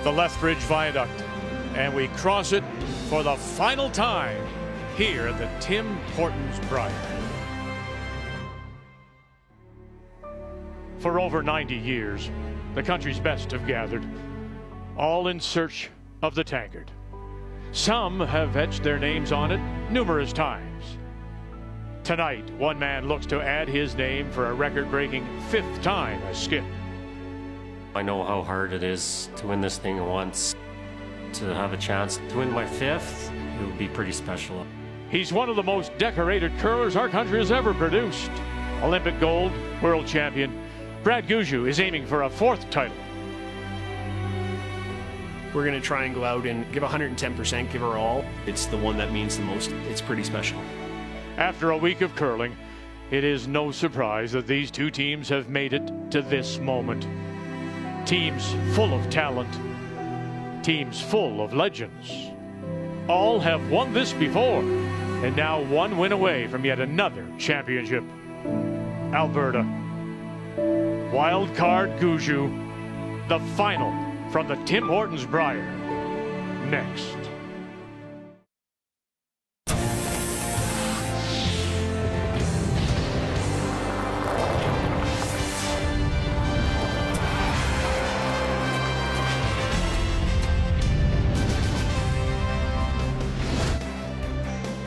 the Lethbridge Viaduct, and we cross it for the final time here at the Tim Hortons Brier. For over 90 years, the country's best have gathered, all in search of the tankard. Some have etched their names on it numerous times. Tonight, one man looks to add his name for a record-breaking 5th time as skip. I know how hard it is to win this thing once. To have a chance to win my 5th, it would be pretty special. He's one of the most decorated curlers our country has ever produced. Olympic gold, world champion. Brad Gushu is aiming for a 4th title. We're going to try and go out and give 110%, give our all. It's the one that means the most. It's pretty special. After a week of curling, it is no surprise that these two teams have made it to this moment. Teams full of talent, teams full of legends. All have won this before, and now one win away from yet another championship. Alberta. Wild card Gushu. The final from the Tim Hortons Brier. Next.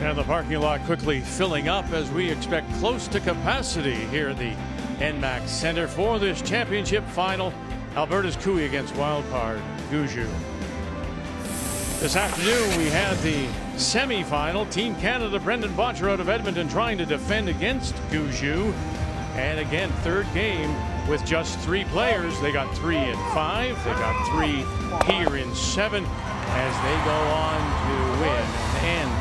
And the parking lot quickly filling up as we expect close to capacity here at the NMAX Center for this championship final. Alberta's Cooey against wildcard Gushu. This afternoon we had the semi-final. Team Canada Brendan Bottcher out of Edmonton trying to defend against Gushu. And again, 3rd game with just 3 players. They got 3 in 5. They got 3 here in 7 as they go on to win and end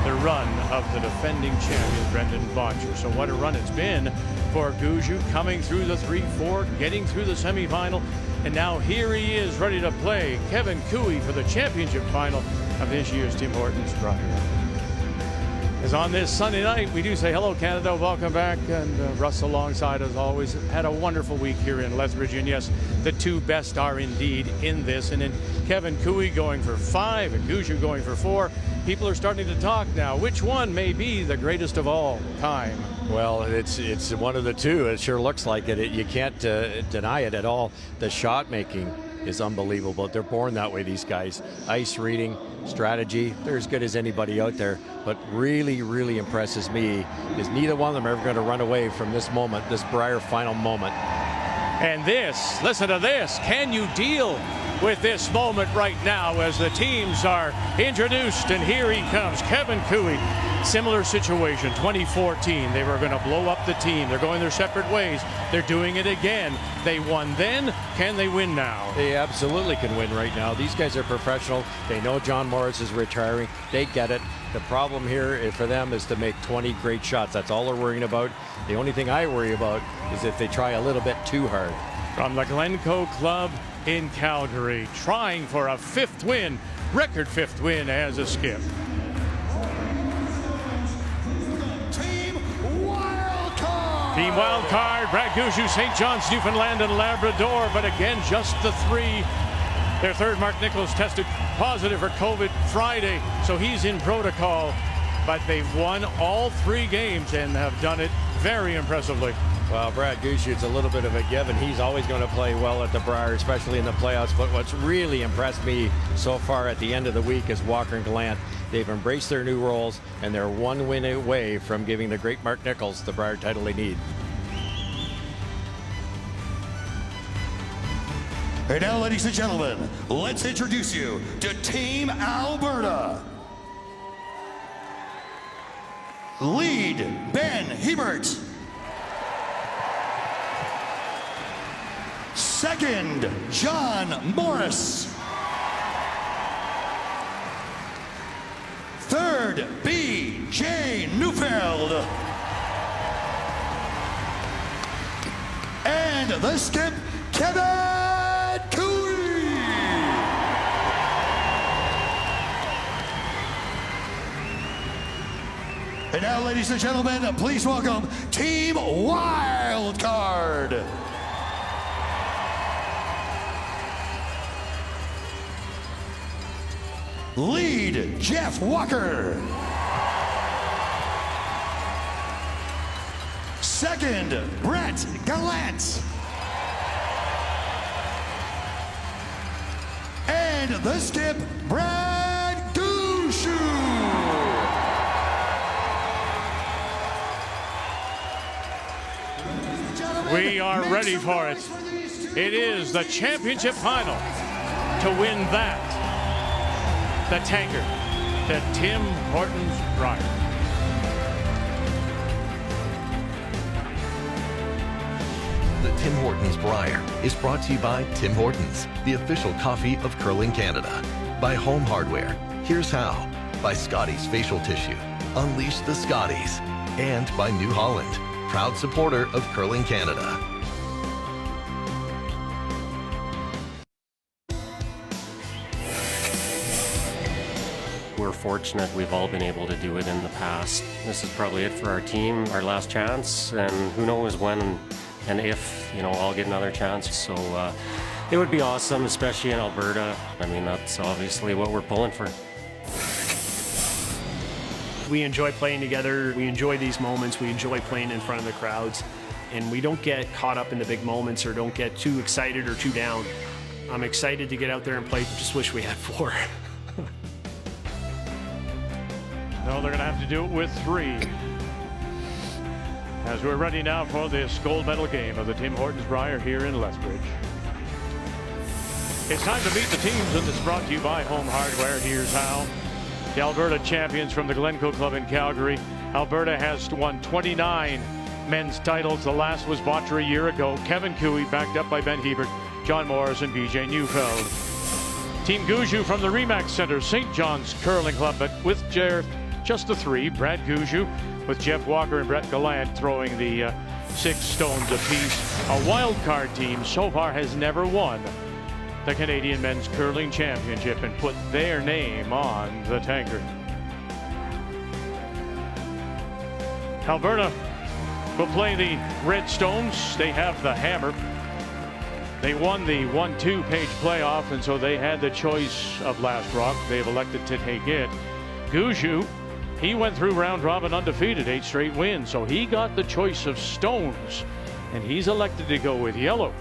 the run of the defending champion Brendan Bottcher. So what a run it's been for Gushu, coming through the 3-4, getting through the semifinal, and now here he is ready to play Kevin Cooey for the championship final of this year's Tim Hortons Brier. As on this Sunday night, we do say hello Canada, welcome back, and Russ alongside as always. Had a wonderful week here in Lethbridge, and yes, the 2 best are indeed in this, and in Kevin Cooey going for 5 and Gushu going for 4. People are starting to talk now. Which one may be the greatest of all time? Well, it's one of the 2. It sure looks like it. You can't deny it at all. The shot making is unbelievable. They're born that way, these guys. Ice reading, strategy, they're as good as anybody out there. But really, really impresses me is neither one of them are ever going to run away from this moment, this Brier final moment. And this, listen to this. Can you deal with this moment right now as the teams are introduced? And here he comes, Kevin Cooey. Similar situation, 2014. They were going to blow up the team. They're going their separate ways. They're doing it again. They won then. Can they win now? They absolutely can win right now. These guys are professional. They know John Morris is retiring. They get it. The problem here for them is to make 20 great shots. That's all they're worrying about. The only thing I worry about is if they try a little bit too hard. From the Glencoe Club in Calgary, trying for a 5th win, record 5th win as a skip. Team wildcard, Brad Gushu, St. John's, Newfoundland and Labrador, but again, just the 3. Their 3rd, Mark Nichols, tested positive for COVID Friday, so he's in protocol. But they've won all 3 games and have done it very impressively. Well, Brad Gushu, it's a little bit of a given. He's always going to play well at the Brier, especially in the playoffs. But what's really impressed me so far at the end of the week is Walker and Gallant. They've embraced their new roles, and they're 1 win away from giving the great Mark Nichols the Brier title they need. And now, ladies and gentlemen, let's introduce you to Team Alberta. Lead, Ben Hebert. Second, John Morris. Third, B.J. Neufeld. And the skip, Kevin Cooey. And now, ladies and gentlemen, please welcome Team Wildcard. lead Jeff Walker. Second, Brett Gallant. And the skip, Brad Gushu. We are ready for it. It is the championship final. To win that, the tanker, the Tim Hortons Brier. The Tim Hortons Brier is brought to you by Tim Hortons, the official coffee of curling Canada. By Home Hardware, here's how. By Scotties Facial Tissue, unleash the Scotties. And by New Holland, proud supporter of curling Canada. We're fortunate we've all been able to do it in the past. This is probably it for our team, our last chance, and who knows when and if, you know, I'll get another chance. So it would be awesome, especially in Alberta. I mean, that's obviously what we're pulling for. We enjoy playing together. We enjoy these moments. We enjoy playing in front of the crowds. And we don't get caught up in the big moments or don't get too excited or too down. I'm excited to get out there and play. Just wish we had 4. No, they're going to have to do it with 3. As we're ready now for this gold medal game of the Tim Hortons Brier here in Lethbridge. It's time to meet the teams, and it's brought to you by Home Hardware. Here's how. The Alberta champions from the Glencoe Club in Calgary. Alberta has won 29 men's titles. The last was Botcher a year ago. Kevin Cooey, backed up by Ben Hebert, John Morris, and BJ Neufeld. Team Gushu from the Remax Center, St. John's Curling Club, but with just the 3, Brad Gushu, with Jeff Walker and Brett Gallant throwing the 6 stones apiece. A wild card team so far has never won the Canadian Men's Curling Championship and put their name on the tanker. Alberta will play the Red Stones. They have the hammer. They won the 1-2 page playoff, and so they had the choice of last rock. They've elected to take it. Gushu, he went through round robin undefeated, 8 straight wins, so he got the choice of stones, and he's elected to go with yellow.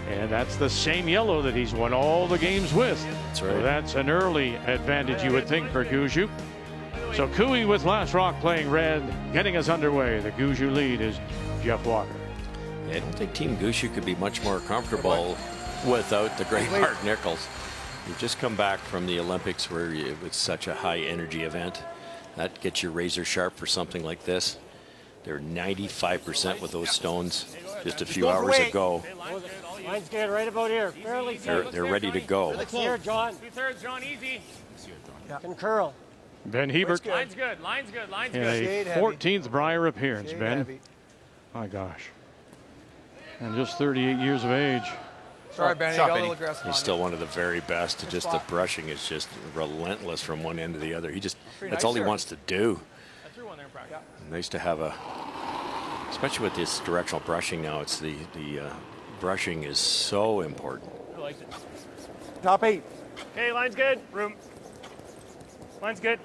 And that's the same yellow that he's won all the games with. That's right. So that's an early advantage, you would think, for Gushu. So Cooey with last rock playing red, getting us underway. The Gushu lead is Jeff Walker. I don't think Team Gushu could be much more comfortable without the great Mark Nichols. You've just come back from the Olympics where it was such a high energy event. That gets you razor sharp for something like this. They're 95% with those stones just a few hours ago. Line's good, right about here. They're ready to go. Here, John. 2/3, John, easy. Can curl. Ben Hebert. Line's good, line's good, line's In good. a 14th Brier appearance, Ben. My gosh. And just 38 years of age. Sorry, Benny, got a little aggressive. He's still one of the very best. Just the brushing is just relentless from one end to the other. That's all he wants to do. I threw one there in practice. Nice to have especially with this directional brushing now, it's the brushing is so important. I liked it. Top 8. Okay, line's good. Room. Line's good.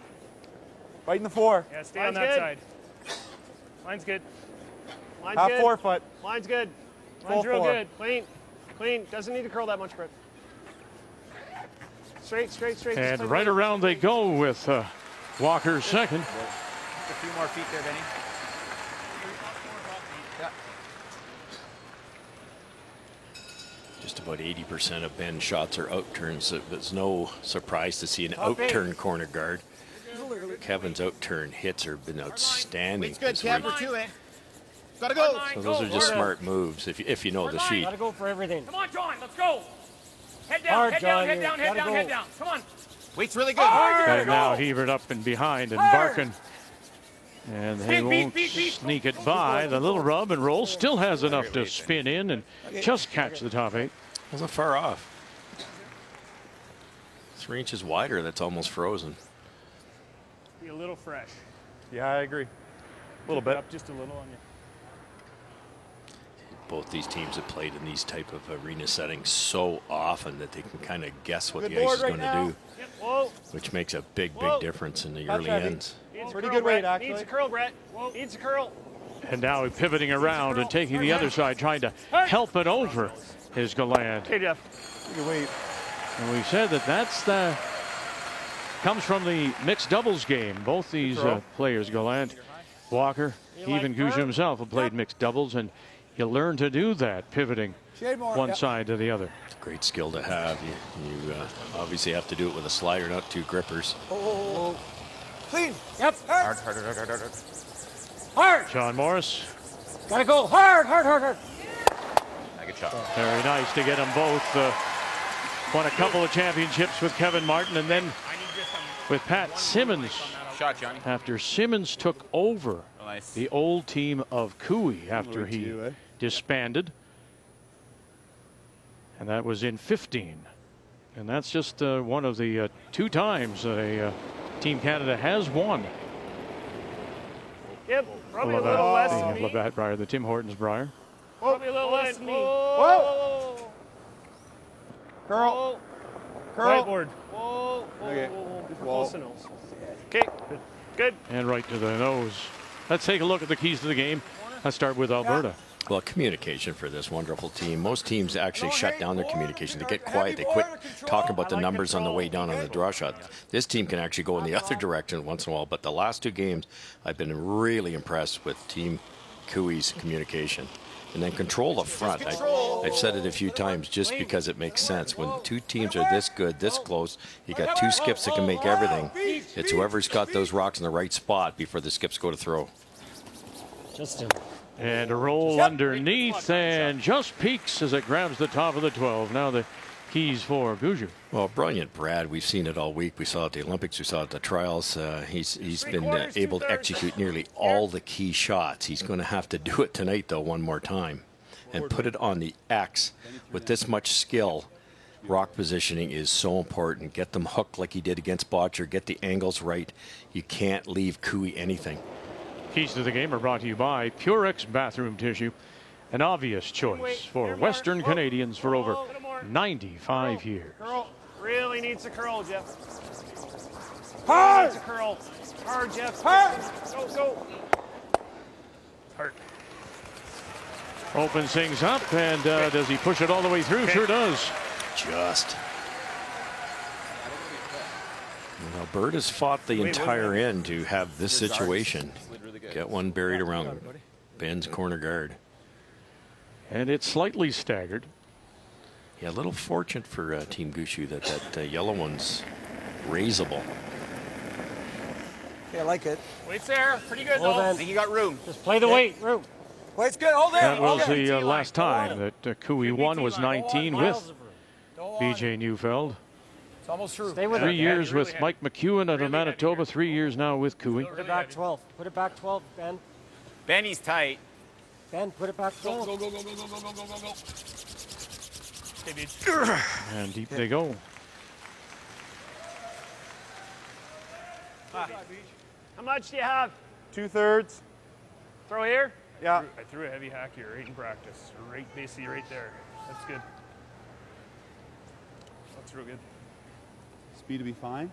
Right in the 4. Yeah, stay on that side. Line's good. Line's Half good. 4 foot. Line's good. Full Line's real 4. good. Clean. Clean. Doesn't need to curl that much, Brett. Straight, straight, straight. And right around they go with Walker second. A few more feet there, Benny. Just about 80% of Ben's shots are out turns, so it's no surprise to see an out-turn corner guard. Kevin's out-turn hits have been outstanding. It's good, this Kev. week. We're 2 in. Gotta go. So those are just smart moves if you know the sheet. Gotta go for everything. Come on, John, let's go. Head down, Hard, head John, down, head here. down, head Gotta down, go. head down. Come on. Weight's really good. And now Hebert up and behind and barking. And they won't sneak it by. The little rub and roll still has enough to spin in and just catch the top 8. Wasn't far off. 3 inches wider, that's almost frozen. Be a little fresh. Yeah, I agree. A little bit. Up just a little on you. both these teams have played in these type of arena settings so often that they can kind of guess what Good the ice board is right going to now. do, Yep. Whoa. which makes a big difference in the Touch early heavy. ends. Needs a Pretty curl, good weight, Brett. actually. Needs a curl, Brett. Whoa. Needs a curl. And now pivoting around and taking the other side, trying to help it over is Galland. Okay, Jeff. Good weight. And we said that's the comes from the mixed doubles game. Both these players, Galland, Walker, even Gushu himself have played mixed doubles, and you learn to do that, pivoting one side to the other. It's a great skill to have. You obviously have to do it with a slider, not two grippers. Clean. Yep. Hard. Hard. John Morris. Gotta go hard, hard, hard, hard. Good shot. Very nice to get them both. Won a couple of championships with Kevin Martin, and then with Pat Simmons. Shot, Johnny. After Simmons took over the old team of Cooey after he disbanded. And that was in 15. And that's just one of the 2 times Team Canada has won. Yep. Probably a little less than me. Labatt Brier, the Tim Hortons Brier. Probably a little less than me. Whoa. Curl. Curl. Whiteboard. Whoa. Okay. Close enough. Okay. Good. And right to the nose. Let's take a look at the keys to the game. Let's start with Alberta. Well, communication for this wonderful team. Most teams actually shut down their communication. They get quiet. They quit talking about the numbers on the way down on the draw shot. This team can actually go in the other direction once in a while. But the last 2 games, I've been really impressed with Team Cooey's communication. And then control up front. I've said it a few times just because it makes sense. When 2 teams are this good, this close, you got 2 skips that can make everything. It's whoever's got those rocks in the right spot before the skips go to throw. Justin. And a roll underneath, and just peaks as it grabs the top of the 12. Now the keys for Gushu. Well, brilliant, Brad. We've seen it all week. We saw it at the Olympics. We saw it at the trials. He's been able to execute nearly all the key shots. He's going to have to do it tonight, though, one more time, and put it on the X. With this much skill, rock positioning is so important. Get them hooked like he did against Botcher. Get the angles right. You can't leave Cooey anything. Keys to the game are brought to you by Purex Bathroom Tissue, an obvious choice for Western Canadians for over 95 years. Curl. Really needs a curl, Jeff. Hard. Needs a curl. Hard, Jeff. Hard. Go. Hard. Opens things up, and does he push it all the way through? Sure does. Just. Alberta's fought the entire end to have this situation. Get one buried around Ben's corner guard. And it's slightly staggered. Yeah, a little fortunate for Team Gushu that yellow one's raisable. Okay, I like it. Weight's there. Pretty good, Well, though. then. I think you got room. Just play the weight. Room. Weight's good. Hold there. That was Hold there. the last time that Cooey won was 19 with BJ Neufeld. It's almost through. Stay with 3 it. years with Mike McEwen out of Manitoba. 3 years now with Cooey. Put it back 12. Put it back 12, Ben. Benny's tight. Ben, put it back 12. Go. Okay, dude. And deep they go. How much do you have? 2/3. Throw here? Yeah. I threw a heavy hack here right in practice. Basically right there. That's good. That's real good. Speed to be fine.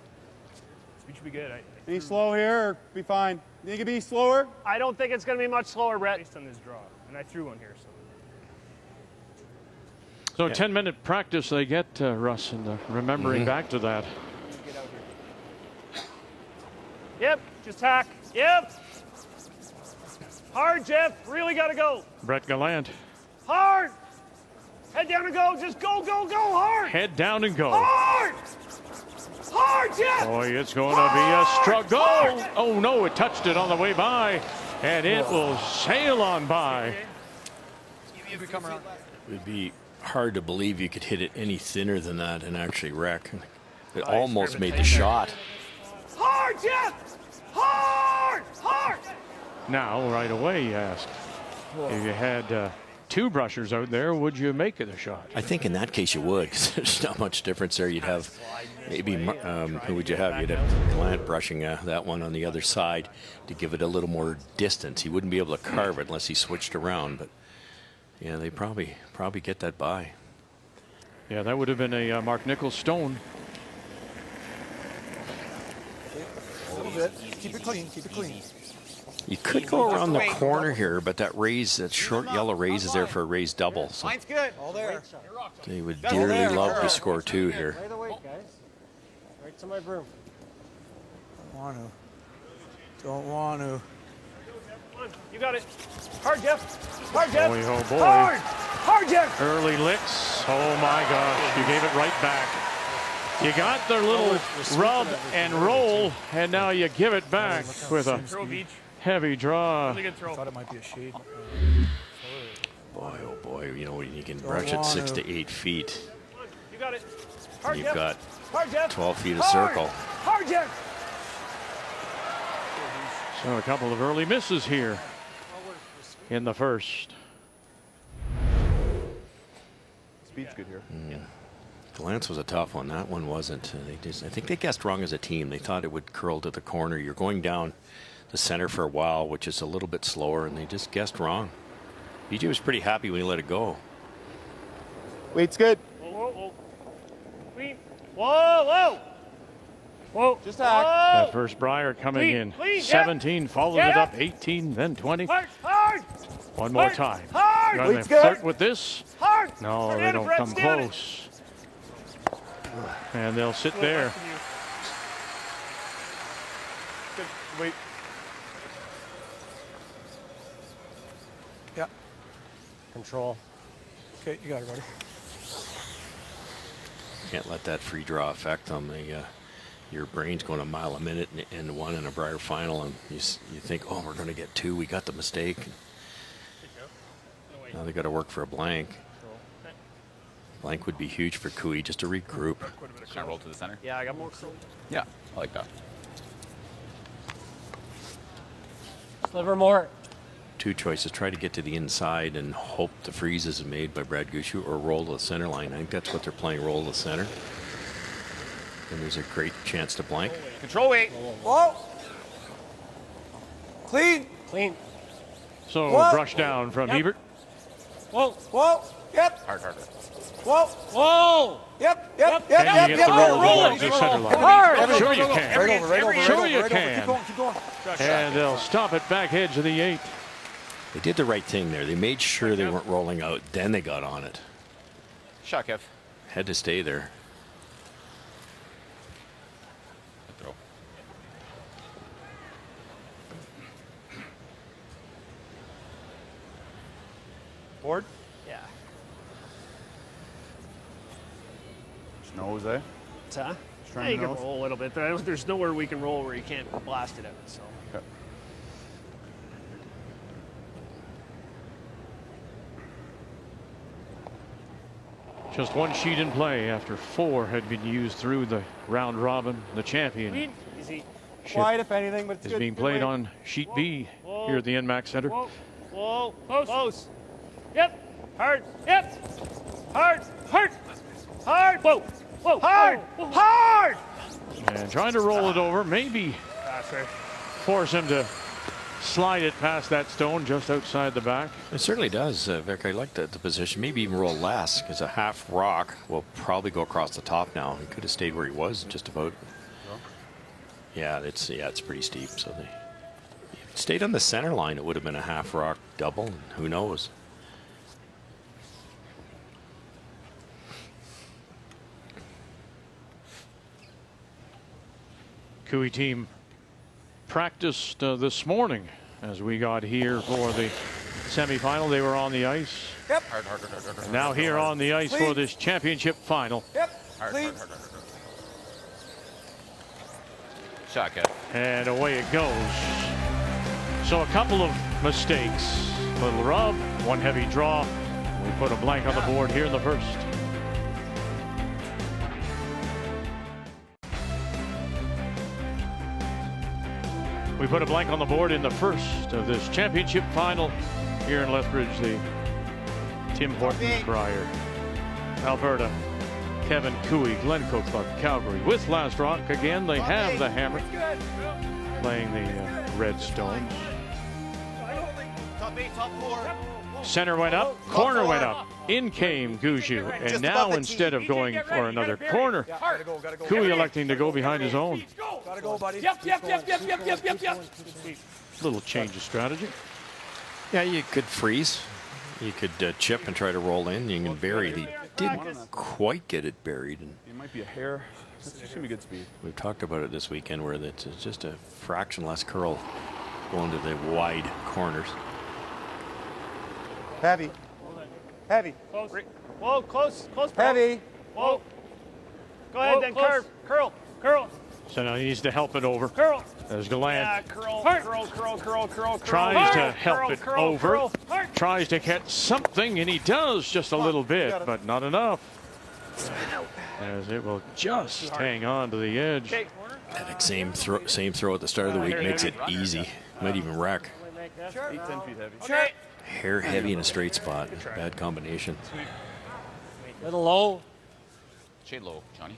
Speed should be good. Any slow here or be fine? You think it'd be slower? I don't think it's going to be much slower, Brett. Based on this draw. And I threw one here, so. So 10-minute practice they get, Russ, and remembering back to that. Yep, just hack. Yep. Hard, Jeff. Really got to go. Brett Gallant. Hard. Head down and go. Just go. Hard. Head down and go. Hard. Hard, Jeff. Boy, it's going to be a struggle. Oh, no, it touched it on the way by, and it will sail on by. It would be hard to believe you could hit it any thinner than that and actually wreck. It almost made the shot. Hard, Jeff. Hard. Now, right away, you ask, if you had 2 brushers out there, would you make it a shot? I think in that case you would, because there's not much difference there. You'd have maybe, who would you have? You'd have Gallant brushing that one on the other side to give it a little more distance. He wouldn't be able to carve it unless he switched around, but Yeah, they probably get that by. Yeah, that would have been a Mark Nichols stone. A little bit. Keep it clean. Keep it clean. You could go around the corner here, but that short yellow raise is there for a raise double. So Line's good. All there. they would dearly love to score 2 here. Lay the weight, guys. Right to my broom. Don't want to. Don't want to. You got it. Hard, Jeff. Hard, Jeff. Boy, oh boy. Hard. Hard, Jeff. Early licks. Oh my gosh, you gave it right back. You got the little rub and roll, and now you give it back with a heavy draw. I thought it might be a shade. Boy, oh boy, you know, when you can brush it 6 to 8 feet, You got it. Hard, you've Jeff. got Hard, Jeff. 12 feet of Hard. circle. Hard, Jeff. So a couple of early misses here in the first. Speed's good here. Lance was a tough one. That one wasn't. I think they guessed wrong as a team. They thought it would curl to the corner. You're going down the center for a while, which is a little bit slower, and they just guessed wrong. BJ was pretty happy when he let it go. Weight's good. Whoa, whoa, whoa. Clean. Whoa, whoa. Whoa. Just act. That first Brier coming in. Clean, 17, follows yeah. it up 18, then 20. Hard, hard. One more Hard, time. hard. Gonna Weight's good. flirt with this. Hard. No, Stand they it, don't Brett, come stand it. close. And they'll sit there. Good. Wait. Yeah. Control. Okay, you got it, buddy. Can't let that free draw affect them. Your brain's going a mile a minute and one in a Brier final, and you think, oh, we're going to get 2. We got the mistake. Now they got to work for a blank. Blank would be huge for Cooey just to regroup. Can I roll to the center? Yeah, I got more control. Yeah, I like that. Sliver more. 2 choices: try to get to the inside and hope the freeze is made by Brad Gushu, or roll to the center line. I think that's what they're playing, roll to the center. And there's a great chance to blank. Control weight. Whoa. Clean. Clean. So Whoa. brush down from Hebert. Whoa. Whoa. Yep. Hard, harder. Whoa. Whoa. Yep. Yep. Can you Yep. get Yep. the roll roll towards the center line? Hard. Sure you can. Right over. Right over. Sure Right you over. can. Keep going. Keep going. And they'll stop it back edge of the 8. They did the right thing there. They made sure they weren't rolling out. Then they got on it. Shot, Kev. Had to stay there. Throw. Board. Yeah. Nose, eh? Huh? Just trying Yeah, you to can nose. roll a little bit. There's nowhere we can roll where you can't blast it out. So. Okay. Just one sheet in play after 4 had been used through the round robin. The champion Clean. Easy. Wide, if anything, but it's is good. being Good played weight. on sheet B here at the NMAX Center. Whoa. Whoa. Close. Close. Yep. Hard. Yep. Hard. Hard. Hard. Whoa. Whoa. Hard. Whoa. Hard. And trying to roll it over, maybe Faster. force him to slide it past that stone just outside the back. It certainly does, Vic. I like the position. Maybe even roll less, because a half rock will probably go across the top now. He could have stayed where he was just about. Yeah, it's pretty steep. So they if it stayed on the center line, it would have been a half rock double. And who knows? Cooey team practiced this morning as we got here for the semifinal. They were on the ice. Yep. And now here on the ice for this championship final. Yep. Clean. Shot, Kev. And away it goes. So a couple of mistakes. Little rub, one heavy draw. We put a blank on the board here in the first. We put a blank on the board in the first of this championship final here in Lethbridge, the Tim Hortons Brier, Alberta, Kevin Cooey, Glencoe Club, Calgary. With Last Rock, again, they have the hammer playing the Red Stones. Top 8, top 4. Center went up, corner went up. In came Gushu. And now instead of going for another corner, Cooey electing to go behind his own. Gotta go, buddy. Yep. Little change of strategy. Yeah, you could freeze. You could chip and try to roll in. You can bury. He didn't quite get it buried. And It might be a hair. It's going to be good speed. we've talked about it this weekend where it's just a fraction less curl going to the wide corners. Heavy. Heavy. Close. Whoa, close. Bro. Heavy. Whoa. Go ahead, then curve. Curl. So now he needs to help it over. Curl. There's Gallant. Yeah, curl. Tries to help it over. Curl. Tries to catch something, and he does just a little bit, but not enough. As it will just hang on to the edge. That same throw at the start of the week makes it easy. Might even wreck. 8-10 feet heavy. Okay. Hair heavy in a straight spot. Bad combination. Little low. Shade low, Johnny.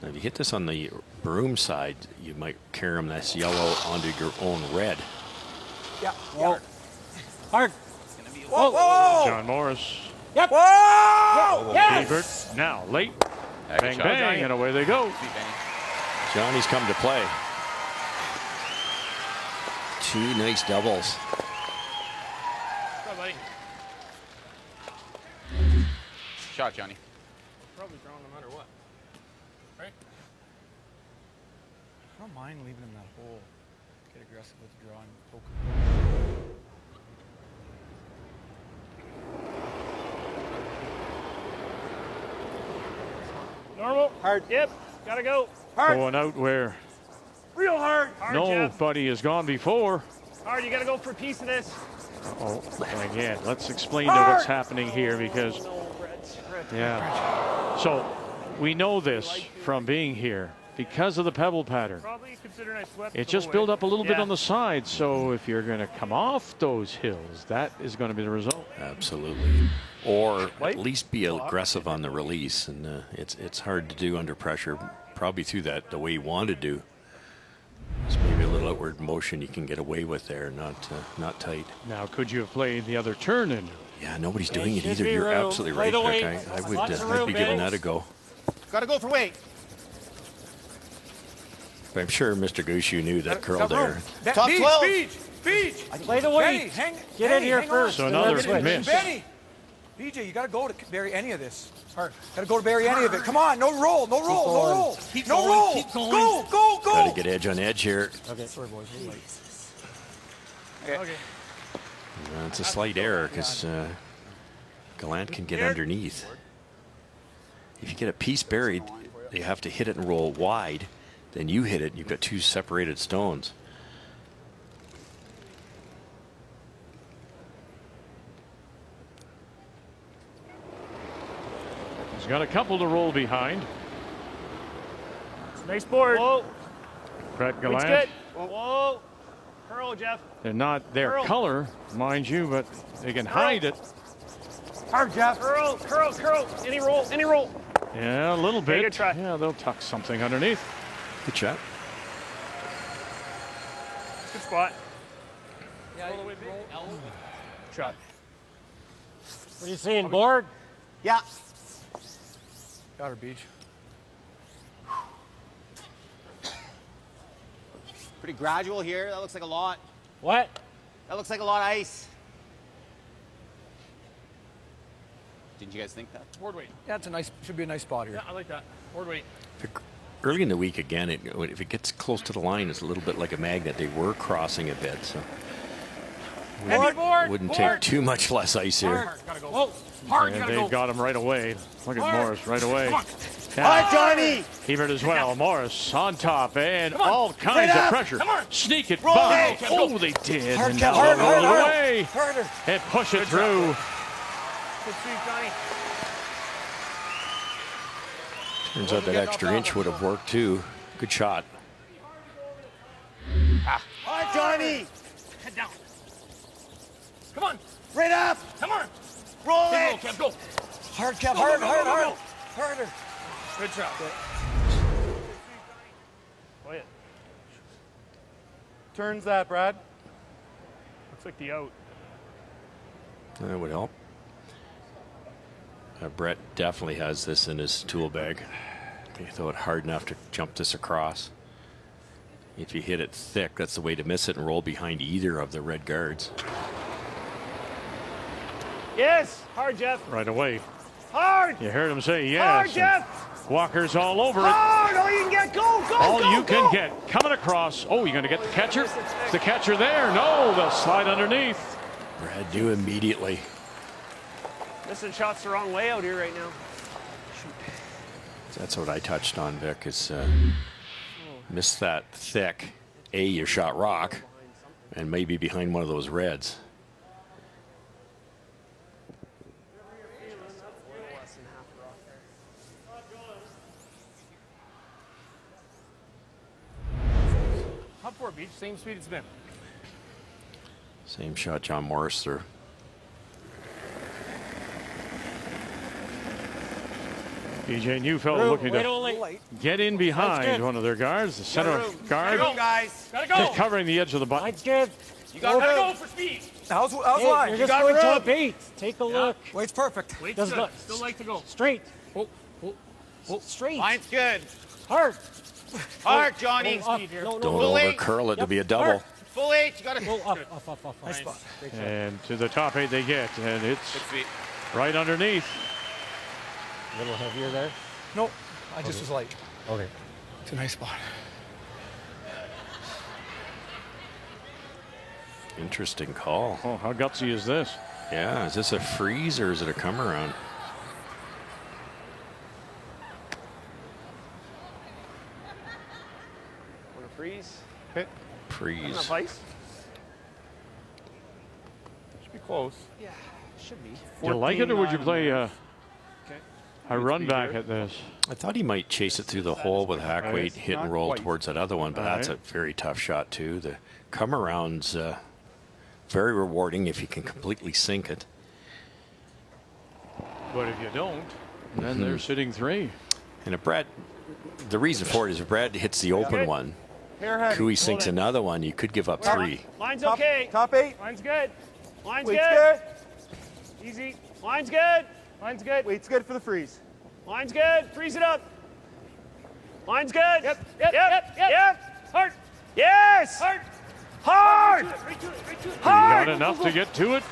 Now, if you hit this on the broom side, you might carry this yellow onto your own red. Yeah. Whoa. Hard. Whoa. John Morris. Yep. Whoa. Hebert. Now late. Bang, bang, and away they go. Johnny's come to play. Two nice doubles. Go, buddy. Shot, Johnny. Probably drawn no matter what. Right? I don't mind leaving him that hole. Get aggressive with the draw and poke. Normal. Hard. Yep. Gotta go. Going out where Real hard. nobody has gone before. Hard. You gotta go for a piece of this. Oh, again, let's explain to what's happening here because, yeah. So we know this from being here because of the pebble pattern. Probably consider I swept It just away. built up a little bit Yeah. on the side. So if you're going to come off those hills, that is going to be the result. Absolutely. Or at least be aggressive on the release, and it's hard to do under pressure. Probably through the way you want to do. It's maybe a little outward motion you can get away with there, not tight. Now, could you have played the other turn in? Yeah, nobody's doing it should either. be You're room. absolutely Play right, the Rick. weight. I would Lots of I'd room, be giving Benny. that a go. Got to go for weight. But I'm sure Mr. Gushu knew that curl there. Top 12. Beach. Play the weight. Get in here first. So and another then switch. miss. Benny. BJ, you got to go to bury any of this. Got to go to bury any of it. Come on, no roll. Go. Go. Got to get edge on edge here. Okay, sorry, boys. Okay. It's a slight error because Gallant can get underneath. If you get a piece buried, you have to hit it and roll wide. Then you hit it, and you've got two separated stones. He's got a couple to roll behind. Nice board. Whoa. Brett It's Gallant. good. Whoa. Curl, Jeff. They're not their Curl. color, mind you, but they can hide it. Hard, Jeff. Curl. Any roll. Yeah, a little bit. good try. Yeah, they'll tuck something underneath. Good shot. Good spot. Shot. What are you seeing, board? Yeah. Got her, Beach. Pretty gradual here. That looks like a lot. What? That looks like a lot of ice. Didn't you guys think that? Board weight. Yeah, should be a nice spot here. Yeah, I like that. Board weight. Early in the week, again, if it gets close to the line, it's a little bit like a magnet. They were crossing a bit, so Heavy board. wouldn't take too much less ice here. Gotta go. Whoa. Hard. And Gotta they've go. got him right away. Look at Morris right away. Come on. Hi, Johnny. Hebert as well. Morris on top and all kinds of pressure. Come on. Sneak it Roll by. it. Oh, they did. Hard, And Kev, now they'll roll it hard. away Harder. and push it through. Good sweep, Johnny. Turns out that extra inch would have worked too. Good shot. Hi, Johnny. Head down. Come on. Right up. Come on. Roll Kev, it. go, Kev, go. Hard, Kev. Go, go, go, go, go. Harder. Good shot. Play it. Turns that, Brad. Looks like the out. That would help. Brett definitely has this in his tool bag. He throw it hard enough to jump this across. If you hit it thick, that's the way to miss it and roll behind either of the red guards. Yes. Hard, Jeff. Right away. Hard. You heard him say yes. Hard, Jeff. Walker's all over it. Hard. All you can get. Go, go, All go, you can go. get. Coming across. Oh, you're going to get the catcher? Is the catcher there? No, they'll slide underneath. Brad knew immediately. Missing shots the wrong way out here right now. That's what I touched on, Vic, is miss that thick. You shot rock, and maybe behind one of those reds. Up for Beach, same speed it's been. Same shot John Morris threw. BJ Neufeld looking to get in behind one of their guards. The center guard covering the edge of the button. Line's good. You gotta go for speed. How's Hey, line? you're You just got going to a room. bait. Take a look. Wait's perfect. Wait's Does good. not- Still like to go. Straight. Straight. Line's good. Hard. Hard, Johnny. Up. Speed here. No, Don't no. eight. overcurl it to be a double. Hard. Full 8. You gotta Go up. Nice spot. And to the top 8 they get, and it's 6 feet. right underneath. A little heavier there. No, I just was light. Okay. It's a nice spot. Interesting call. Oh, how gutsy is this? Yeah, is this a freeze or is it a come around? Want to freeze? Freeze. Enough ice? Should be close. Yeah, should be. Do you like it, or would you play a run back at this? I thought he might chase it through the hole with hack weight, hit and roll towards that other one, but that's a very tough shot too. The come around's very rewarding if you can completely sink it. But if you don't, then they're sitting 3. And if Brad, the reason for it is if Brad hits the open one, Cooey sinks another one, you could give up 3. Line's okay. Top 8. Line's good. Line's Wait's good. good. Easy. Line's good. Line's good. Wait's good for the freeze. Line's good. Freeze it up. Line's good. Yep. Hard. Yes. Hard. Hard. You got enough to get to it?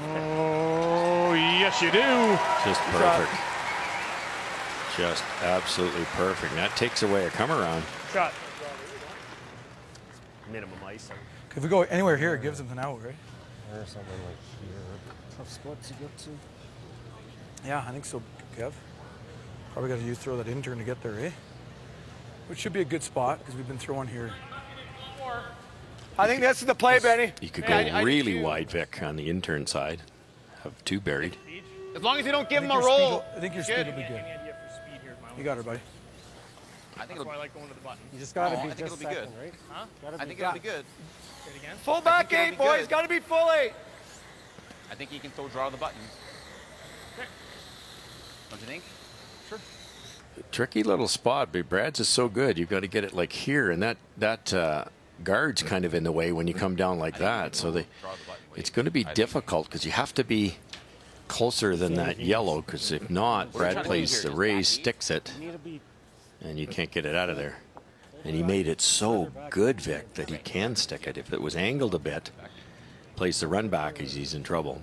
Oh, yes, you do. Just perfect. Just absolutely perfect. And that takes away a come around. Shot. Minimum ice. If we go anywhere here, it gives them an out, right? Or something like here. Tough spot to get to. Yeah, I think so, Kev. Probably got to throw that intern to get there, eh? Which should be a good spot because we've been throwing here. I think that's the play, Benny. You could go really wide, Vic, on the intern side. Have 2 buried. As long as you don't give him a your roll. speed- I think your speed will be good. You got it, buddy. I think That's why I like going to the button. You just got to Oh, be I think just it'll be second, good. right? Huh? Gotta I be think it'll be good. Say it again. Full back it'll 8, be boys. good. Got to be full 8. I think he can still draw the button. Don't you think? Tricky little spot, but Brad's is so good. You've got to get it like here, and that guard's kind of in the way when you come down like that. So it's going to be difficult because you have to be closer than that yellow, because if not, Brad plays the raise, sticks it, and you can't get it out of there. And he made it so good, Vic, that he can stick it. If it was angled a bit, plays the run back, he's in trouble.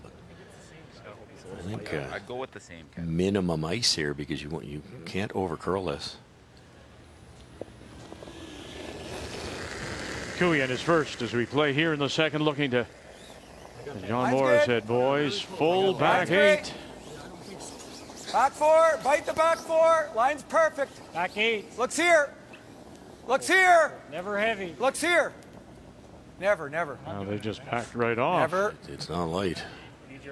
But I think I'd go with the same. minimum ice here because you can't overcurl this. Cooey and his first as we play here in the second, looking to, as John Morris said, boys, full back 8. Back 4. Bite the back 4. Line's perfect. Back 8. Looks here. Looks here. Never heavy. Looks here. Never. Now they just backed right off. Never. It's not light.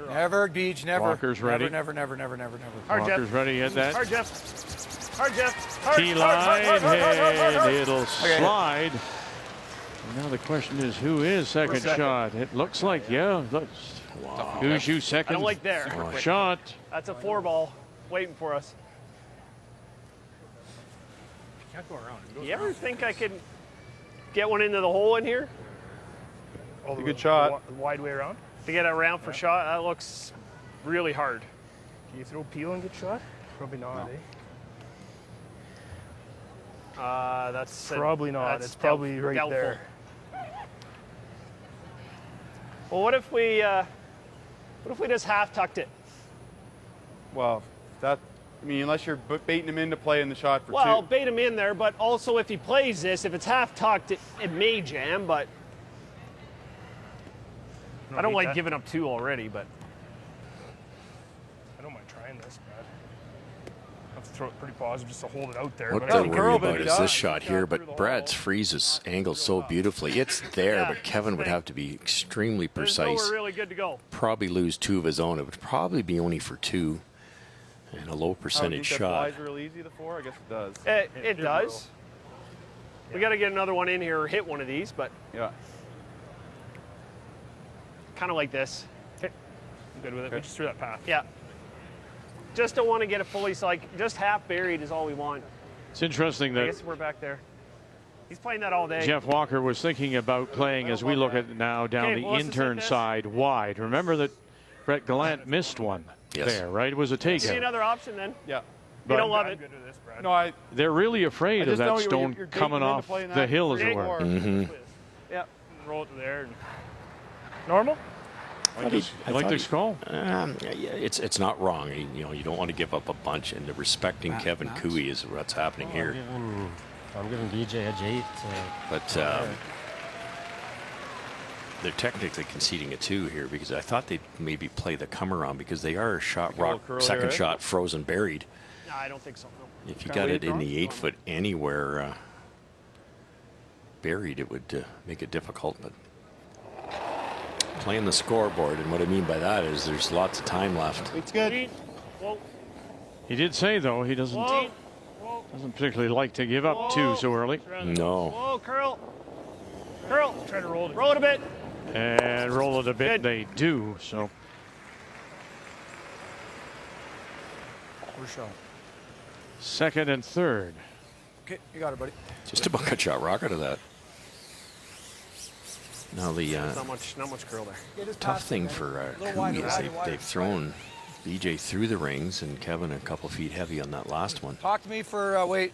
Never, Beach, never. Walker's ready. Never. Hard, Walker's Jeff. ready at that Hard, Jeff. Hard, Jeff. Hard, T line, and it'll slide. And now the question is, who is second shot? It looks like, Gushu second. I don't like there. Shot. That's a 4 ball waiting for us. You can't go around. You ever think I could get one into the hole in here? A good shot. The wide way around. To get it around for shot, that looks really hard. Can you throw peel and get shot? Probably not, eh? That's Probably not. That's It's probably right doubtful. there. Well, what if we just half tucked it? Well, I mean, unless you're baiting him in to play in the shot for Well, two. bait him in there, but also if he plays this, if it's half tucked, it may jam, but I don't like giving up 2 already, but I don't mind trying this, Brad. I have to throw it pretty positive just to hold it out there. What But they're worried about is this shot here, but Brad's freezes angled so beautifully. It's there, but Kevin would have to be extremely precise. we're really good to go. Probably lose 2 of his own. It would probably be only for 2 and a low percentage That shot. flies real easy, the 4? I guess it does. It does. We got to get another one in here or hit one of these, but yeah. Kind of like this. Okay. I'm good with it. We just threw that path. Yeah. Just don't want to get it fully, so like just half buried is all we want. It's interesting I that guess we're back there. He's playing that all day. Jeff Walker was thinking about playing, as we look at it now, down Okay, the well, let's just intern take this. side wide. Remember that Brett Gallant missed one there, right? It was a Give me takeout. another option then. Yeah. You don't love I'm it. good with this, Brad. No, They're really afraid I of just know that stone you're coming baiting him to off play in the that hill, as it were. Mm-hmm. Yeah. Roll it to there. And... Normal? I like this call. Yeah, it's not wrong. You know, you don't want to give up a bunch, and the respecting Kevin Cooey is what's happening here. I'm giving DJ a 8. But they're technically conceding a 2 here because I thought they'd maybe play the come around because they are shot rock second shot frozen buried. No, I don't think so. No. If you got it in the 8 foot anywhere buried, it would make it difficult. But playing the scoreboard, and what I mean by that is there's lots of time left. It's good. He did say, though, he doesn't particularly like to give up 2 so early. No. Whoa, curl. Curl. Try to roll it. Roll it a bit. And roll it a bit, they do. So First shot. second and third. Okay, you got it, buddy. Just about got shot rock out of that. Now the Not much curl there. tough thing for Cooey is they've thrown BJ through the rings and Kevin a couple feet heavy on that last one. Talk to me for wait.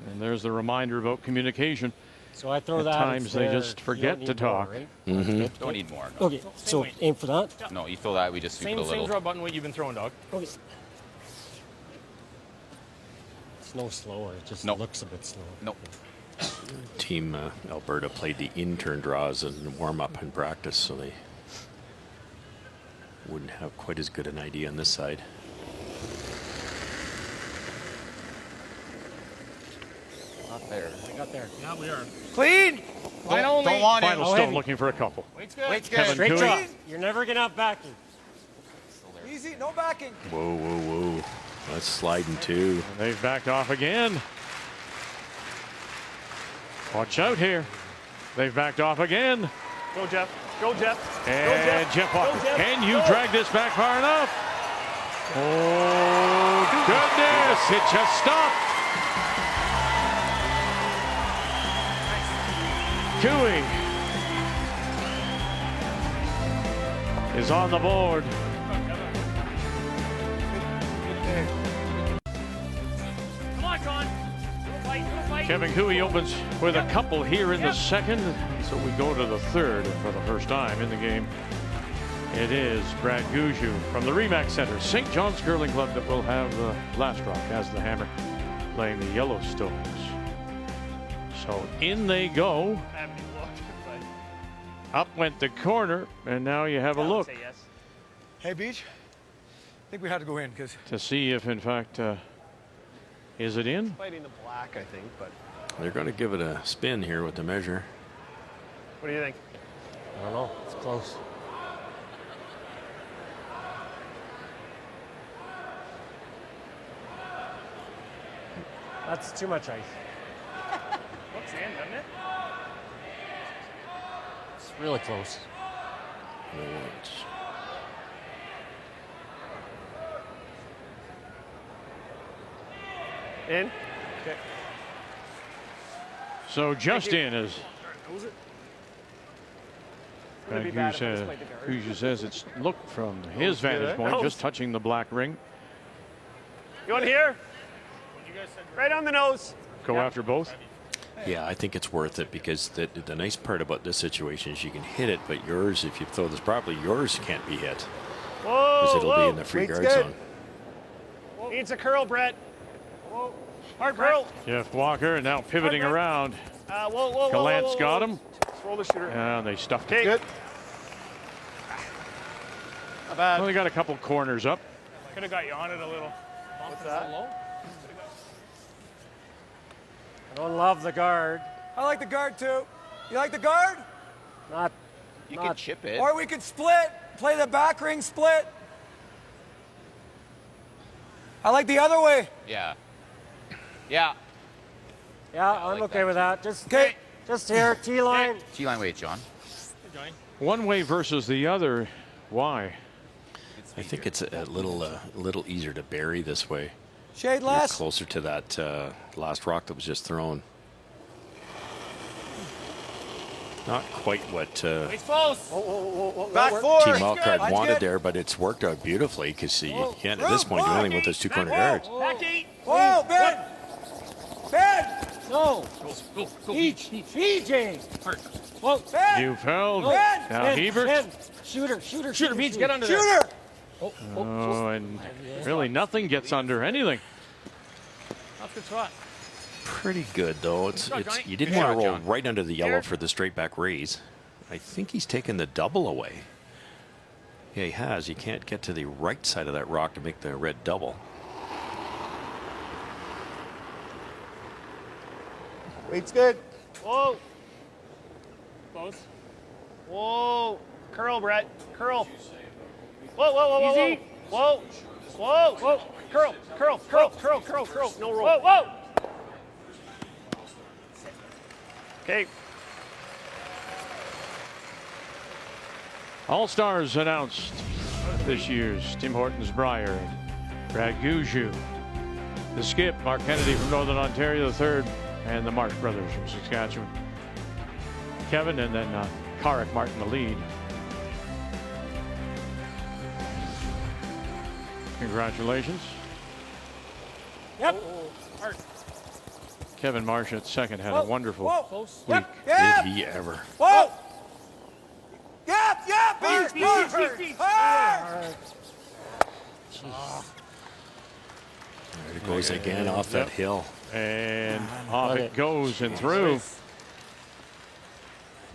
And there's the reminder about communication. So I throw At that. times they there. just You forget don't to need more, talk. right? Mm-hmm. Don't need more. Okay, so aim for that. No, you throw that. We just sweep it a Same little. draw button weight you've been throwing, dog. Okay. It's no slower. It just Nope. looks a bit slow. Nope. Team Alberta played the intern draws and warm up in practice, so they wouldn't have quite as good an idea on this side. Not there. I got there. Yeah, we are. Clean. Don't want it. Final stone looking for a couple. Wait's good. Wait's Kevin good. Straight Cooey. draw. You're never gonna have backing. Easy, no backing. Whoa, whoa, whoa. That's sliding too. They've backed off again. Watch out here. They've backed off again. Go, Jeff. Go, Jeff. And Jeff Walker. Go, Jeff. Can you Go. drag this back far enough? Oh, goodness. It just stopped. Cooey is on the board. Come on, John. Fight. Kevin Cooey opens with a couple here in the second. So we go to the third, and for the first time in the game, it is Brad Gushu from the Remax Center, St. John's Curling Club, that will have the last rock as the Hammer playing the Yellowstones. So in they go. I haven't even looked, but Up went the corner, and now you have a I'll look say yes. Hey, Beach. I think we had to go in because to see if, in fact, is it in? Fighting the black, I think, but They're going to give it a spin here with the measure. what do you think? I don't know. It's close. That's too much ice. Looks in, doesn't it? It's really close. No, it's- In? Okay. So just in is Gushu says it's looked from his vantage point, just touching the black ring. You want here? Right on the nose. Go after both. Yeah, I think it's worth it because the nice part about this situation is you can hit it, but yours, if you throw this properly, yours can't be hit. Because it'll be in the free guard zone. Needs a curl, Brett. Hard curl. Jeff Walker now pivoting around. Gallant's got him. Roll the shooter. And they stuffed it. Good. Not bad. Well, they got a couple corners up. Could have got you on it a little. What's that? I don't love the guard. I like the guard too. You like the guard? Not. You can chip it. Or we could split. Play the back ring split. I like the other way. Yeah. Yeah. Yeah, I'm okay with that. Just here, T-line. T-line wait, John. One way versus the other. Why? I think it's a little easier to bury this way. Shade You're less. closer to that last rock that was just thrown. Not quite what Back four. Team Wildcard wanted there, but it's worked out beautifully because you can't at this point do anything with those two corner guards. Whoa, Ben! Ben! No. PJ. Whoa. Ben! Neufeld. Ben! Now Hebert. Shooter, Beach, get under there. Shooter! Oh, and really nothing gets under anything. That's a good spot. Pretty good though. You didn't want to roll right under the yellow for the straight back raise. I think he's taken the double away. Yeah, he has. You can't get to the right side of that rock to make the red double. Weight's good. Whoa. Close. Whoa. Curl, Brett. Curl. Whoa, whoa, whoa, whoa. Easy. Whoa. Whoa. Whoa. Curl. Curl. Curl. Curl. Curl. Curl. No roll. Whoa. Whoa. Okay. All-Stars announced this year's Tim Hortons Brier. Brad Gushu. The skip, Mark Kennedy from Northern Ontario III, and the Marsh brothers from Saskatchewan. Kevin and then Carrick Martin the lead. Congratulations. Yep. Kevin Marsh at second had a wonderful week. Yep. Did he ever? Whoa! Yep, yep, hard. There it goes again off that hill. And off it goes and through.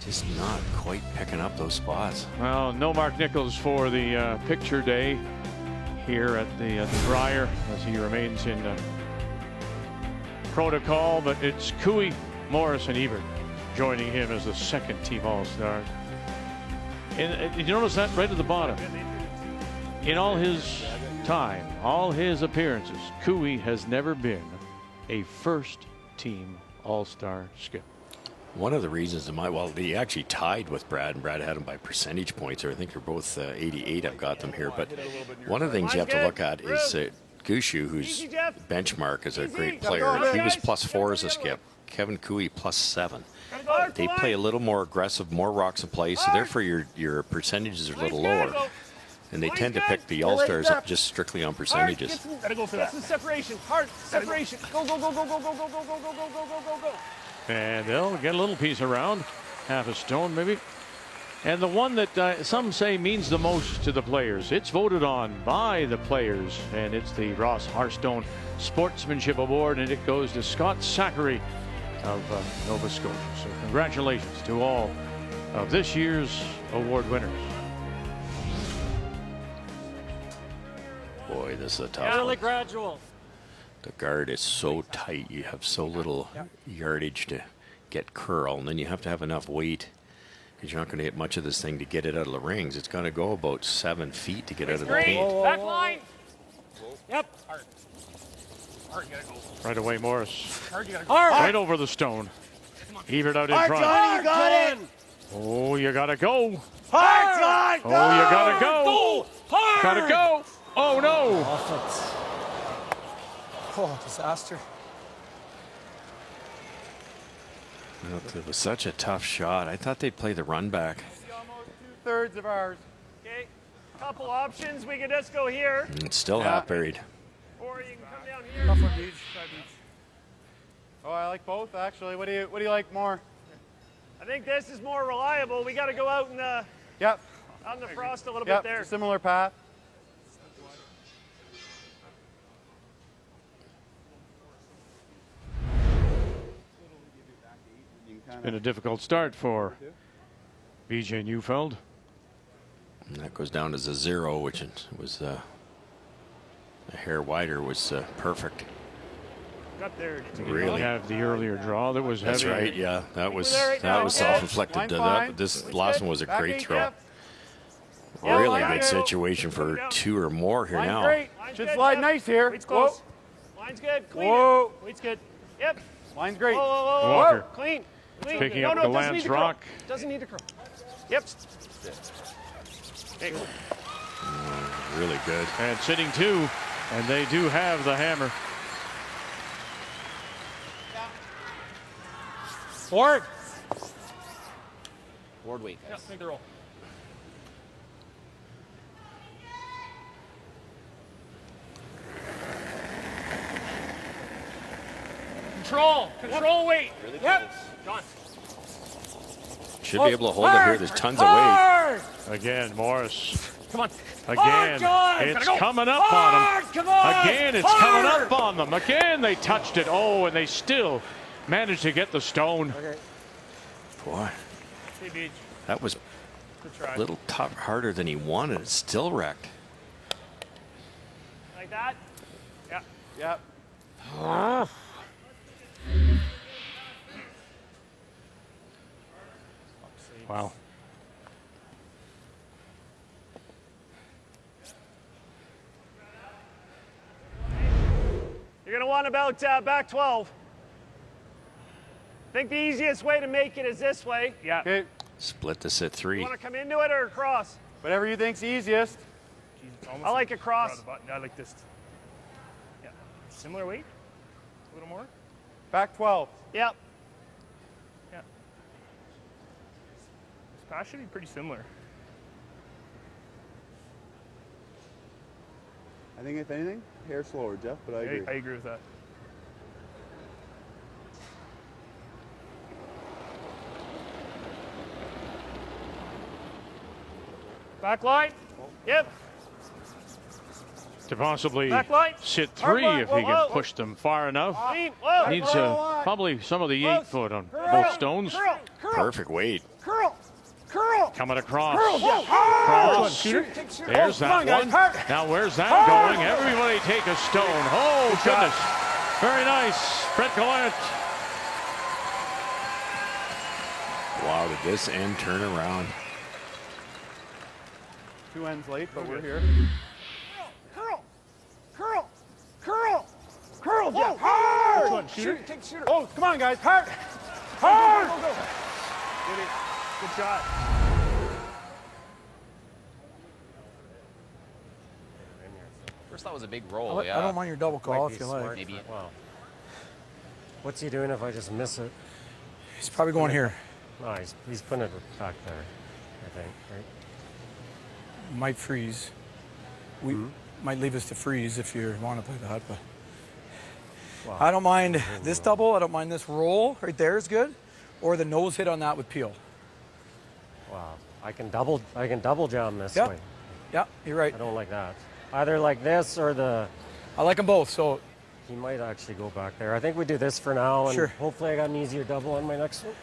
Just not quite picking up those spots. Well, no Mark Nichols for the picture day here at the Brier as he remains in protocol, but it's Cooey, Morris, and Ebert joining him as the second team All-Star. And you notice that right at the bottom. In all his time, all his appearances, Cooey has never been a first-team All-Star skip. One of the reasons he actually tied with Brad, and Brad had him by percentage points, or I think they're both 88. I've got them here, but one of the things you have to look at is Gushu, whose benchmark is a great player. He was +4 as a skip. Kevin Cooey +7. They play a little more aggressive, more rocks in play, so therefore your percentages are a little lower. And they tend to pick the All-Stars up just strictly on percentages. Gotta go for that. Separation. Hard. Separation. Go, go, go, go, go, go, go, go, go, go, go, go, go, go, go. And they'll get a little piece around, half a stone maybe. And the one that some say means the most to the players, it's voted on by the players, and it's the Ross Harstone Sportsmanship Award, and it goes to Scott Zachary of Nova Scotia. So congratulations to all of this year's award winners. Boy, this is a tough Really one. gradual. The guard is so tight. You have so little yardage to get curl, and then you have to have enough weight because you're not going to hit much of this thing to get it out of the rings. It's going to go about 7 feet to get out of the paint. Back line. Yep. Hard. Hard, you gotta go. Right away, Morris. Hard, you gotta go. Right over the stone. Ebert out in front. Johnny, you got it. Oh, you gotta go. Hard, John. Oh, you gotta go. Hard. Gotta go. Oh, no. Oh, disaster. It was such a tough shot. I thought they'd play the run back. 2/3 of ours. Okay. Couple options. We can just go here. It's still half buried. Or you can come down here. Tough one, Beach. Try Beach. Oh, I like both actually. What do you like more? I think this is more reliable. We got to go out in the out in the frost a little bit there. Similar path. Been a difficult start for BJ Neufeld. And that goes down as a 0, which was a hair wider, was perfect. Got there. Really have the earlier draw that was heavy. That's right. Yeah, that was now. self-inflicted. This last one was a great throw. Really good situation for 2 or more here now. Great. Should slide nice here. Weight's close. Line's good. Clean. Whoa. Weight's good. Yep. Line's great. Whoa. Walker. Clean. Picking up the Lance rock. Doesn't need to curl. Yep. Hey. Really good. And sitting 2, and they do have the hammer. Forward. Forward weight, guys. Make the roll. Control weight. Really Yep. John. Should be able to hold it here. There's tons of weight. Again, Morris. Come on. Again, it's coming up on them. Come on. Again, it's coming up on them. Again, they touched it. Oh, and they still managed to get the stone. Okay. Boy, Hey, Beach. that was a little tough, harder than he wanted. It's still wrecked. Like that? Yeah. Yep. Wow. You're going to want about back 12. I think the easiest way to make it is this way. Yeah. Okay. Split this at You 3. want to come into it or across? Whatever you think's easiest. I like across. I like this. Yeah. Similar weight? A little more? Back 12. Yep. Yeah. This pass should be pretty similar. I think if anything, hair slower, Jeff, but I agree. I agree with that. Back line. Yep. To possibly Back line. sit Hard 3 line. if he Whoa, can whoa. push them far enough. Clean. Whoa. Needs probably some of the 8-foot on both stones. Curl. Perfect weight. Curl. Coming across. Yeah. Cross. There's that one. Now where's that going? Everybody take a stone. Oh, goodness. Very nice. Brett Gallant. Wow, did this end turn around? 2 ends late, but we're here. Curl. Yeah. Hard. Which one? Shooter? Take shooter. Oh, come on, guys. Hard. Go. Good shot. First thought was a big roll, I don't mind your double call if you like. Maybe. Wow. What's he doing if I just miss it? He's probably going here. No, he's putting it back there, I think, right? Might freeze. We might leave us to freeze if you want to play that, but Wow. I don't mind this double. I don't mind this roll right there is good, or the nose hit on that with peel. Wow. I can double jam this Yep. way. Yeah, you're right. I don't like that. Either like this or the. I like them both. So he might actually go back there. I think we do this for now, and Sure. hopefully I got an easier double on my next one.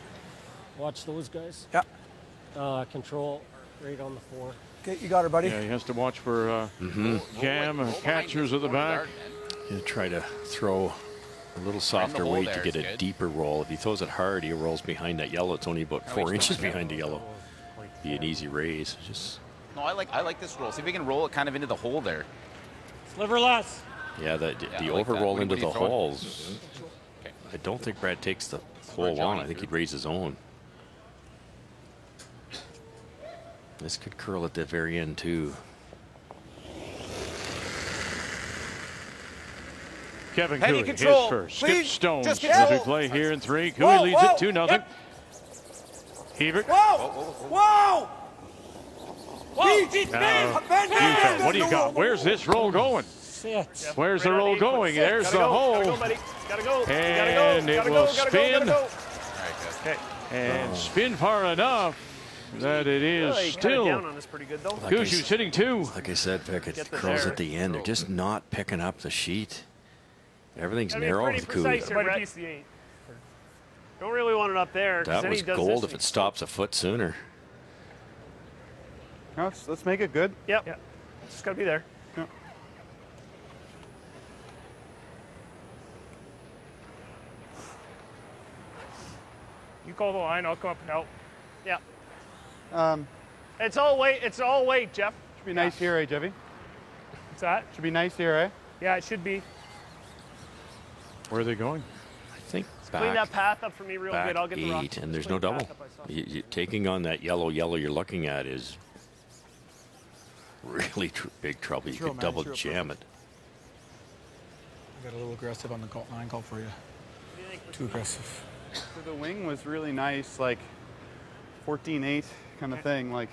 Watch those guys. Yeah. Control right on the 4. Okay, you got her, buddy. Yeah, he has to watch for jam catchers at the back. He'll try to throw a little softer hole weight there to get is a good. deeper roll. If he throws it hard, he rolls behind that yellow. It's only about 4 inches behind the yellow. Be an easy raise. Just No, I like this roll. See if we can roll it kind of into the hole there. Sliver less. yeah, the I like over that. roll What into do you the throw it? holes. Okay. I don't think Brad takes the where hole Johnny on. I think threw. he'd raise his own. This could curl at the very end too. Kevin Heavy Cooey, his control, first. Skip please. Stones Just as we control. play here in 3. Cooey Whoa, leads whoa. it 2-0. Yep. Hebert. Whoa! What do you got? Where's this roll going? Where's the roll going? There's the hole. And it will spin. And spin far enough that it is still Gushu sitting 2. Like I said, Vic, it curls at the end. They're just not picking up the sheet. Everything's narrow with Cooey. Don't really want it up there. That was gold if it stops a foot sooner. Let's make it good. Yep. Yeah. Just got to be there. Yep. You call the line, I'll come up and help. Yeah. It's all weight. It's all weight, Jeff. Should be nice here, eh, Jeffy? What's that? Should be nice here, eh? Yeah, it should be. Where are they going? I think clean that path up for me real good. I'll get the rock. 8, and there's no double. Taking on that yellow you're looking at is really big trouble. You could double jam it. I got a little aggressive on the line call for you. Too aggressive. So the wing was really nice, like 14-8 kind of thing. Like,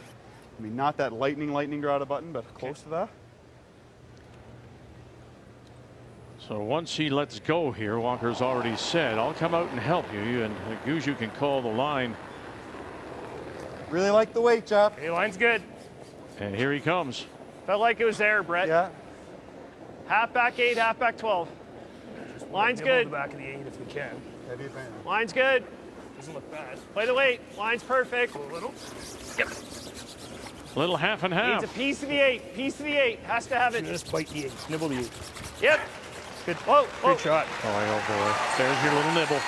I mean, not that lightning draw out of button, but close to that. So once he lets go here, Walker's already said, I'll come out and help you, and Gushu can call the line. Really like the weight, Jeff. Hey, line's good. And here he comes. Felt like it was there, Brett. Yeah. Half back 8, half back 12. Line's good. The back of the 8 if we can. Line's good. Doesn't look bad. Play the weight. Line's perfect. A little. Yep. Little half and half. Needs a piece of the 8. Piece of the 8. Has to have it. Just bite the 8. Nibble the 8. Yep. Good. Whoa. Good shot. Oh boy. There's your little nibble.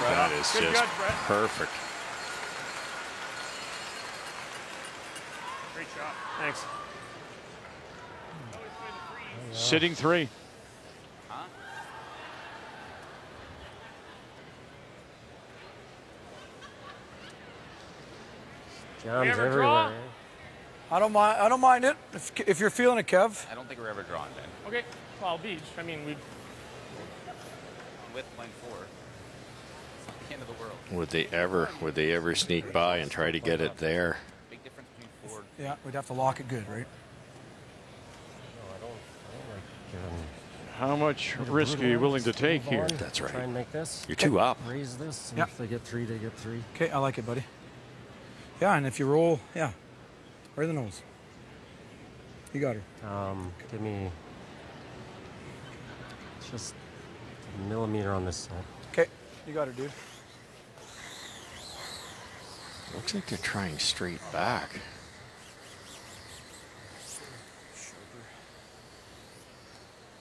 That is Good just judge, Brett. perfect. Great shot. Thanks. Sitting 3. John's everywhere. I don't mind it if you're feeling it, Kev. I don't think we're ever drawn, Ben. Okay. Well, beach. I mean, we. With line 4. It's not the end of the world. Would they ever sneak by and try to get it there? Big difference between 4. Yeah, we'd have to lock it good, right? How much risk are you willing to take here? That's right. Try and make this. You're 2 up. Raise this, and Yeah. if they get 3, they get 3. Okay, I like it, buddy. Yeah, and if you roll, yeah, right in the nose. You got her. Give me just a millimeter on this side. Okay, you got her, dude. Looks like they're trying straight back.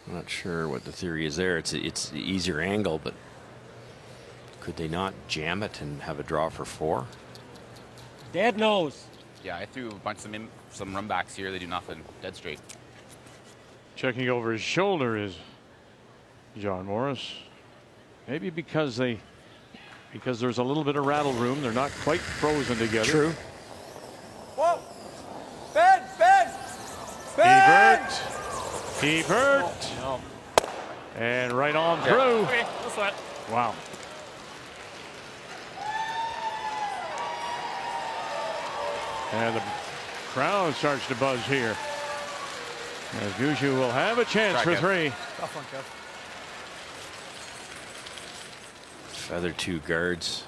I'm not sure what the theory is there. It's the easier angle, but could they not jam it and have a draw for 4? Dead nose. Yeah, I threw a bunch of some run backs here. They do nothing. Dead straight. Checking over his shoulder is John Morris. Maybe because there's a little bit of rattle room. They're not quite frozen together. True. Whoa! Ben! Hebert. No. And right on through. Okay. That's that. Wow. And the crowd starts to buzz here. As Gushu will have a chance for 3. Tough one, Kev. Feathered 2 guards.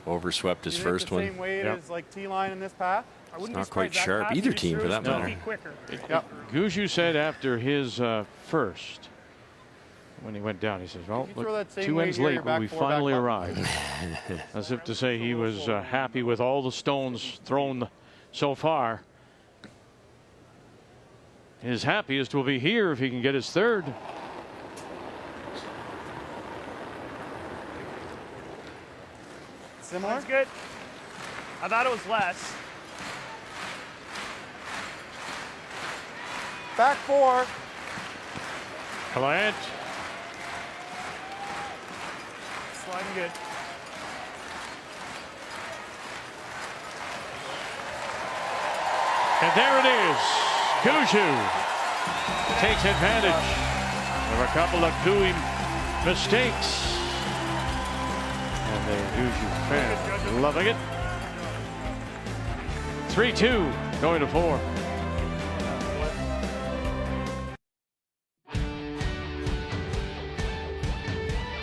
Overswept his first one. Same weight as like T-line in this path. It's not quite sharp, either team for that matter. Gushu said after his first, when he went down, he says, well, look, 2 ends late, but we finally arrived. As if to say he was happy with all the stones thrown so far. His happiest will be here if he can get his 3rd. Similar? That's good. I thought it was less. Back 4. Plant. Sliding good. And there it is. Gushu takes advantage of a couple of Cooey mistakes. And the Gushu fans loving it. 3-2. going to 4.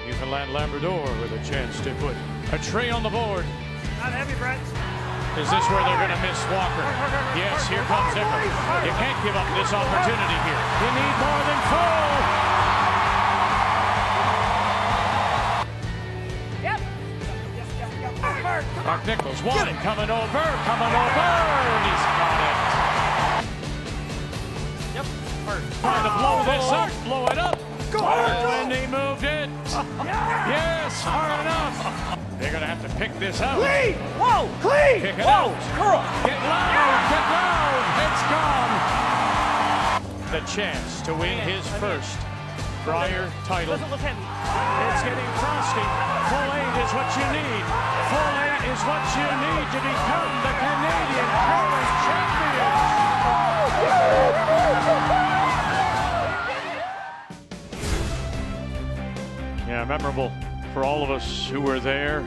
Newfoundland Labrador with a chance to put a tray on the board. Not heavy, Brett. Is this where they're going to miss Walker? Yes, here comes Zipper. You can't give up this opportunity here. You need more than full. Yep. Mark Nichols, one coming over, and he's got it. Yep. Trying to blow this up, blow it up. And he moved it. Yes, hard enough. They're going to have to pick this out. Clean! Whoa! Clean! Pick it Whoa! out. Curl! Get loud! Get loud! It's gone! The chance to win his first Brier title. Doesn't look heavy. It's getting frosty. Full 8 is what you need. Full 8 is what you need to become the Canadian curling champion. Yeah, memorable for all of us who were there.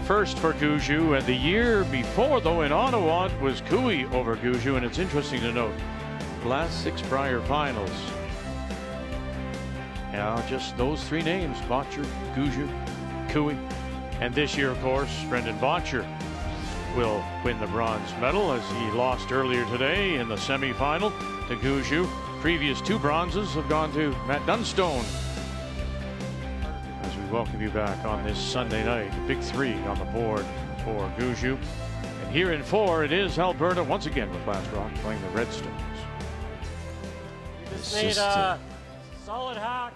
First for Gushu, and the year before, though, in Ottawa, it was Cooey over Gushu, and it's interesting to note, last 6 Brier finals. Yeah, just those 3 names, Botcher, Gushu, Cooey. And this year, of course, Brendan Botcher will win the bronze medal as he lost earlier today in the semifinal to Gushu. Previous 2 bronzes have gone to Matt Dunstone. As we welcome you back on this Sunday night, big 3 on the board for Gushu. And here in 4, it is Alberta once again with Last Rock playing the Redstones. Just need a solid hack.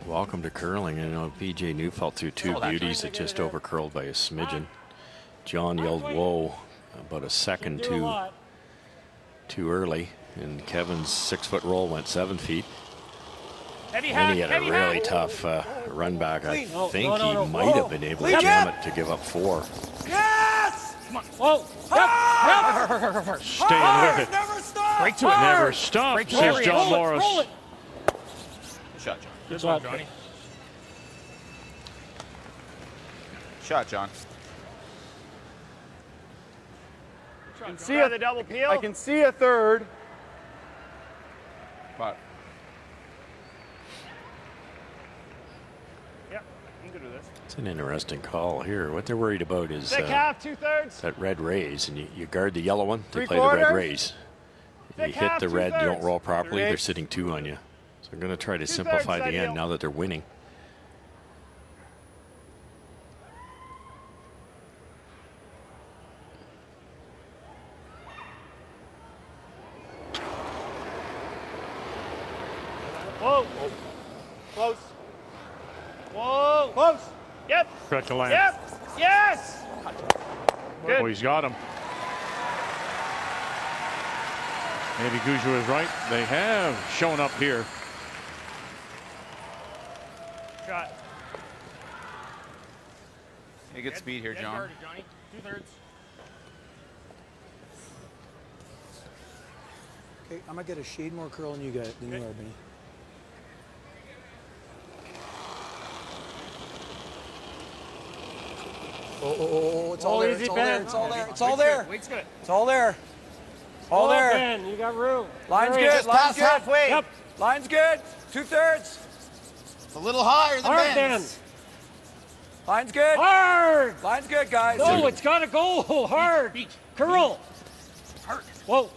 Welcome to curling. You know, PJ Neufeld threw 2 beauties that just overcurled by a smidgen. John yelled whoa about a second too early, and Kevin's 6-foot roll went 7 feet. Heavy And he hack, had a really tough run back. I think he might have been able to jam it to give up 4. Yes! Come on. Whoa. Yep. Staying with it. Never stop! Break to it. Never stop, says John Morris. Roll it. Good shot, John. Good shot, Johnny. Shot, John. I can see the double peel. I can see a third. But Yeah, I'm good with this. It's an interesting call here. What they're worried about is Thick half, 2/3. that red raise, and you guard the yellow one, they play the 3/4. red raise. You Thick hit half, the red, you don't 2/3. roll properly, they're 3/8. sitting 2 on you. So they're going to try to 2/3 simplify the ideal. end now that they're winning. Whoa. Close. Whoa. Close. Yep. Stretch a land. Yep. Yes. Good. Oh, he's got him. Maybe Gushu is right. They have shown up here. Shot. you get speed here, Dead John. guarded, Johnny. 2/3. Okay, I'm gonna get a shade more curl than you are, Benny. Oh, it's all there. Easy, It's all Ben. there. It's all there. It's all there. Weight's good. It's all there. All there. Ben, you got room. Line's There he good. is. Line's good. halfway. Yep. Line's good. 2/3. It's a little higher than Hard, Ben. Ben's. Line's good. Hard. Line's good, guys. No, it's got to go hard. Curl. Hard. Whoa.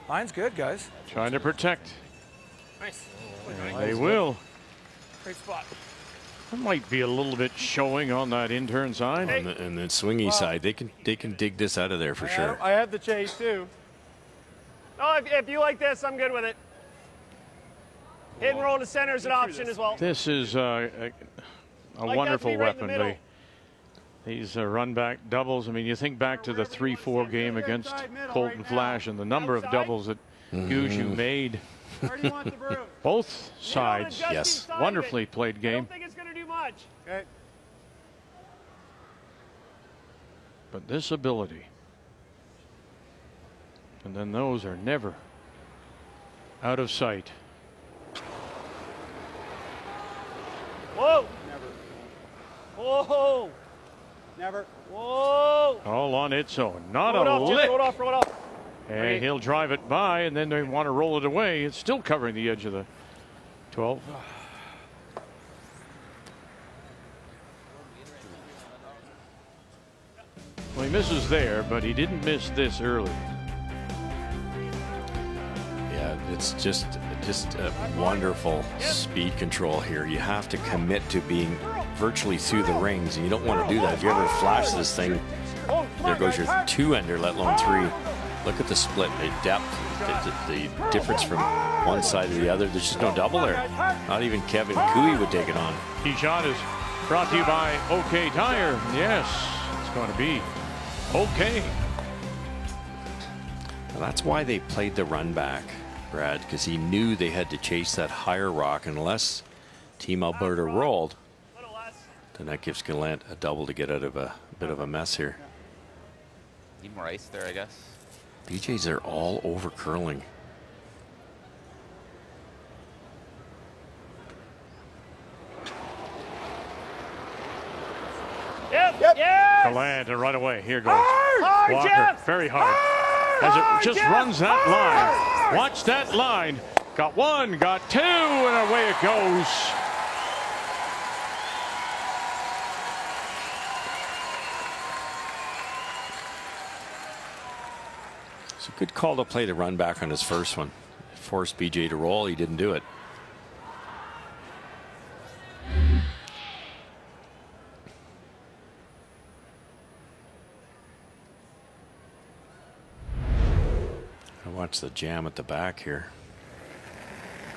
Line's good, guys. Trying to protect. Nice. And they will. Great spot. That might be a little bit showing on that intern side. And the swingy side, they can dig this out of there for sure. I had the chase too. Oh, if you like this, I'm good with it. Hit and roll to center is an option as well. This is a that wonderful to be right in the weapon. middle. These run back doubles. I mean, you think back to the 3-4 game against Colton Flash and the number of doubles that Gushu made. Where do you want the broom? Both sides, Just Yes. inside of wonderfully it. played I game. don't think it's going to do much. Okay. But this ability, and then those are never out of sight. Whoa. Never. Whoa. Never. Whoa. All on its own. Not Roll it a off, Jim. lick. Roll it off, roll it off. And he'll drive it by, and then they want to roll it away. It's still covering the edge of the 12. Well, he misses there, but he didn't miss this early. Yeah, it's just a wonderful speed control here. You have to commit to being virtually through the rings, and you don't want to do that. If you ever flash this thing, there goes your 2-ender, let alone 3. Look at the split, the depth, the difference from one side to the other. There's just no double there. Not even Kevin Cooey would take it on. Key shot is brought to you by OK Tire. Yes, it's going to be OK. Well, that's why they played the run back, Brad, because he knew they had to chase that higher rock. Unless Team Alberta rolled, then that gives Gallant a double to get out of a bit of a mess here. Need more ice there, I guess. BJs are all over curling. Yep. Gallant, and right away, here goes Walker. Jeff! Very hard. As it just runs that line. Watch that line. Got 1, got 2, and away it goes. It's a good call to play the run back on his first one. Forced BJ to roll. He didn't do it. I watch the jam at the back here.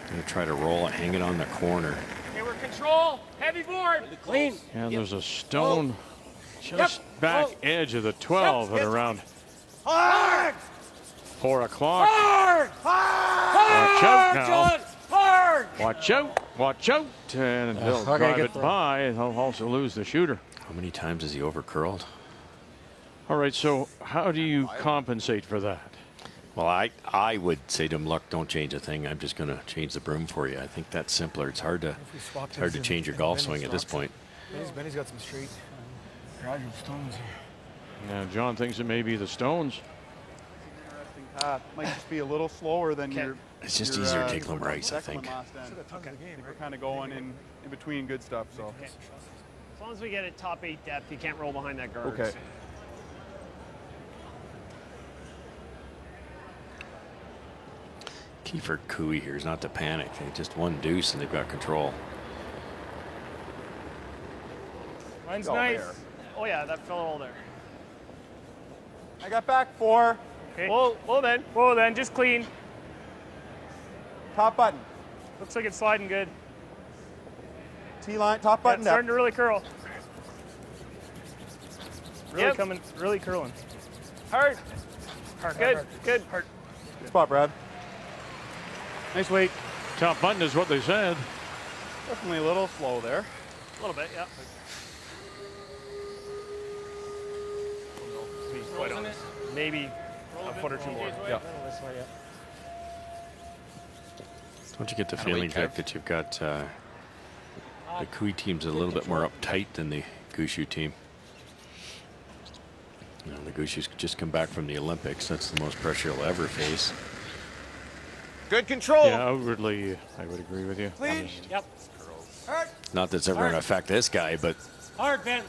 Gonna try to roll it, hang it on the corner. Okay, we're control. Heavy board. Clean. And there's a stone just back edge of the 12 at around 4 o'clock. Watch out now. Watch out. Watch out. And they'll drive it by, and he'll also lose the shooter. How many times has he over curled? All right, so how do you compensate for that? Well, I would say to him, look, don't change a thing. I'm just going to change the broom for you. I think that's simpler. It's hard to change your golf swing at this point. Benny's got some straight gradual stones here. Now, John thinks it may be the stones. Might just be a little slower than your. It's just easier to take lumber ice, I think. Okay. We're kind of going in between good stuff. So. Okay. As long as we get a top 8 depth, you can't roll behind that guard. Okay. Key for Cooey here is not to panic. They just 1 deuce and they've got control. Mine's nice. There. Oh yeah, that fell all there. I got back 4. Okay. Whoa then, just clean. Top button. Looks like it's sliding good. T-line, top button. It's starting to really curl. Really Yep. really curling. Hard. Good. Good spot, Brad. Nice weight. Top button is what they said. Definitely a little slow there. A little bit, yeah. Quite honest. Maybe a foot or 2 more. Yeah. Don't you get the feeling, Jack, that you've got the Cooey team's a little bit more uptight than the Gushu team? You know, the Gushu's just come back from the Olympics. That's the most pressure he'll ever face. Good control. Yeah, outwardly, I would agree with you. Clean. Yep. Not that's ever going to affect this guy, but Hard, Ben.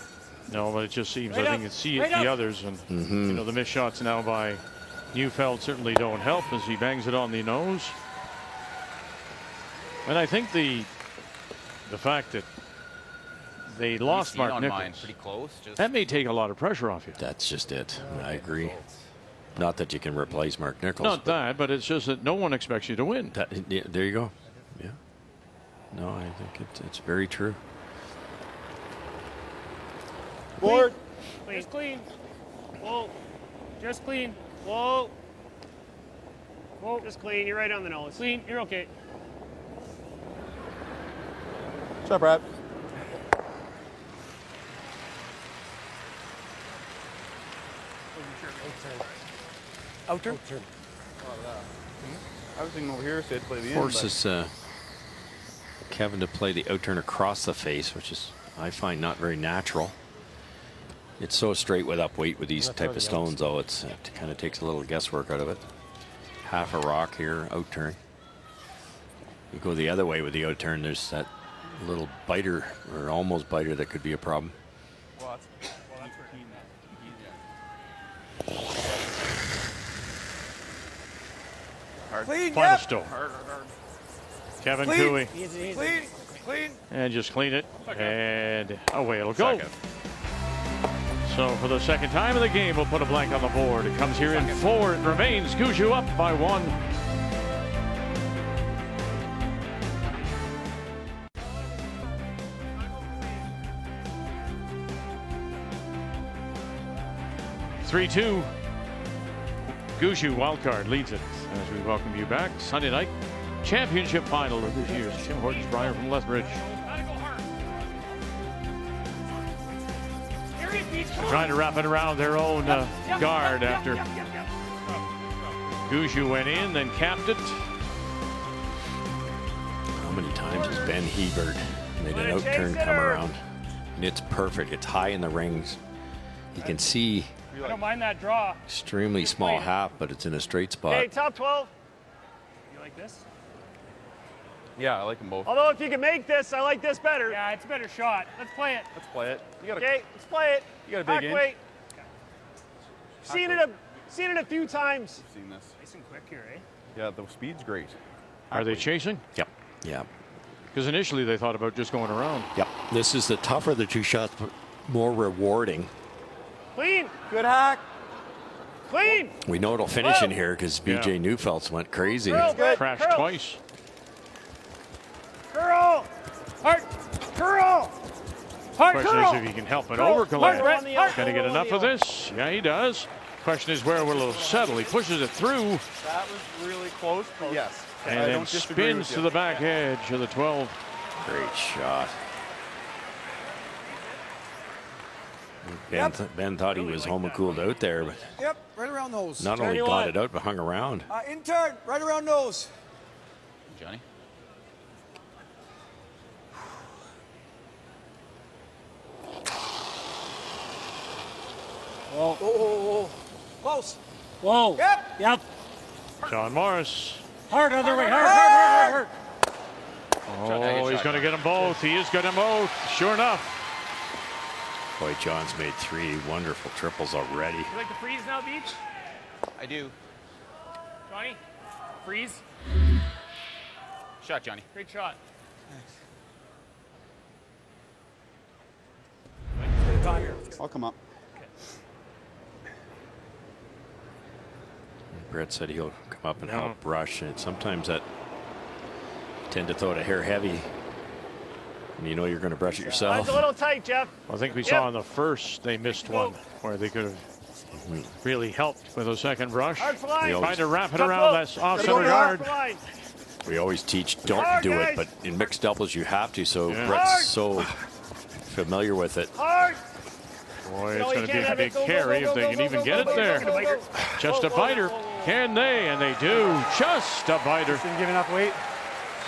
No, but it just seems, I think you see Right the up. others, and you know, the missed shots now by Neufeld certainly don't help as he bangs it on the nose. And I think the fact that they lost Mark Nichols, pretty close, that may take a lot of pressure off you. that's just it. I agree. Not that you can replace Mark Nichols. Not that, but it's just that no one expects you to win. Yeah, there you go. Yeah. No, I think it's very true. Board. Clean. Just clean. Whoa. Just clean. Whoa. Whoa. Just clean. You're right on the nose. Clean. You're okay. What's up, Brad? Outer? I was thinking over here, so I'd play the Forces Kevin to play the out turn across the face, which is, I find, not very natural. It's so straight with up weight with these type of stones, though. It kind of takes a little guesswork out of it. Half a rock here, out turn. You go the other way with the out turn, there's that little biter or almost biter that could be a problem. Well, Clean, Final yep. stone. hard. Kevin Clean. Cooey. Easy, easy. Clean, clean. And just clean it. And away it'll go. So for the second time in the game, we'll put a blank on the board. It comes here in 4. It remains Gushu up by 1. (3-2). Gushu wildcard leads it as we welcome you back. Sunday night championship final of this year's Tim Hortons Brier from Lethbridge. Trying to wrap it around their own guard after Gushu went in, then capped it. How many times has Ben Hebert made an out turn come around? And it's perfect. It's high in the rings. You can see I don't mind that draw. extremely small half, but it's in a straight spot. Okay, top 12. You like this? Yeah, I like them both. Although if you can make this, I like this better. Yeah, it's a better shot. Let's play it. Let's play it. You got Okay, let's play it. You got a big Back inch. weight. Seen it a few times. I've seen this. Nice and quick here, eh? Yeah, the speed's great. Are they chasing? Yep. Yeah. Because initially they thought about just going around. Yep. This is the tougher the 2 shots, but more rewarding. Clean. Good hack. Clean. We know it'll finish in here because BJ Neufels went crazy. Crashed twice. Curl. Hard. Curl. Hard Question curl. is if he can help it Curl. over Collette. Hard. Going to get enough of this? Yeah, he does. Question is where will it settle? He pushes it through. That was really close, but yes. And I then don't disagree spins with to you. the back edge of the 12. Great shot. Ben thought he was home and cooled out there, but Yep, right around those. not only got it out, but hung around. Intern, right around those. Johnny. Whoa. Whoa. Close. Whoa. Yep. Yep. John Morris. Hard other way. Hard. Oh, he's going to get them both. He is getting them both. Sure enough. Boy, John's made 3 wonderful triples already. You like the freeze now, Beach? I do. Johnny? Freeze. Shot, Johnny. Great shot. I'll come up. Brett said he'll come up and help rush, and sometimes that tend to throw it a hair heavy. And you know you're going to brush it yourself. It's a little tight, Jeff. I think we saw in the first they missed one where they could have really helped with a second brush. Trying to wrap it around that off-center guard. We always teach don't do it, but in mixed doubles you have to, so Brett's so familiar with it. Boy, it's going to be a big carry if they can even get it there. Just a biter. Can they? And they do. Just a biter. Didn't give enough weight.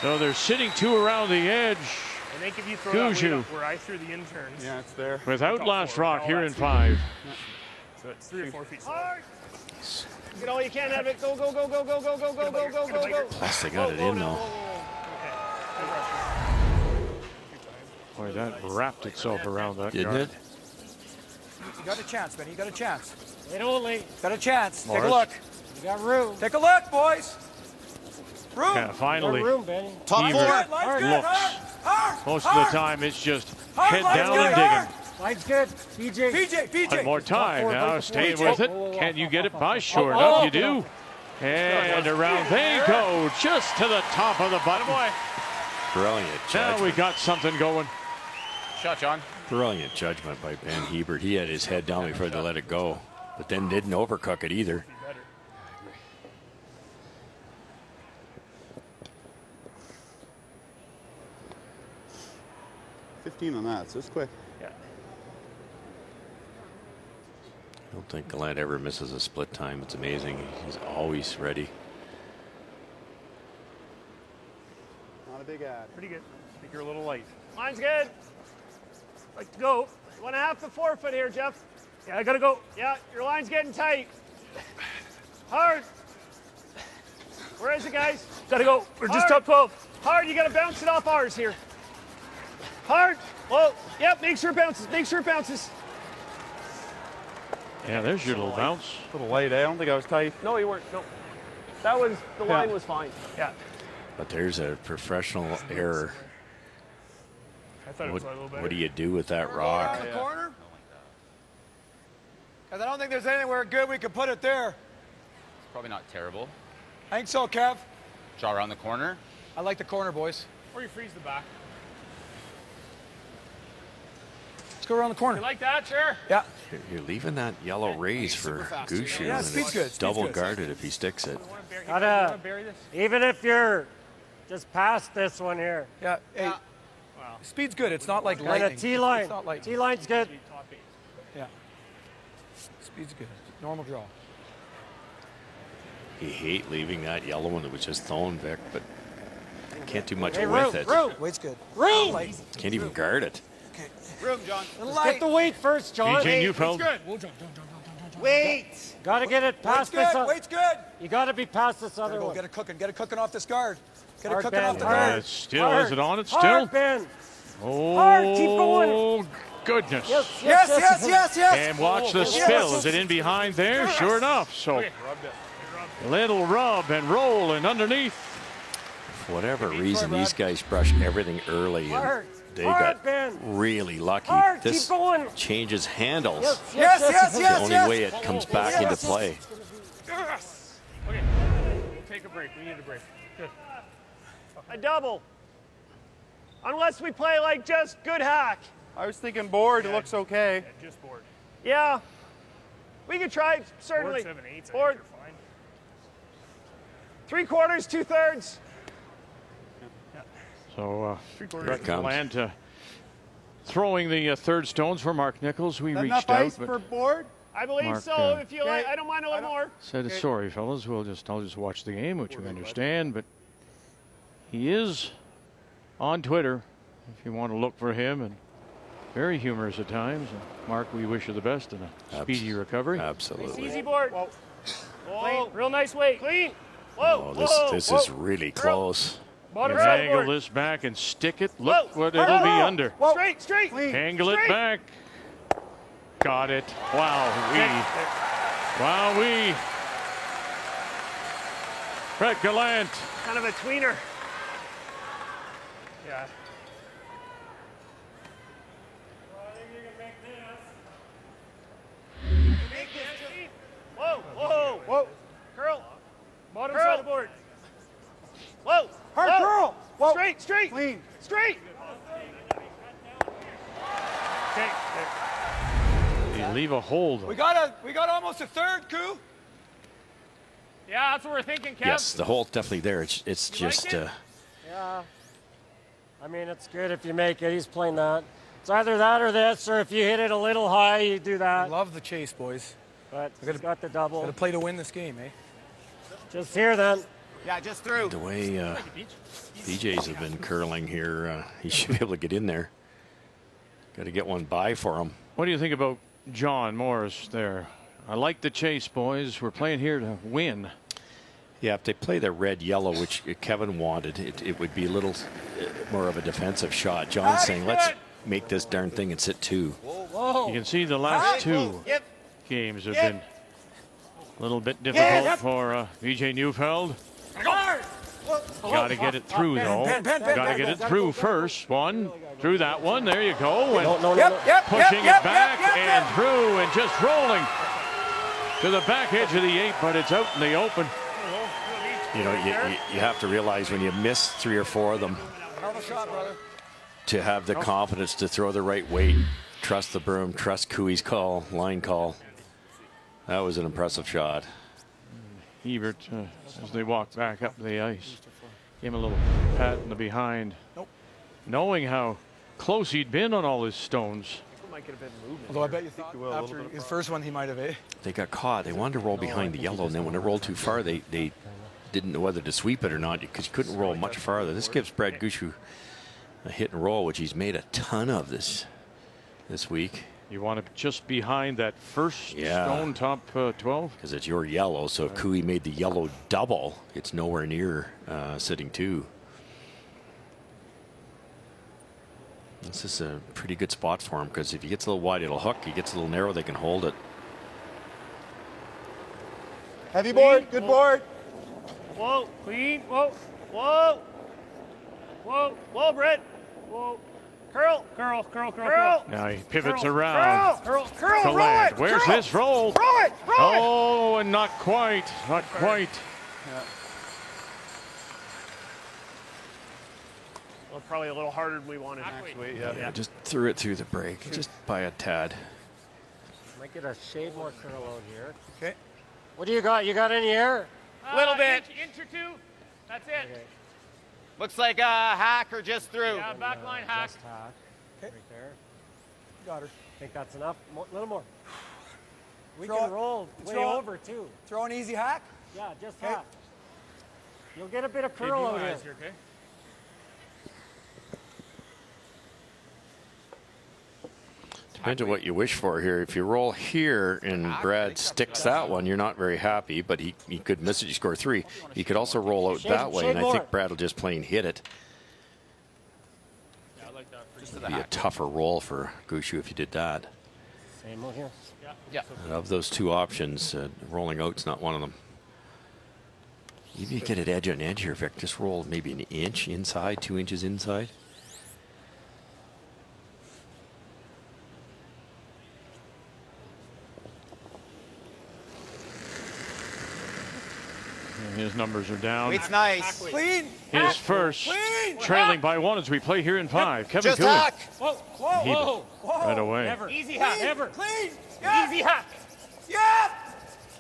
So they're sitting 2 around the edge. I think if you throw that weight Gushu. up where I threw the interns. Yeah, it's there. Without last rock here in 5. So it's 3 or 4 feet. Get all you can out of it. Go, go, go, go, go, go, go, go, go, go, go, go. Plus they got it in though. Boy, that wrapped itself around that Didn't guard. it? You got a chance, Benny. You got a chance. Wait only. Got a chance. Morris. Take a look. You got room. Take a look, boys. Room. Yeah, finally, Room, Benny. Top four. Hebert Line's good. looks. Hard. Most of the time, it's just head Line's down good. and Hard. digging. Line's good. PJ. One more time Top four, now. right Stay before with you. it. Whoa, whoa, whoa. Can you get it by? Sure Oh, enough, oh, you do. And around they go, just to the top of the button. Brilliant Now we judgment. got something going. Shot, John. Brilliant judgment by Ben Hebert. He had his head down before they let it go, but then didn't overcook it either. 15 on that, so it's quick. Yeah. I don't think Gallant ever misses a split time. It's amazing. He's always ready. Not a big ad. Pretty good. I think you're a little light. Mine's good. Like to go. You want to have the forefoot here, Jeff. Yeah, I gotta go. Yeah, your line's getting tight. Hard. Where is it, guys? Gotta go. We're just top 12. Hard, you gotta bounce it off ours here. Hard. Whoa. Yep, make sure it bounces. Make sure it bounces. Yeah, there's your little bounce. A little light. I don't think I was tight. No, you weren't. No. That was, the line was fine. Yeah. But there's a professional error. I thought it was a little better. What do you do with that rock? Around the corner? Because I don't think there's anywhere good we could put it there. It's probably not terrible. I think so, Kev. Draw around the corner. I like the corner, boys. Or you freeze the back. Let's go around the corner. You like that, sure? Yeah. You're leaving that yellow raise for Gushu. Yeah, and speed's it's good. Speed's double good. guarded if he sticks it. Gotta, even if you're just past this one here. Yeah, hey, speed's good. It's not like Kind lightning. of T-line. It's not lightning. T-line's good. Yeah. Speed's good. Normal draw. You hate leaving that yellow one that was just thrown, Vic, but can't do much Hey, with room, it. room. Weight's good. Room. Can't even guard it. Room, John. Let's get the weight first, John. BJ Neufeld. Wait. Gotta get it past Weight's this. good. Weight's good. You gotta be past this other one. Get it cooking. Get it cooking off this guard. Get it Hard cooking bend, off the hard. guard. Still, is it on it still? Hard bend. Oh, Hard, keep going. Goodness. Yes. And watch the spill. Is it in behind there? Sure enough. So, little rub and roll and underneath. For whatever reason, these guys brush everything early, and they got really lucky. Hard, This keep going. changes handles. Yes. The only way it comes back into play. Yes. Okay. We'll take a break. We need a break. Good. A double. Unless we play like just good hack. I was thinking board. It looks okay. Yeah, just board. Yeah. We could try, certainly. Board 7/8. Board. You're fine. 3/4, 2/3. So, Here it comes. Land throwing the third stones for Mark Nichols. We Enough reached out, ice but for board? I believe Mark, so. If you like, I don't mind a little more. said, sorry, fellas. I'll just watch the game, which we understand. But he is on Twitter if you want to look for him, and very humorous at times. And Mark, we wish you the best and a speedy recovery. Absolutely. Easy board. Clean. Real nice weight. Clean. Whoa. Oh, this is really close. Bottom Angle board. this back and stick it. Look what it'll be under. Straight. Angle it back. Got it. Wow. Brett Gallant. Kind of a tweener. Yeah. Whoa. Curl. Bottom side of the board. Whoa. Hard curl. Whoa. Straight. Clean. Straight. Okay. You leave a hold. We got almost a third, Koo. Yeah, that's what we're thinking, Kev. Yes, the hole's definitely there. It's just. Yeah. I mean, it's good if you make it. He's playing that. It's either that or this, or if you hit it a little high, you do I that. love the chase, boys. But he's got the double. Got to play to win this game, eh? Just here then. Yeah, just through. The way DJs have been curling here, he should be able to get in there. Got to get one by for him. What do you think about John Morris there? I like the chase, boys. We're playing here to win. Yeah, if they play the red-yellow, which Kevin wanted, it would be a little more of a defensive shot. John's saying, let's make this darn thing and sit two. You can see the last two games have been a little bit difficult for VJ Neufeld. Got to get it through, though. Got to get it through first. One, through that one. There you go. And pushing it back and through and just rolling to the back edge of the 8, but it's out in the open. You know, you have to realize when you miss 3 or 4 of them, to have the confidence to throw the right weight, trust the broom, trust Cooey's call, line call. That was an impressive shot. Ebert, as they walk back up the ice, gave him a little pat in the behind, knowing how close he'd been on all his stones. Although I bet you think after his first one he might have, eh? They got caught. They wanted to roll behind the yellow, and then when it rolled too far, they didn't know whether to sweep it or not because you couldn't roll much farther. This gives Brad Gushu a hit and roll, which he's made a ton of this this week. You want to just behind that first stone top 12? Because it's your yellow, so if Kui made the yellow double, it's nowhere near sitting 2. This is a pretty good spot for him, because if he gets a little wide, it'll hook. He gets a little narrow, they can hold it. Heavy board, good board. Whoa, clean, whoa, whoa. Whoa, whoa, Brett. Whoa. Curl, curl, curl, curl, curl. Now he pivots around. Curl, curl, to roll land. it. Where's curl. this roll? Roll it, roll it. Oh, and not quite. Not quite. Yeah. Well, probably a little harder than we wanted. Actually, Yeah, just threw it through the break, just by a tad. Might get a shade more curl out here. Okay. What do you got? You got any air? Little bit. Inch or 2. That's it. Okay. Looks like a hack or just through. Yeah, back line hack. Just hack. Okay. Right there. Got her. Think that's enough? A little more. We Throw can it. roll way Throw it. over too. Throw an easy hack. Yeah, just Okay. hack. You'll get a bit of curl out here. Okay? Depends on what you wish for here. If you roll here and Brad sticks that one, you're not very happy, but he could miss it. You score 3. He could also roll out that way, and I think Brad will just plain hit it. Yeah, I like that. It'd be a tougher roll for Gushu if you did that. Same over here. Yeah. And of those 2 options, rolling out's not one of them. Even if you get it edge on edge here, Vic, just roll maybe an inch inside, 2 inches inside. And his numbers are down. It's nice. Clean. His first, Clean. trailing by 1 as we play here in 5. Kevin Just Cooley. hack. Whoa, whoa, He- whoa. Right away. Never. Easy hack. Never. Clean. Yeah. Easy hack. Yeah.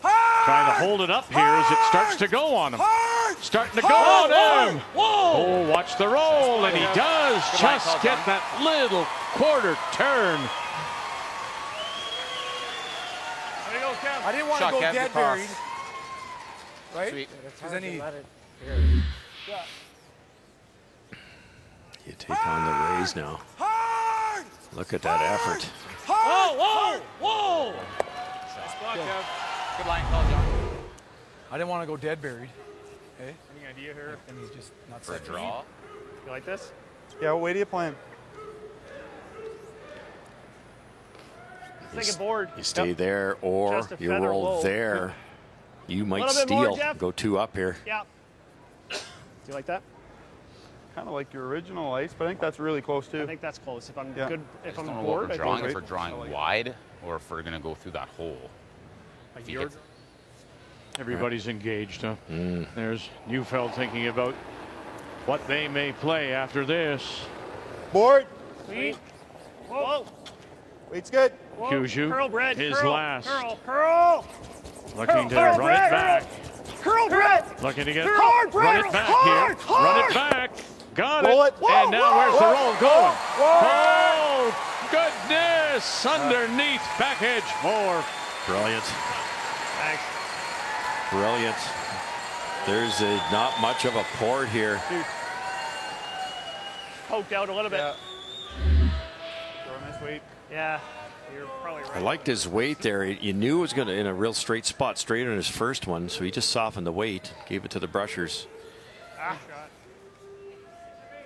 Hard. Trying to hold it up here as it starts to go on him. Hard. Starting to go on him. Whoa. Oh, watch the roll, and he does just get that little quarter turn. There you go, Kev. I didn't want to Shot, go Kev, dead good pass. buried. Right? Sweet. Because then he. You take on the Rays now. Hard. Look at that effort. Whoa, whoa, whoa. Nice spot, Kev. Good line call, John. I didn't want to go dead buried. Hey, Any idea here? and he's just not For a set. draw. You like this? Yeah, what way do you plan? Let's take a board. You stay there, or Just a you feather roll low. there. You might Little bit more, steal. Jeff. Go 2 up here. Yeah. Do you like that? Kind of like your original ice, but I think that's really close too. I think that's close. If I'm Yeah. good, if I'm Don't know what bored, we're I drawing. go If we're drawing wide, or if we're gonna go through that hole. a If you yard. hit- Everybody's engaged, huh? There's Neufeld thinking about what they may play after this. Board. Clean. Whoa. Weight's good. Whoa. Gushu, Curl, Brett. his curl, last. Curl. Curl. Looking to Curl, run it Brett. back. Curl, Brett. Looking to get Hard, run Brett. it back Hard, here. hard. Run it back. Got Roll it. it. Whoa, And now where's the whoa, roll whoa, going? whoa. Oh, goodness. Underneath back edge 4. Brilliant. Thanks. Brilliant. There's not much of a port here. Poked out a little bit. Yeah. Throw a nice weight. Yeah. You're probably right. I liked his weight there. You knew it was going to in a real straight spot, straight on his first one, so he just softened the weight, gave it to the brushers. Ah. Shot.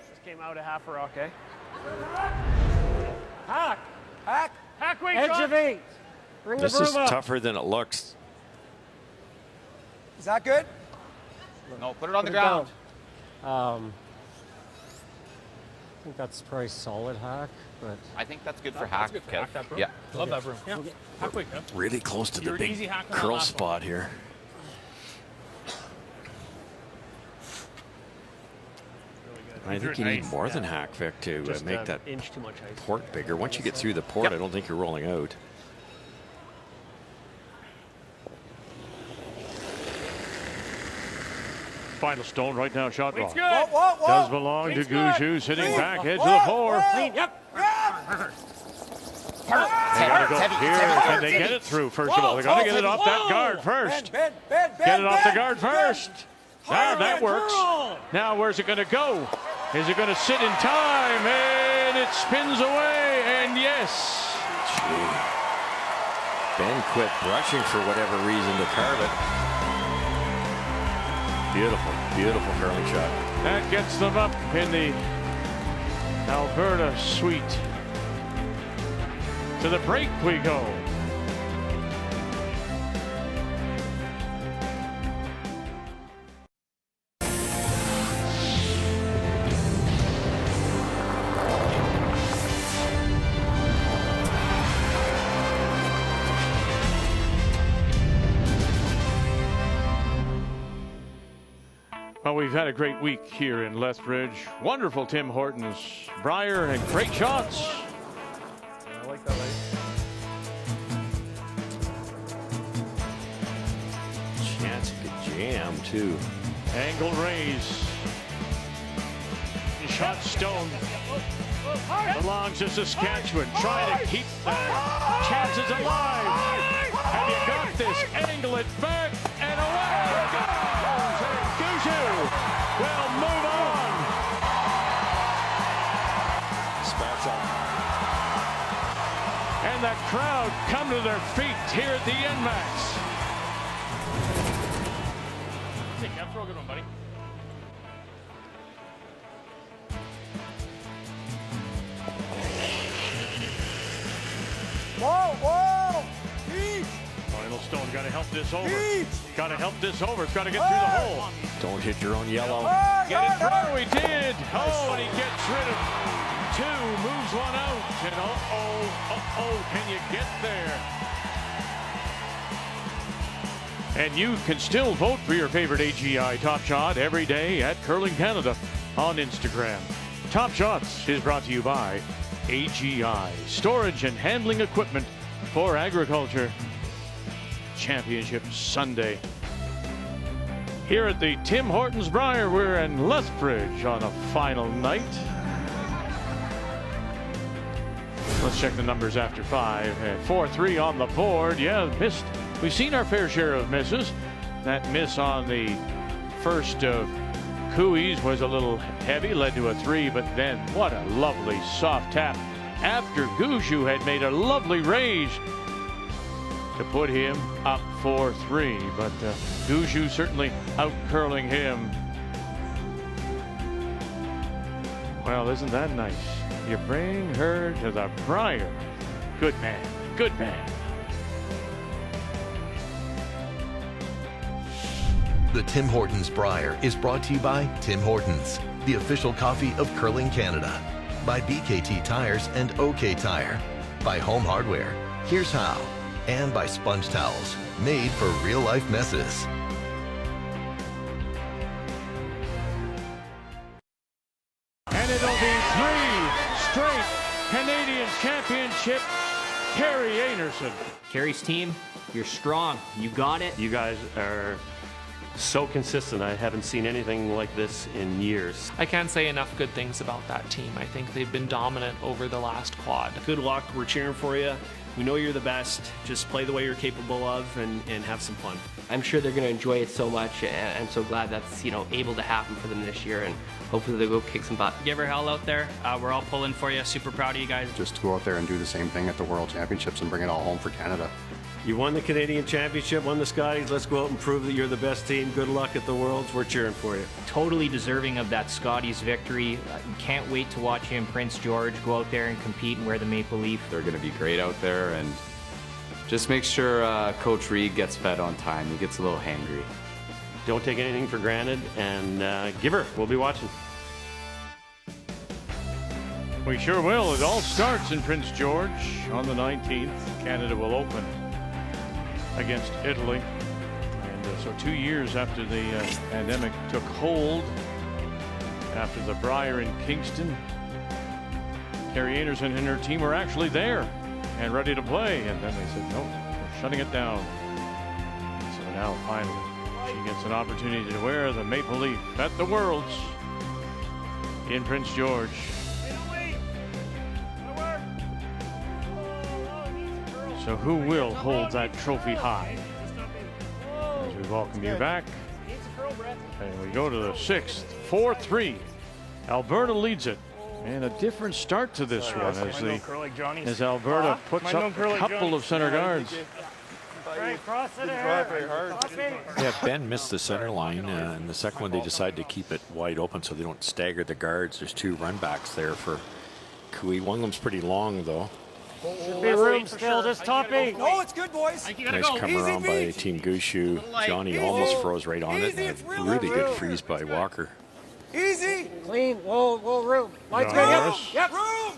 Just came out a half a rock, eh? Hack. Hack. Hack weight Edge shot. of 8. Bring This the is broom up. tougher than it looks. Is that good? No, put it on Put the it ground. down. I think that's probably solid hack, but I think that's good for hack, Kev. Yeah. Love that broom. Yeah. Hack weight, Kev. Really close to the You're an big easy hack on that curl last spot here. I think you need more than hack, Vic, to Just make an that inch too much ice. port bigger. Once you get through the port, I don't think you're rolling out. Final stone right now, shot Weight's draw. good. Whoa, whoa. Does belong to Weight's good. Gushu, sitting Clean. back edge of Whoa, the 4. whoa. Clean. Yep. Yeah. They gotta go here. Can they get it through, first of all? They gotta get it off that guard first. Bend, bend, bend, Get it off the bend, guard bend. first. There, that Hard, works. curl. Now where's it gonna go? Is it gonna sit in time? And it spins away, and yes. Ben quit brushing for whatever reason to carve it. Beautiful, beautiful curling shot. That gets them up in the Alberta suite. To the break we go. Well, we've had a great week here in Lethbridge. Wonderful Tim Hortons, Brier, and great shots. I like that light. Chance to jam, too. Angle raise. Shot stone. Belongs to Saskatchewan. Trying to keep the chances alive. Have you got this? Angle it back and away it goes. And Gushu will move on. Spats up. And the crowd come to their feet here at the NMAX. Throw a good one, buddy. Whoa, whoa! Eat! Final stone, got to help this over. Got to help this over. It's got to get through the hole. Don't hit your own yellow. Get it through, he did. Oh, and he gets rid of two, moves one out. And can you get there? And you can still vote for your favorite AGI Top Shot every day at Curling Canada on Instagram. Top Shots is brought to you by AGI, storage and handling equipment for agriculture. Championship Sunday. Here at the Tim Hortons Brier, we're in Lethbridge on a final night. Let's check the numbers after 5. 4-3 on the board. Yeah, missed. We've seen our fair share of misses. That miss on the first of Cooey's was a little heavy, led to a 3, but then what a lovely soft tap after Gushu had made a lovely raise to put him up 4-3. But Gushu certainly out curling him. Well, isn't that nice? You bring her to the Brier. Good man, good man. The Tim Hortons Brier is brought to you by Tim Hortons, the official coffee of Curling Canada, by BKT Tires and OK Tire, by Home Hardware, Here's How, and by Sponge Towels, made for real-life messes. And it'll be 3 straight Canadian Championship. Carrie Anderson. Carrie's team, you're strong. You got it. You guys are so consistent. I haven't seen anything like this in years. I can't say enough good things about that team. I think they've been dominant over the last quad. Good luck. We're cheering for you. We know you're the best. Just play the way you're capable of and have some fun. I'm sure they're going to enjoy it so much, and I'm so glad that's able to happen for them this year, and hopefully they'll go kick some butt. Give her hell out there. We're all pulling for you. Super proud of you guys. Just to go out there and do the same thing at the World Championships and bring it all home for Canada. You won the Canadian Championship, won the Scotties. Let's go out and prove that you're the best team. Good luck at the Worlds. We're cheering for you. Totally deserving of that Scotties victory. Can't wait to watch him, Prince George, go out there and compete and wear the maple leaf. They're going to be great out there, and just make sure Coach Reed gets fed on time. He gets a little hangry. Don't take anything for granted, and give her. We'll be watching. We sure will. It all starts in Prince George on the 19th. Canada will open against Italy. And so 2 years after the pandemic took hold, after the Brier in Kingston, Carrie Anderson and her team were actually there and ready to play. And then they said, nope, we're shutting it down. So now finally she gets an opportunity to wear the maple leaf at the Worlds in Prince George. So who will hold that trophy high? As we welcome you back. And we go to the 6th, 4-3. Alberta leads it And a different start to this one as Alberta puts up a couple of center guards. Yeah, Ben missed the center line, and the second one they decided to keep it wide open so they don't stagger the guards. There's 2 run backs there for Kui. One of them's pretty long though. Should be room still, just topping. No, it's good, boys. Nice come around by Team Gushu. Johnny almost froze right on it. And a really good freeze by Walker. Easy. Clean. Whoa, room. Lights good. Yep. Room.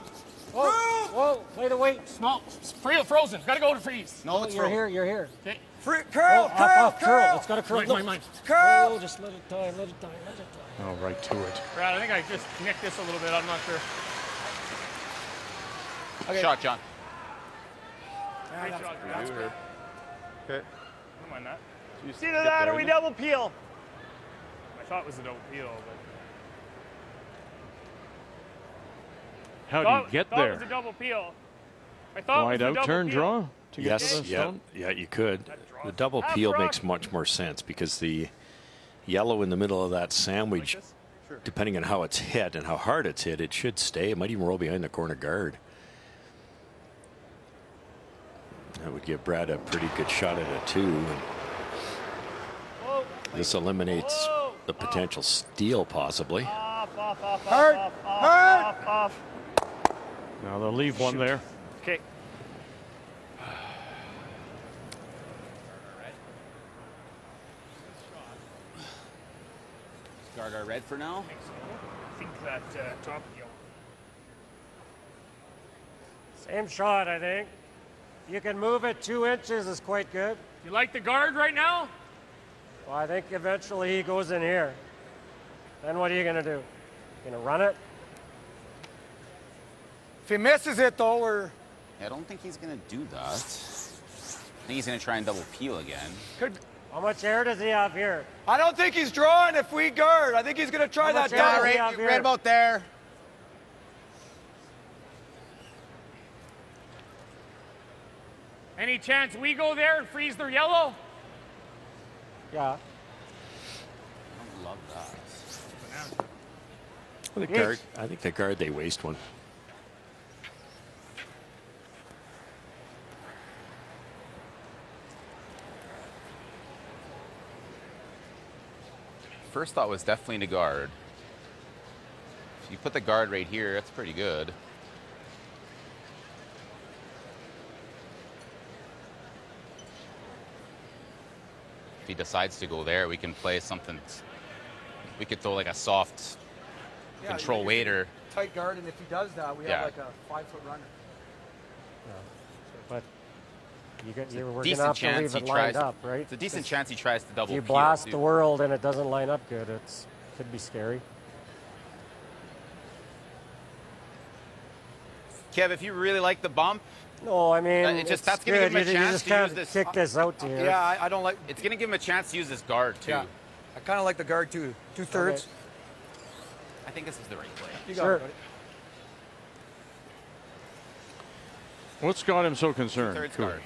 Whoa, play the weight. Small. Frozen. Gotta go to freeze. No, it's you're here. Okay. Curl. It's got to curl. Mine. Curl. Oh, just let it die. Oh, right to it. Brad, I think I just nicked this a little bit. I'm not sure. Okay. Shot, John. Great shot. That's good. Okay. Don't mind that. It's either that or we double peel. I thought it was a double peel, but. How do you get there? It was a double peel. I thought wide it was a out double turn peel. draw to get to the Yeah, stone? yeah, you could. The double peel makes much more sense because the yellow in the middle of that sandwich, depending on how it's hit and how hard it's hit, it should stay. It might even roll behind the corner guard. That would give Brad a pretty good shot at it too. And this eliminates the potential steal possibly. Hard. Now they'll leave one there. Okay. Guard our red for now. I think that top peel. Same shot, I think. You can move it 2 inches is quite good. You like the guard right now? Well, I think eventually he goes in here. Then what are you going to do? Going to run it? If he misses it, though, we're... Yeah, I don't think he's going to do that. I think he's going to try and double peel again. How much air does he have here? I don't think he's drawing if we guard. I think he's going to try that down. Right about there. Any chance we go there and freeze their yellow? Yeah. I don't love that. I think the guard they waste one. First thought was definitely to guard. If you put the guard right here, that's pretty good. If he decides to go there, we can play something. We could throw like a soft control waiter. Tight guard, and if he does that, we have like a 5-foot runner. But we're going to have Decent to chance leave he it lined tries. up, right? It's a decent chance he tries to double If you peel, blast too. the world and it doesn't line up good, could be scary. Kev, if you really like the bump, no, I mean, that's good. going to give him a You chance just to can't use this. kick this out to here. Yeah, I don't like... It's going to give him a chance to use this guard, too. Yeah, I kind of like the guard, too. 2/3. Okay. I think this is the right play. You got it, buddy. What's got him so concerned? Guard.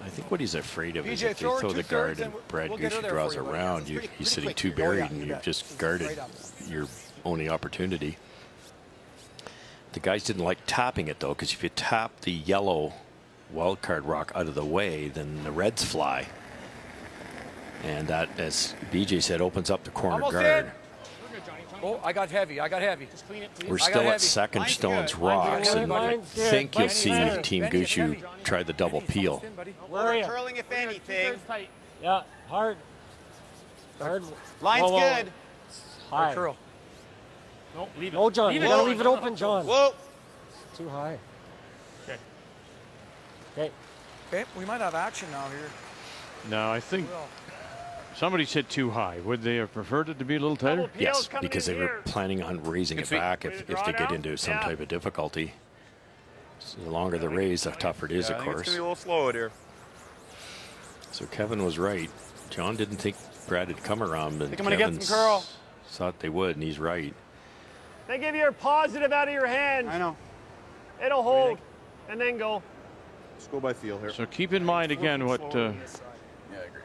I think what he's afraid of is BJ, if they throw throw the 2/3 guard and and Brad we'll get her Gushu there draws for you, around, buddy. It's he's pretty sitting too quick. Oh, yeah, buried you and you've bet. just guarded Right up. your only opportunity. The guys didn't like tapping it though, because if you tap the yellow wildcard rock out of the way, then the reds fly. And that, as BJ said, opens up the corner Almost guard. in. Oh, I got heavy. Just clean it, please. We're still at second Mine's stones good. rocks, good. and I Mine's good. think you'll Mine's see good. Team Benny, Gushu Benny. try the double peel. Where are you? Curling if anything. Yeah, hard. Line's Whoa. good. High. Curl. No, leave it. No, John, you gotta leave it open, John. Whoa. Too high. Okay. Okay. Okay, we might have action now here. No, I think Well, somebody said too high. Would they have preferred it to be a little tighter? Double peel's Yes, coming because in they were here. planning on raising it back if they get into some type of difficulty. So the longer the raise, the tougher it is, Yeah, of I think it's course. going to be a little slow out here. So Kevin was right. John didn't think Brad had come around, but Think I'm gonna get Kevin some curl. thought they would, and he's right. They give you a positive out of your hand. I know. It'll hold, and then go. Let's go by feel here. So keep in mind again what Yeah, I agree.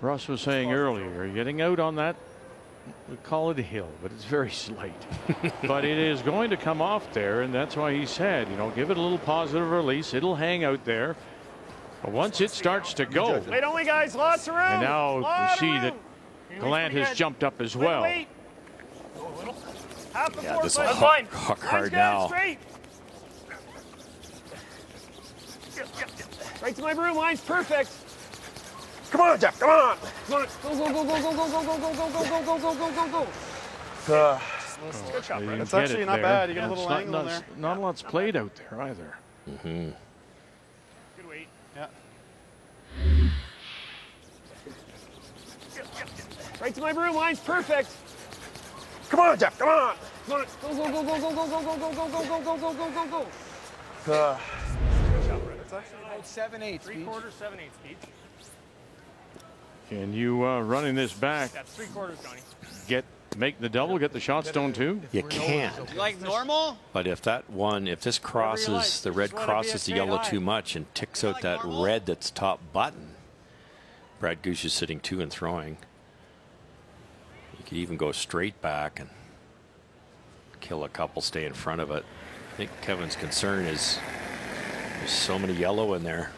Russ was saying earlier. Getting out on that we call it a hill, but it's very slight. But it is going to come off there, and that's why he said, you know, give it a little positive release. It'll hang out there. But once it starts to go, Wait only, guys. Lots of room. and now we see that Gallant has good. jumped up as well. Wait. Half the Yeah, floor, this will please. hook hard Line's good, now. Straight. Right to my broom. Line's perfect. Come on, Jeff. Come on. Come on. Go, go, go, go, go, go, go, go, go, go, go, go, go, go, go, go. Good shot, Brett. It's actually not bad. You get a little angle in there. Not a lot's played out there either. Mm-hmm. Good weight. Yeah. Right to my broom. Line's perfect. Come on, Jeff. Come on. Come on. Go, go, go, go, go, go, go, go, go, go, go, go, go, go, go, go. It's actually about 7/8. 3/4, 7/8 each. Can you running this back? That's 3/4, Johnny. Make the double, get the shot stone too? You can't. You like normal? But if this crosses, the red crosses the yellow too much and ticks out that red that's top button, Brad Gushu is sitting 2 and throwing. You could even go straight back and kill a couple, stay in front of it. I think Kevin's concern is there's so many yellow in there.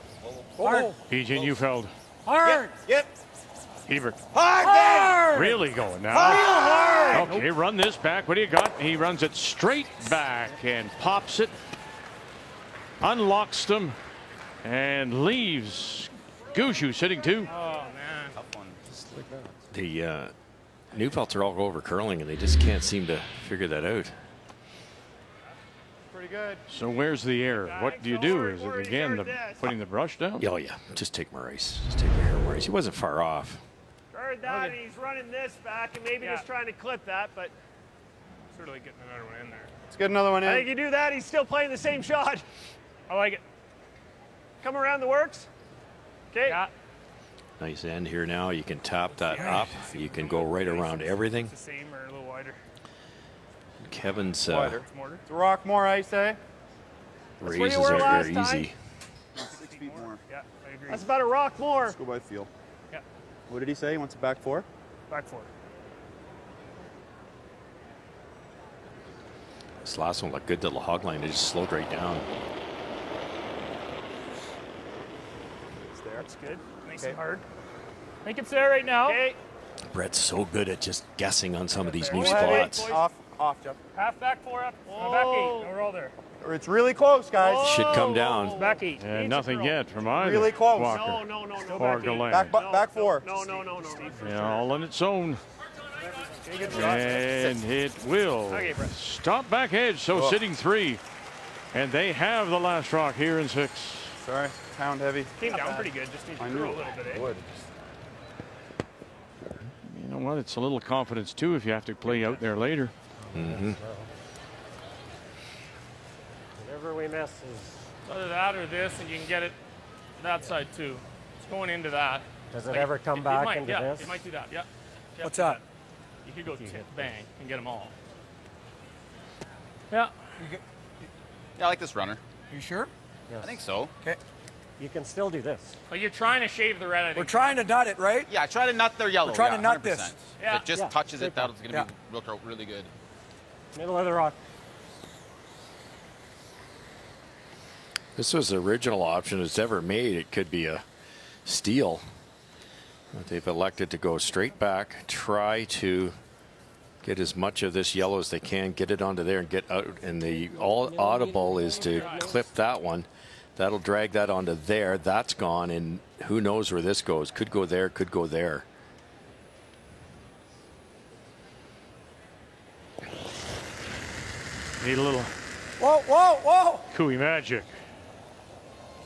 Hard. PJ Neufeld. Hard. Yep. Ebert. Hard. Really going now. Hard. Okay, run this back. What do you got? He runs it straight back and pops it. Unlocks them and leaves Gushu sitting 2. Oh, man. Tough one. The Neufelds are all over curling and they just can't seem to figure that out. Pretty good. So where's the error? What do you do? Is it again putting the brush down? Oh yeah, just take Maurice. Just take Maurice. He wasn't far off. Heard that, and he's running this back and maybe just trying to clip that, but certainly getting another one in there. Let's get another one in. I think you do that, he's still playing the same shot. I like it. Come around the works. Okay. Yeah. Nice end here now. You can tap that up. You can go right around everything. It's the same or a little wider. Kevin's Wider. It's a rock more, I say. raises are very easy. 6 feet more. Yeah, I agree. That's about a rock more. Let's go by feel. Yeah. What did he say? He wants it back 4? Back 4. This last one looked good to the hog line. It just slowed right down. It's there. It's good. Nice and hard. I think it's there right now. Okay. Brett's so good at just guessing on some of these new Go ahead, spots. boys. Off, Jeff. Half back 4 up. Back 8. No, we're all there. It's really close, guys. Should come down. Back 8. And nothing yet from either Really close. Walker No. or Gallant. Back 4. No. Yeah, all on its own. Okay, good shot. And it will Okay, Brett. stop back edge. So sitting 3. And they have the last rock here in 6. Sorry, pound heavy. Came down pretty good. Just needs to grow a little bit, eh? You know what? It's a little confidence too if you have to play out there later. Mm-hmm. Whatever we miss is. Either that or this, and you can get it that side too. It's going into that. Does it ever come back might, into yeah, this? it might do that. Yeah. Yeah, What's do that? You could go bang and get them all. Yeah. Yeah, I like this runner. You sure? Yes. I think so. Okay. You can still do this. But you're trying to shave the red. I think. We're trying to nut it, right? Yeah, try to nut their yellow. We're trying to nut 100%. this. Yeah. If it just touches it, that's going to be really good. Middle of the rock. This was the original option it's ever made. It could be a steal. But they've elected to go straight back, try to get as much of this yellow as they can, get it onto there and get out. And the all audible is to clip that one. That'll drag that onto there. That's gone, and who knows where this goes. Could go there, could go there. Need a little Whoa. Cooey magic.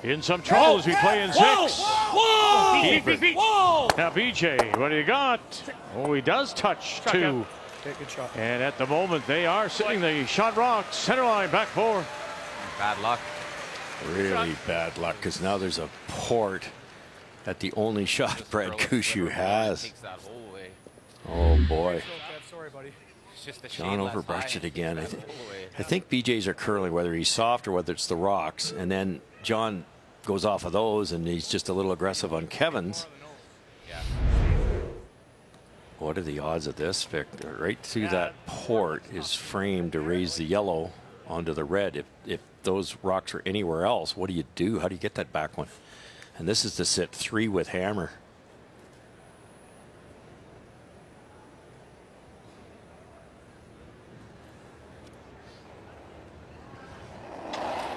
In some trouble as we play in 6. Whoa. Now BJ, what do you got? Oh, he does touch 2. Okay, good shot. And at the moment they are sitting the shot rock center line back 4. Bad luck. Really bad luck, because now there's a port at the only shot Brad Gushu has. Takes that hole away. Oh boy. Sorry, buddy. It's just the John shade left overbrushed high. it again. Takes that hole away. I think BJ's are curling, whether he's soft or whether it's the rocks, and then John goes off of those and he's just a little aggressive on Kevin's. Yeah. What are the odds of this, Vic? Right through that port is framed to raise the yellow onto the red. If those rocks are anywhere else, what do you do? How do you get that back one? And this is to sit 3 with hammer.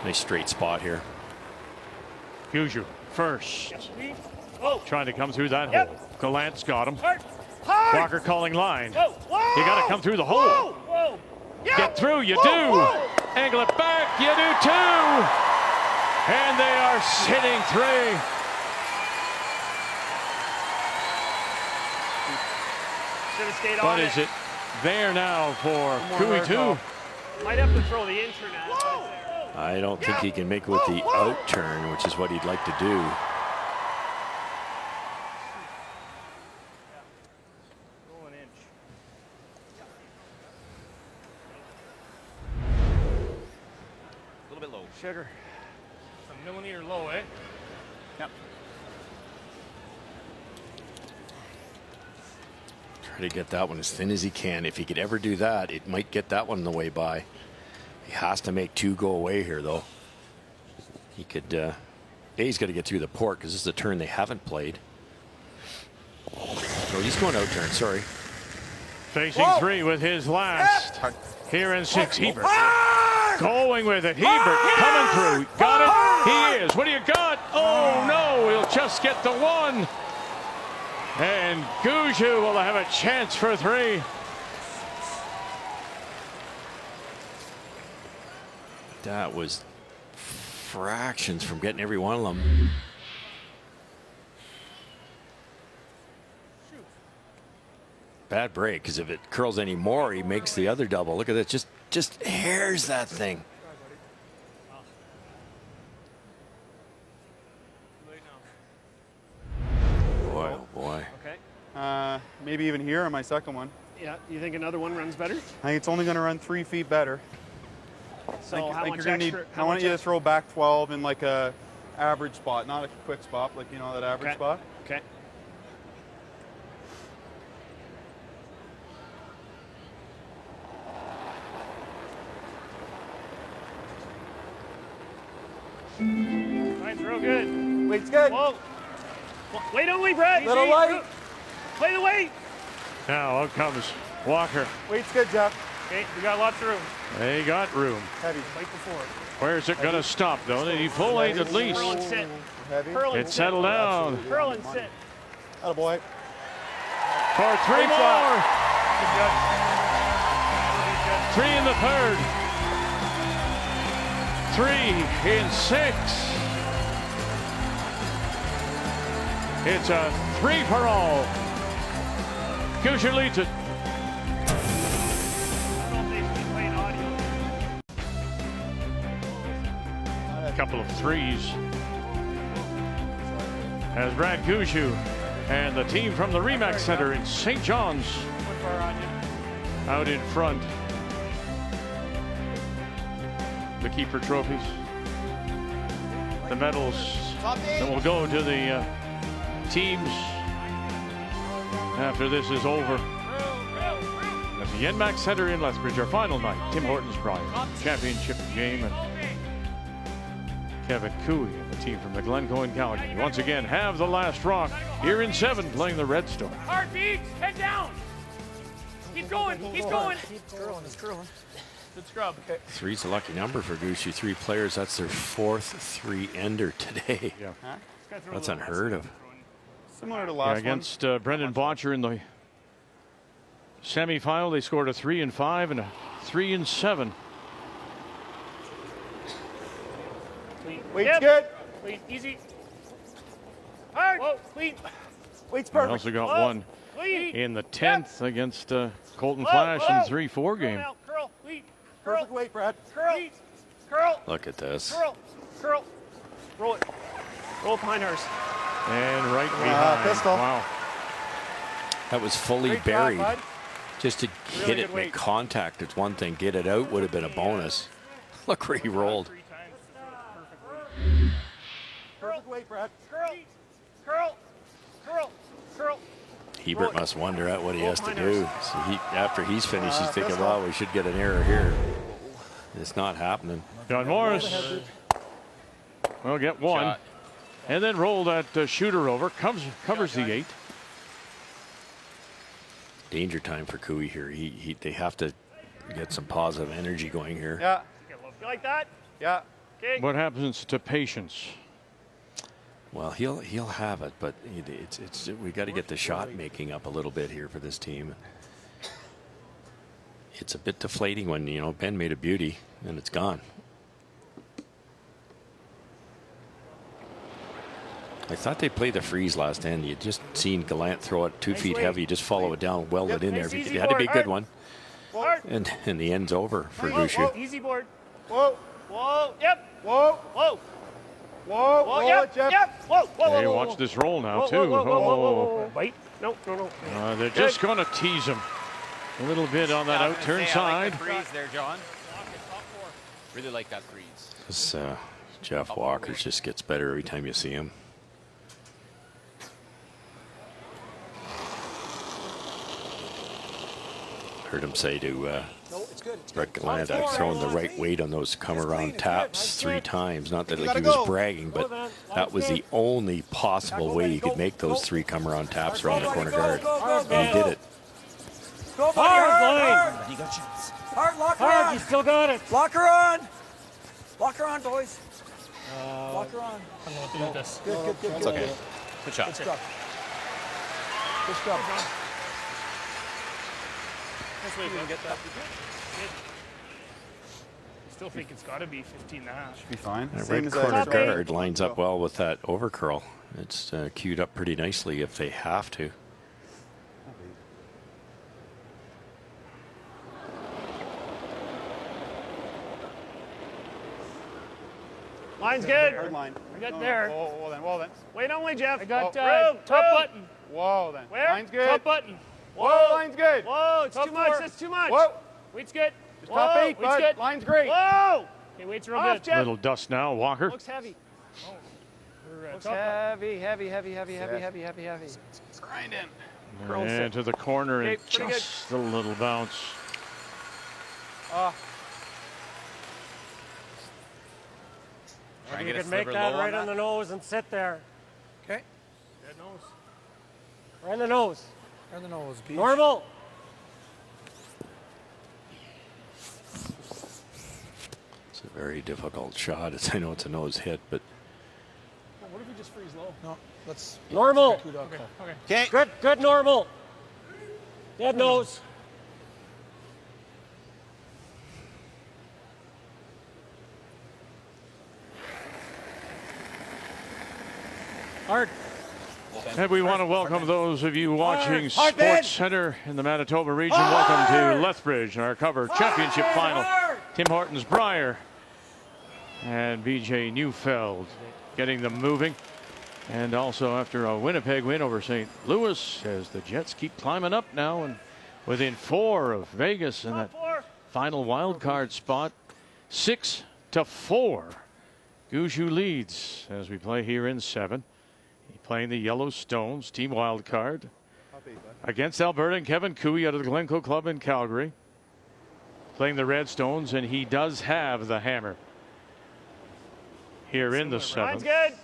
Nice straight spot here. Gushu first. Trying to come through that hole. Gallant's got him. Hard. Walker calling line. Whoa. You got to come through the hole. Whoa. Get through, you do. Angle it back, you do too. And they are sitting 3. Should have stayed on But is it there now for Cooey 2? Might have to throw the internet. I don't think he can make it with the out turn, which is what he'd like to do. Sugar. A millimeter low, eh? Yep. Try to get that one as thin as he can. If he could ever do that, it might get that one on the way by. He has to make 2 go away here, though. He could. He's got to get through the port because this is a turn they haven't played. Oh, he's going out turn. Sorry. Facing 3 with his last. Here in 6, Hebert. Going with it. Hebert coming through. Got it. He is. What do you got? Oh, no. He'll just get the 1. And Gushu will have a chance for 3. That was fractions from getting every one of them. Bad break, because if it curls any more, he makes the other double. Look at that. Just hairs that thing. Boy, oh boy. Okay. Maybe even here on my second one. Yeah, you think another one runs better? I think it's only going to run 3 feet better. So how much you're extra? I want you to throw back 12 in like a average spot, not a quick spot, like, you know, that average spot. Okay. Line's real good. Weight's good. Whoa. Weight only, Brett. Little light. Play the weight. Now out comes Walker. Weight's good, Jeff. Okay, we got lots of room. They got room. Heavy. Right before. Where's it going to stop, though? They need full 8 at least. Curl and sit. Heavy. Curl and It settled down. Curl and sit. Attaboy. For 3 more. 3 in the 3rd. 3 in 6. It's a 3 for all. Gushu leads it. A couple of 3s. As Brad Gushu and the team from the Remax Center in St. John's out in front. The keeper trophies, the medals that will go to the teams after this is over. At the NMAX Center in Lethbridge, our final night, Tim Hortons Brier championship game, and Kevin Cooey and the team from the Glencoe in Calgary once again have the last rock here in 7 playing the Redstone. Hard feet, head down. Keep going, keep going. Keep curling, it's curling. Good scrub. Okay. 3's a lucky number for Gushu. 3 players. That's their 4th 3-ender today. Yeah. That's unheard of. Similar to last against Brendan Botcher in the semifinal, they scored a 3 and 5 and a 3 and 7. Weight's good. Clean, easy. Hard. Whoa, clean. Weight's They perfect. also got one in the 10th against Colton Flash in the 3-4 game. Curl, lead. Perfect weight, Brad. Curl, curl. Look at this. Curl, curl. Roll it. Roll Pinehurst. And right behind. Pistol. Wow. That was fully Great job, buried. bud. Just to Really hit good it, weight. make contact, it's one thing. Get it out would have been a bonus. Look where he rolled. Perfect weight, Brad. Curl, curl, curl, curl. Hebert must wonder at what he has to do. So after he's finished, he's thinking, well, we should get an error here. It's not happening. John Morris will get one. Shot. And then roll that shooter over. Covers the 8. Danger time for Cooey here. They have to get some positive energy going here. Yeah. You like that? Yeah. Okay. What happens to patience? Well, he'll have it, but we got to get the shot making up a little bit here for this team. It's a bit deflating when, you know, Ben made a beauty and it's gone. I thought they played the freeze last end. You just seen Gallant throw it 2 feet heavy, just follow it down, weld it in there. It had to be a good one. And the end's over for Gushu. Easy board. Whoa. Whoa. Yep. Whoa. Whoa. Whoa. Whoa. Yep. Yep. Whoa. Whoa. Hey, watch this roll now, Whoa, too. whoa, whoa, whoa, whoa, whoa. Wait. No. They're just going to tease him a little bit on that out-turn side. I like the freeze there, John. Really like that freeze. This Jeff Walker just gets better every time you see him. Heard him say to Brett Gallant, I've thrown the right weight on those come-around taps 3 times. Not that like he was bragging, but that was the only possible way you could make those 3 come-around taps around the corner guard. And he did it. Go hard, you got chance. Hard, lock her on. You still got it. Lock her on. Lock her on, boys. Lock her on. I don't know what to do with this. Good. It's okay. Good shot. Good scrub. Good scrub. Let's wait, we'll get that. Still think it's got to be 15.5. Should be fine. That right corner guard lines up well with that overcurl. It's queued up pretty nicely if they have to. Line's good. Third line. I got there. Well then. Wait only, Jeff. I got top button. Whoa then. Where? Line's good. Top button. Whoa, line's good. Whoa, it's Top too much. four. That's too much. Whoa. Weight's good. Just top 8, weight's bud. good. Line's great. Whoa. Okay, weight's real good. Jeff. Little dust now, Walker. Looks heavy. Looks heavy. Grinding. And to the corner and Okay, pretty just a little bounce. Try and You get a can make sliver that low right on on the nose and sit there. Okay. Dead nose. Right on the nose. Right on the nose. Beach. Normal. It's a very difficult shot. I know it's a nose hit, but What if we just freeze low? No, let's. Normal. Okay. Good normal. Dead nose. Hard. And we want to welcome those of you watching Sports Center in the Manitoba region. Welcome to Lethbridge, our cover championship final. Tim Hortons, Brier, and BJ Neufeld getting them moving. And also after a Winnipeg win over St. Louis, as the Jets keep climbing up now and within 4 of Vegas in that final wild card spot. 6-4. Gushu leads as we play here in 7. Playing the Yellowstones team wild card against Alberta and Kevin Cooey out of the Glencoe Club in Calgary. Playing the Redstones, and he does have the hammer here in the 7th. Line's good.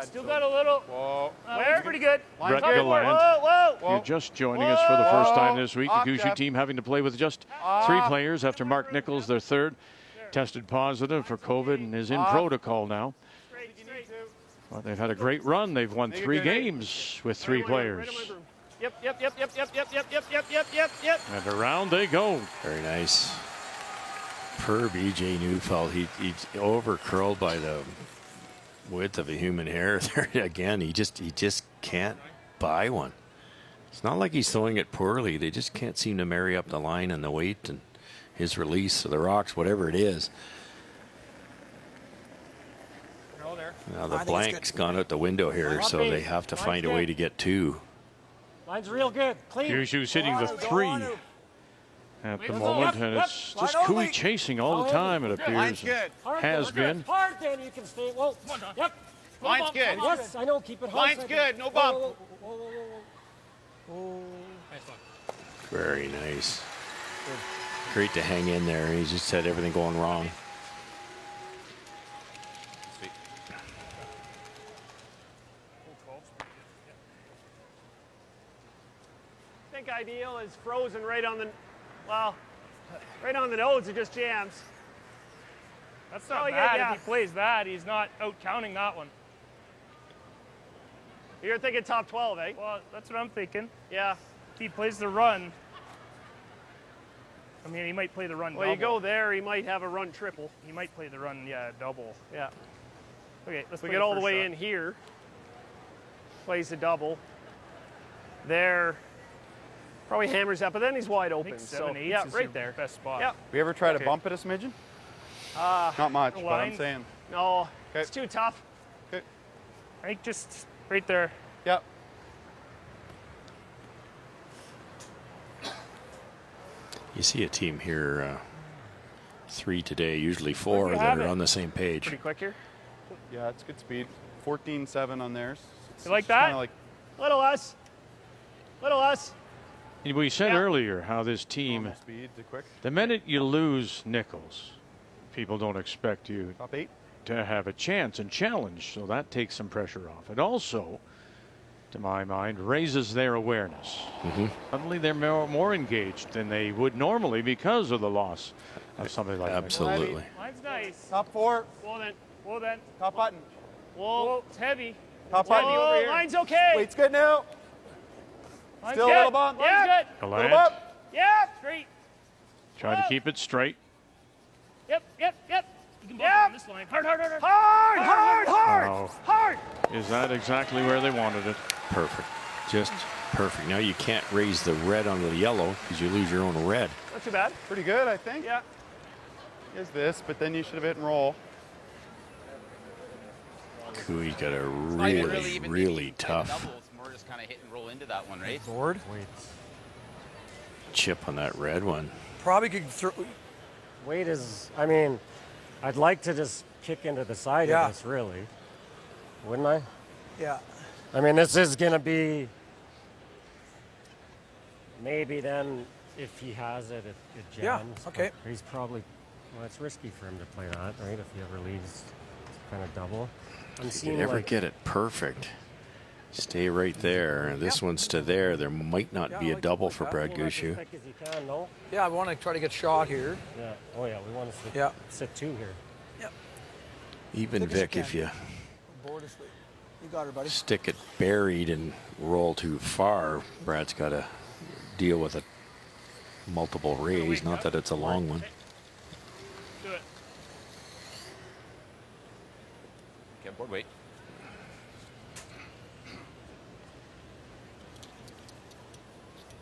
Still got a little. Whoa. Where? Pretty good. Brett Top four. Gallant. Whoa. If you're just joining us for the first time this week, the Gushu team having to play with just 3 players after Mark Nichols, their 3rd, tested positive for COVID and is in protocol now. Well, they've had a great run. They've won 3 games with 3 players. Yep. And around they go. very nice. Per BJ Neufeld, he's over curled by the width of a human hair there again. He just can't buy one. It's not like he's throwing it poorly. They just can't seem to marry up the line and the weight and his release of the rocks, whatever it is. Now the blank's gone out the window here, so they have to find a way to get 2. Line's real good. Clean. Gushu's hitting the 3 at the moment, and it's just Cooey chasing all the time, it appears. Has been. Hard, then you can stay. Whoa. Yep. Line's good. Yes, I know. Keep it hard. Line's good. No bump. Whoa. Oh. Nice one. Very nice. Great to hang in there. He just had everything going wrong. Sweet. I think ideal is frozen right on the, well, right on the nose. It just jams. That's not Oh, bad. yeah. If he plays that, he's not out counting that one. You're thinking top 12, eh? Well, that's what I'm thinking. Yeah. If he plays the run, I mean, he might play the run Well, double. you go there, he might have a run triple. He might play the run, yeah, double. Yeah. Okay, let's We play get the all the first way shot. in here. Plays the double. There. Probably hammers that, but then he's wide I open. think So 7/8 yeah, is right your there. best spot. Yeah. We ever try Okay. to bump it a smidgen? Not much, the but I'm lines? saying. No, it's too tough. Okay. I think just right there. Yep. You see a team here, 3 today, usually 4 Where'd you that have are it? on the same page. Pretty quick here. Yeah, it's good speed. 14.7 on theirs. You like It's that? kinda like Little us. Little us. And we said earlier how this team, normal speed to quick. the minute you lose Nichols, people don't expect you Top 8. to have a chance and challenge, so that takes some pressure off. It also, to my mind, raises their awareness. Suddenly they're more engaged than they would normally because of the loss of somebody like Absolutely. Line's nice. Top 4. Whoa then. Whoa then. Top button. Whoa. It's heavy. Top It's heavy button. over here. Line's okay. Weight's good now. Line's Still good. a little bump. Line's Yeah. good. The Little land, bump. Yeah. Straight. try to keep it straight. Yep. You can bump Yep. it on this line. Hard. Wow. Hard. Is that exactly where they wanted it? Perfect. Just perfect. Now you can't raise the red on the yellow because you lose your own red. Not too bad. Pretty good, I think. Yeah. Is this, but then you should have hit and roll. Cooey's got a Not even really, even really hit tough double. It's more just kind of hit and roll into that one, right? Board. chip on that red one. Probably could throw. Weight is, I mean, I'd like to just kick into the side of this, really. Wouldn't I? Yeah. I mean, this is going to be maybe then if he has it, it jams. Yeah, okay. But he's probably, well, it's risky for him to play that, right? If he ever leaves kind of double. I'm If you never get it perfect, stay right there. This one's to there. There might not be a double for Brad Gushu. As thick as you can, no? Yeah, I want to try to get shot here. Yeah. Oh, yeah, we want to sit, sit two here. Yep. Even Thick as you Vic, if can. you Board is sweet. You got her, buddy. stick it buried and roll too far, Brad's got to deal with a multiple raise. Not that it's a long one. Do it. Okay, board weight.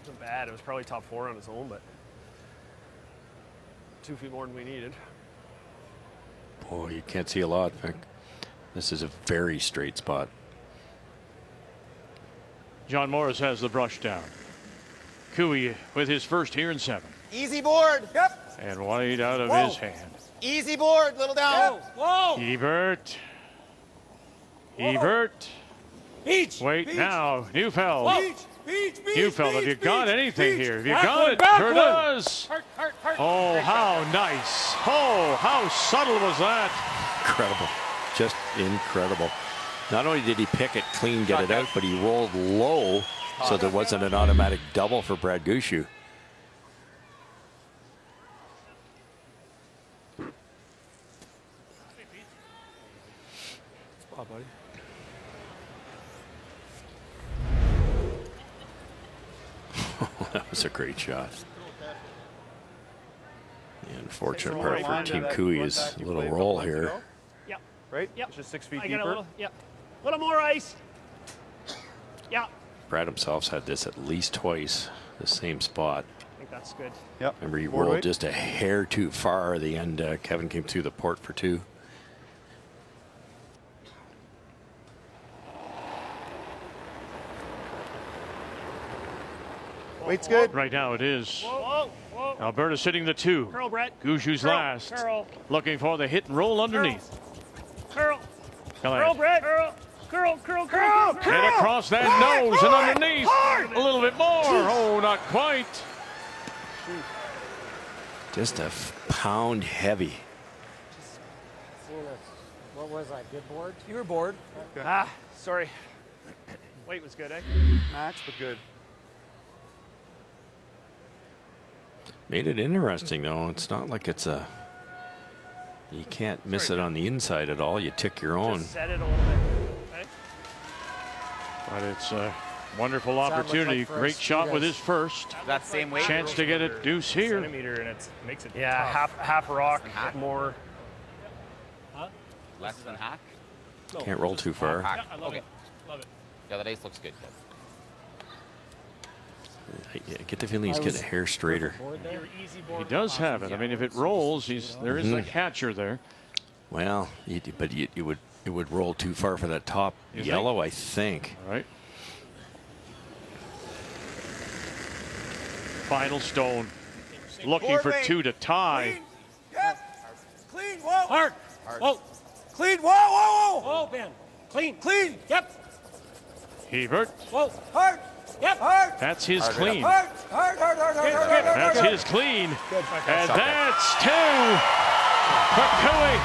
Wasn't bad. It was probably top 4 on his own, but 2 feet more than we needed. Boy, you can't see a lot, Vic. This is a very straight spot. John Morris has the brush down. Cooey with his first here in 7. Easy board. Yep. And wide out of Whoa. his hand. Easy board. Little down. Whoa. Ebert. Ebert. Beach. Wait Beach. now. Neufeld. Beach. Neufeld, have you got anything here? Have you got Backward, it? backward. Sure does. Hurt. Oh, how nice. Oh, how subtle was that? Incredible. Just incredible. Not only did he pick it clean, get it out, but he rolled low so there wasn't an automatic double for Brad Gushu. Spot, buddy. That was a great shot. The unfortunate Right part for line Team to that Cooey one is back a you little played a roll couple months here. ago. Yep. Right? Yep. It's just 6 feet I deeper. got a little, little more ice. Yeah. Brad himself's had this at least twice, the same spot. I think that's good. Yep. Remember, he Forward rolled weight. just a hair too far at the end. Kevin came through the port for 2. Weight's good. Right now it is. Whoa. Alberta sitting the 2. Curl, Brett. Gushu's Curl, last. Curl. Looking for the hit and roll underneath. Curl. Gallant. Curl, Brett. Curl. Curl, curl, curl, curl. And across that nose and underneath. A little bit more. Oh, not quite. Just a pound heavy. What was I? Good board? You were bored. Ah, sorry. Weight was good, eh? Match, but good. Made it interesting, though. It's not like it's a... You can't miss it on the inside at all. You tick your own. Just set it a little bit. Okay? But it's a wonderful opportunity. Great shot with his first. That same weight. Chance to get it deuce here. Centimeter, and it makes it Yeah, half rock, more. Less than half? Can't roll too far. Hack. I love Okay. it. Love it. Yeah, that ace looks good. I get the feeling he's getting a hair straighter. He does have it. I mean, if it rolls, there is a catcher there. Well, but it would roll too far for that top yellow, I think. All right. Final stone. Looking for two to tie. Clean. Yes. Clean. Whoa. Hard. Whoa. Clean. Whoa, whoa, whoa. Whoa, Ben. Clean. Clean. Yep. Hebert. Whoa. Hard. Yep. Hard. That's his clean. Hard. Hard. Hard. Hard. Hard. Hard. That's his clean. And that's two for Cooey.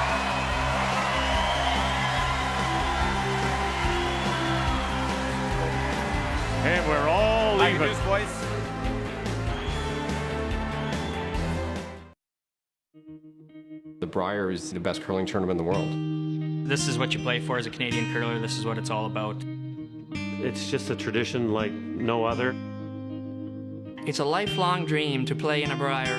And we're all even. The Brier is the best curling tournament in the world. This is what you play for as a Canadian curler. This is what it's all about. It's just a tradition like no other. It's a lifelong dream to play in a Brier.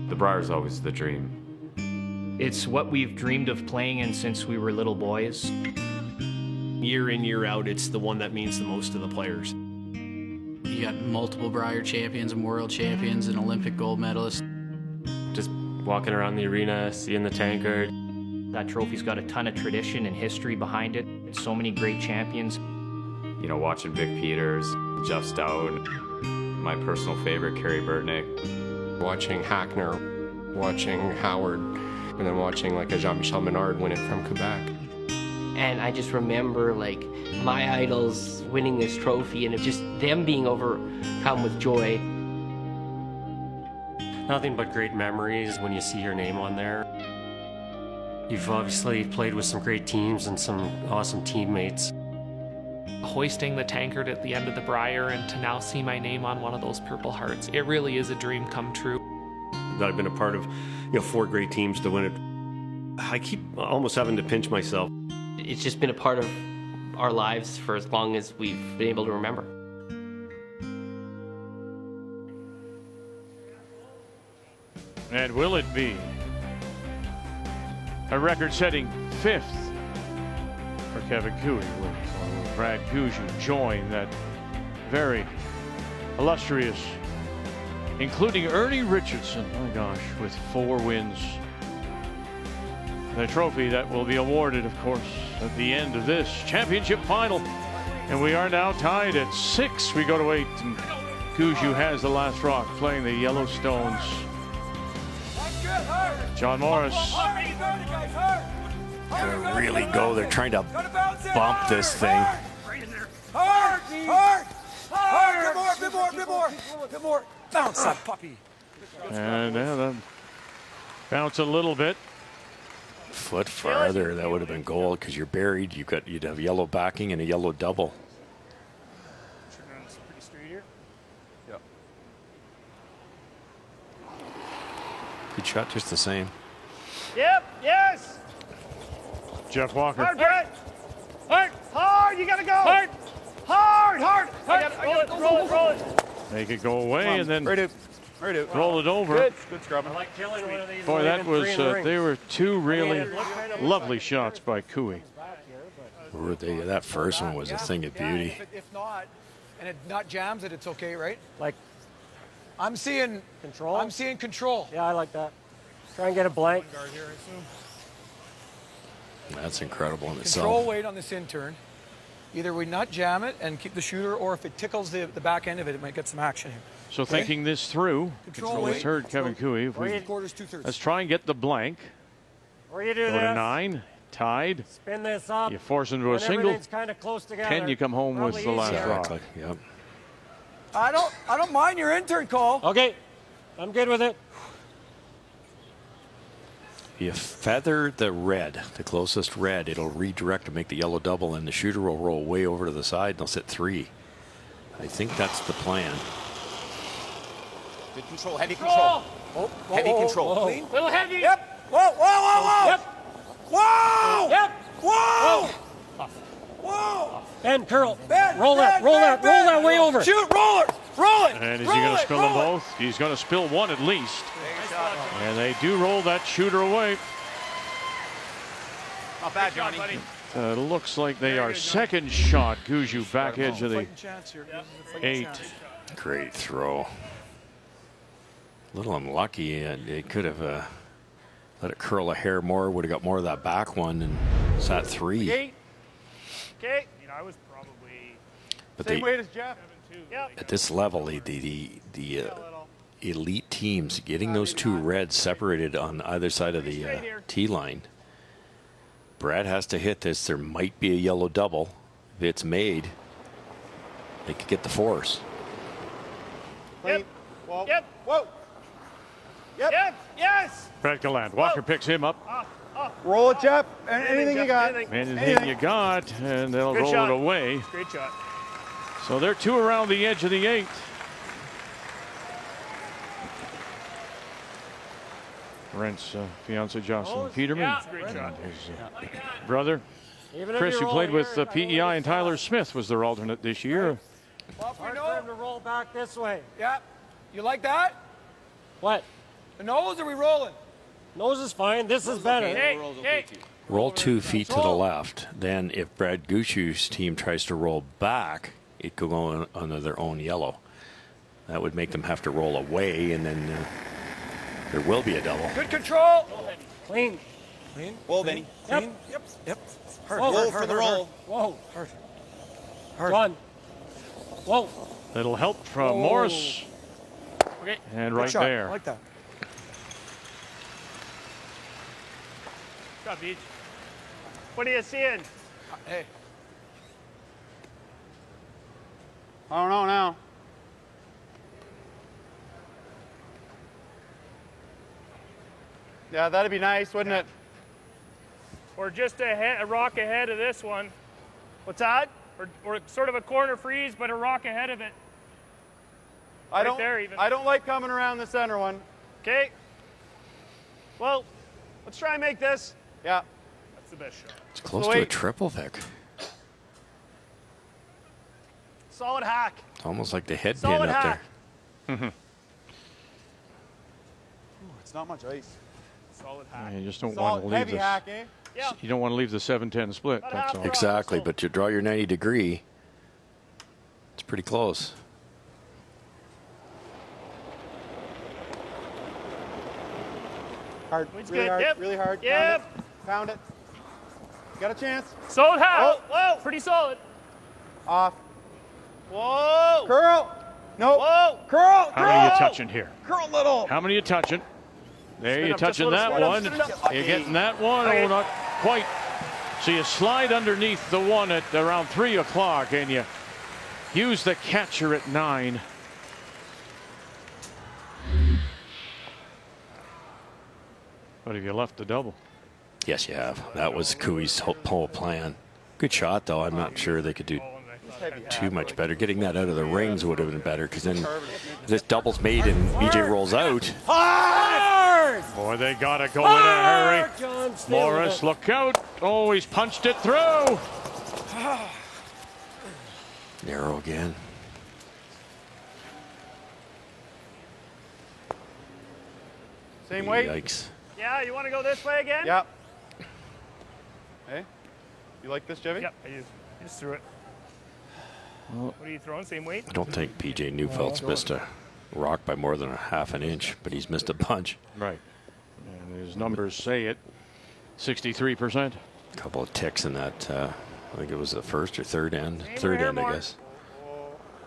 The Brier's always the dream. It's what we've dreamed of playing in since we were little boys. Year in, year out, it's the one that means the most to the players. You got multiple Brier champions and world champions and Olympic gold medalists. Just walking around the arena, seeing the tankard. That trophy's got a ton of tradition and history behind it. So many great champions. You know, watching Vic Peters, Jeff Stout, my personal favorite, Kerry Burtnick. Watching Hackner, watching Howard, and then watching like a Jean-Michel Menard win it from Quebec. And I just remember like my idols winning this trophy and just them being overcome with joy. Nothing but great memories when you see your name on there. You've obviously played with some great teams and some awesome teammates. Hoisting the tankard at the end of the Brier and to now see my name on one of those Purple Hearts, it really is a dream come true. That I've been a part of, 4 great teams to win it. I keep almost having to pinch myself. It's just been a part of our lives for as long as we've been able to remember. And will it be a record-setting 5th for Kevin Cooey? Will Brad Gushu join that very illustrious, including Ernie Richardson, my gosh, with 4 wins. The trophy that will be awarded, of course, at the end of this championship final. And we are now tied at 6. We go to 8, and Gushu has the last rock, playing the Yellowstones. John Morris. They're really go. They're trying to bump this thing. Hard. Hard. Hard. Bit more. Bounce that puppy. And then bounce a little bit. Foot farther, that would have been gold because you're buried. You'd have yellow backing and a yellow double. Pretty straight here. Yep. Good shot, just the same. Yep. Yes. Jeff Walker. Hard, Brett. Hard. Hard. You gotta go. Hard. Hard. Hard. I gotta roll it. Make it go away and then Right out. roll it over. Good scrubbing. I like killing one of these. Boy, that was, they were 2 really looked lovely shots by Cooey. That first one was a thing of beauty. If not, and it not jams it, it's okay, right? Like I'm seeing control. I'm seeing control. Yeah, I like that. Try and get a blank. That's incredible in Control itself. weight on this in turn. Either we not jam it and keep the shooter, or if it tickles the back end of it, it might get some action here. So thinking this through, Control we weight. heard Kevin Cooey. Quarters, 2/3. Let's try and get the blank. Or you do Go this. to 9. Tied. Spin this up. You force into a when single. everything's kind of close together. 10, you come home with the last rock. Yep. I don't mind your intern call. Okay, I'm good with it. You feather the red, the closest red, it'll redirect to make the yellow double, and the shooter will roll way over to the side, and they'll sit 3. I think that's the plan. Good control, heavy control. Heavy control. Whoa. Little heavy. Yep. Whoa, whoa, whoa, whoa. Yep. Whoa. Yep. Whoa. Whoa. Ben, curl. Ben, roll that. Ben, Roll Ben, that. Ben. Roll that way over. Shoot. Roll it. Roll it. And is he going to spill them both? He's going to spill one at least. And they do roll that shooter away. Not bad, Johnny. Looks like they are second shot. Gushu back edge of the 8. Great throw. A little unlucky. They could have let it curl a hair more. Would have got more of that back one and sat 3. Okay. You know, I was probably same weight as Jeff. Yep. At this level, the elite teams getting those 2 reds separated on either side of the tee line. Brad has to hit this. There might be a yellow double. If it's made, they could get the force. Yep. Whoa. Yep. Whoa. Yep. Yep. Yes. Brad Gallant. Walker picks him up. Roll it, Jeff. Anything you got. Anything you got, and they'll Good roll shot. it away. Great shot. So they're 2 around the edge of the 8th. Brent's fiance Jocelyn Peterman. Yeah. Great shot. His brother Chris, who played with PEI, and Tyler Smith was their alternate this year. Hard for him to roll back this way. Yeah. You like that? What? The nose, or are we rolling? Nose is fine. This is better. Hey. Roll 2 feet to the left. Then if Brad Gushue's team tries to roll back, it could go under their own yellow. That would make them have to roll away, and then there will be a double. Good control. Clean. Clean. Whoa, Benny. Yep. Yep. Hard. Whoa, Roll for the roll. Whoa. Hard. One. Whoa. Little help from Morris. Okay. And Good right shot. there. I like that. Good job, Beach. What are you seeing? Hey. I don't know now. Yeah, that'd be nice, wouldn't it? Or just a rock ahead of this one. What's that? Or sort of a corner freeze, but a rock ahead of it. I don't like coming around the center one. Okay. Well, let's try and make this. Yeah. That's the best shot. It's close to a triple, Vic. Solid hack. It's almost like the head Solid pin up hack. there. Ooh, it's not much ice. Solid hack. You just don't Solid, want to leave heavy this. hack, eh? Yeah. You don't want to leave the 7-10 split. That's all. Exactly, but you draw your 90 degree. It's pretty close. Hard. Wind's Really good. hard. Yep. Really hard. Yep. Pound it. Got a chance. Solid hack. Oh. Whoa. Pretty solid. Off. Whoa. Curl. No. Whoa. Curl. How many are you touching here? Curl little. How many are you touching? There, Spin you're up just a touching little, that spin up, one. spin it up. You're getting that one. Okay. Oh, not quite. So you slide underneath the one at around 3 o'clock, and you use the catcher at 9. But have you left the double? Yes, you have. That was Cooey's whole plan. Good shot, though. I'm not sure they could do too much better. Getting that out of the rings would have been better, because then if this double's made and BJ rolls out. Hard! Boy, they got to go in a hurry. John Steele. Morris, look out. Oh, he's punched it through. Narrow again. Same weight. Yikes. Yeah, you want to go this way again? Yeah. Hey, you like this, Jimmy? Yep, I do. I just threw it. What are you throwing? Same weight? I don't think PJ Neufeld's missed a rock by more than a half an inch, but he's missed a bunch. Right. And his numbers say it. 63%. A couple of ticks in that, I think it was the first or third end. Third end, I guess.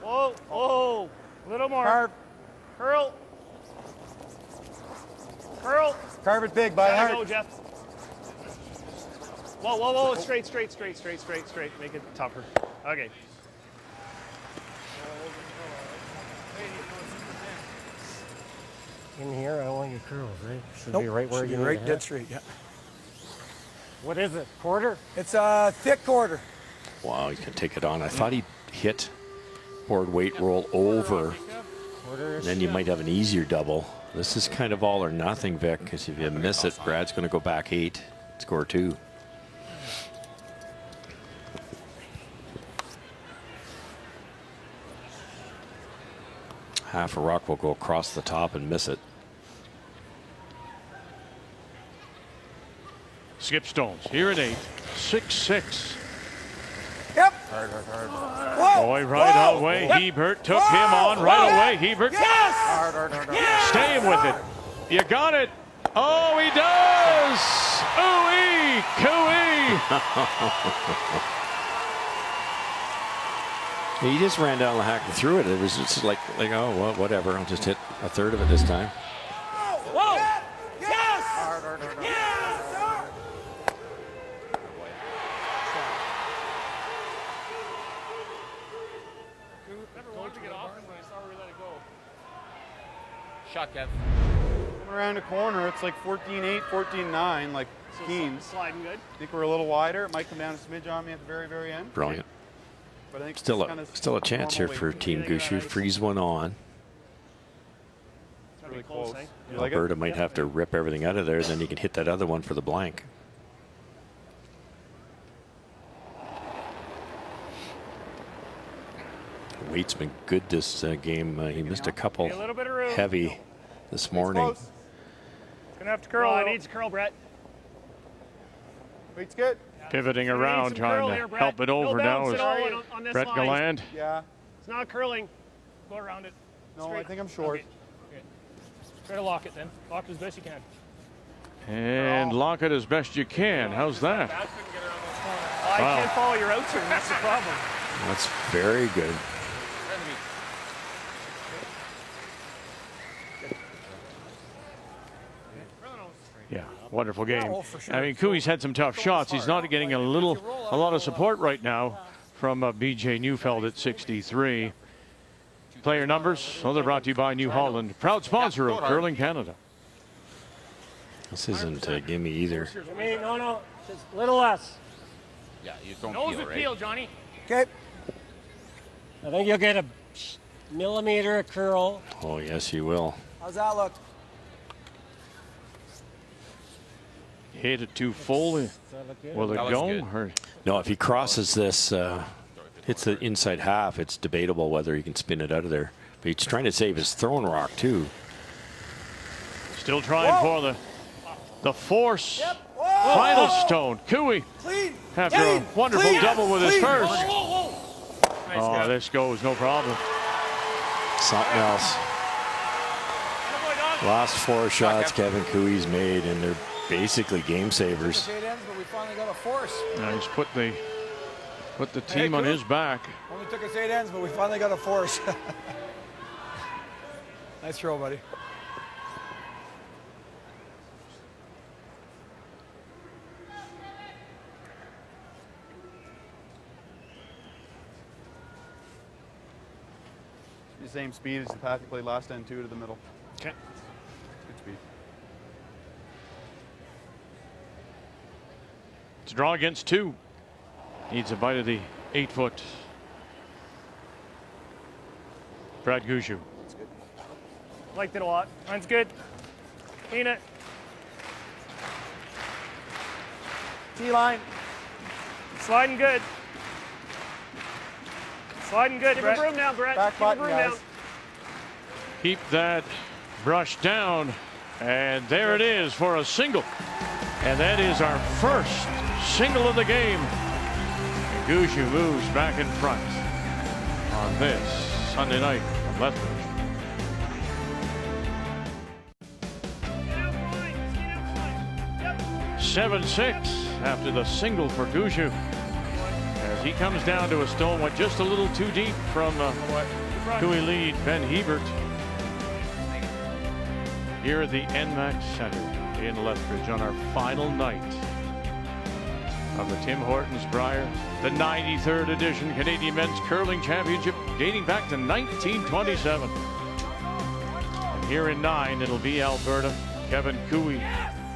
Whoa, whoa. A little more. Carve. Curl. Curl. Carve it big, by Gotta heart. go, Jeff. Whoa, whoa, whoa, straight, straight, straight, straight, straight, straight. Make it tougher. Okay. In here, I don't want your curls, right? Should Nope. be right where Should you be need right to dead hit. straight, yeah. What is it? Quarter? It's a thick quarter. Wow, he can take it on. I thought he'd hit board weight roll over. And then you might have an easier double. This is kind of all or nothing, Vic, because if you miss it, Brad's going to go back 8, score 2. Half a rock will go across the top and miss it. Skip Stones here at 8, 6-6. Yep. Hard, hard, hard. Whoa. Boy, right away. Yep. Hebert took him on right away. Hebert. Yes. Hard, hard, hard, hard. Staying with it. You got it. Oh, he does. Ooh-ee, coo-ee. He just ran down the hack and threw it. It was just like oh, well, whatever. I'll just hit a third of it this time. Whoa. Yes. Hard, hard, hard, hard. Yes. Shot, Kev. Coming around a corner, it's like 14-8, 14-9, like So Keens. sliding good. I think we're a little wider. It might come down a smidge on me at the very, very end. Brilliant. But I think Still it's still a chance here for Team Gushu. Freeze one on. It's really close. You like Alberta it? might have to rip everything out of there, then you can hit that other one for the blank. Waite's been good this game. He missed a couple A little bit of room. heavy this morning. It's gonna have to curl. It needs curl, Brett. Wait's good. Pivoting around, trying to help it over now is Brett Galland. Yeah. It's not curling. Go around it. No, Straight. I think I'm short. Okay. Try to lock it then. Lock it as best you can. And lock it as best you can. How's that? I Wow. can't follow your outswing. That's the problem. That's very good. Yeah, wonderful game. oh, for sure. I mean, Cooey's had some tough shots. He's not getting a lot of support right now from BJ Neufeld at 63. Player numbers, they're brought to you by New Holland, proud sponsor of Curling Canada. This isn't a gimme either. Jimmy, no, just a little less. Yeah, you don't Nose peel, with right? peel, Johnny. Okay. I think you'll get a millimeter of curl. Oh, yes, you will. How's that look? Hit it too full. Will it That was go? good. Or No, if he crosses this, hits the inside half, it's debatable whether he can spin it out of there. But he's trying to save his thrown rock, too. still trying for the force. Final stone. Cooey Clean. after a wonderful double with his first. Oh, this goes, no problem. Something else. Last 4 shots Kevin Cooey's made, and they're basically game savers. 8 ends, but we finally got a force. Now he's put the team on his back. Only took us 8 ends, but we finally got a force. Nice throw, buddy. The same speed as the path you played last end, 2 to the middle. Okay. Good speed. It's a draw against 2. Needs a bite of the 8-foot. Brad Gushu. Liked it a lot. Mine's good. Clean it. T-line. Sliding good. Sliding good. Keep Brett. a broom down, Brett. Back Keep a button, broom guys. down. Keep that brush down. And there it is for a single. And that is our first single of the game. And Gushu moves back in front on this Sunday night from Lethbridge. Yep. 7-6 after the single for Gushu. As he comes down to a stone, went just a little too deep from Cooey lead, Ben Hebert. Here at the NMAX Center in Lethbridge on our final night of the Tim Hortons Brier, the 93rd edition Canadian Men's Curling Championship dating back to 1927. And here in 9, it'll be Alberta. Kevin Cooey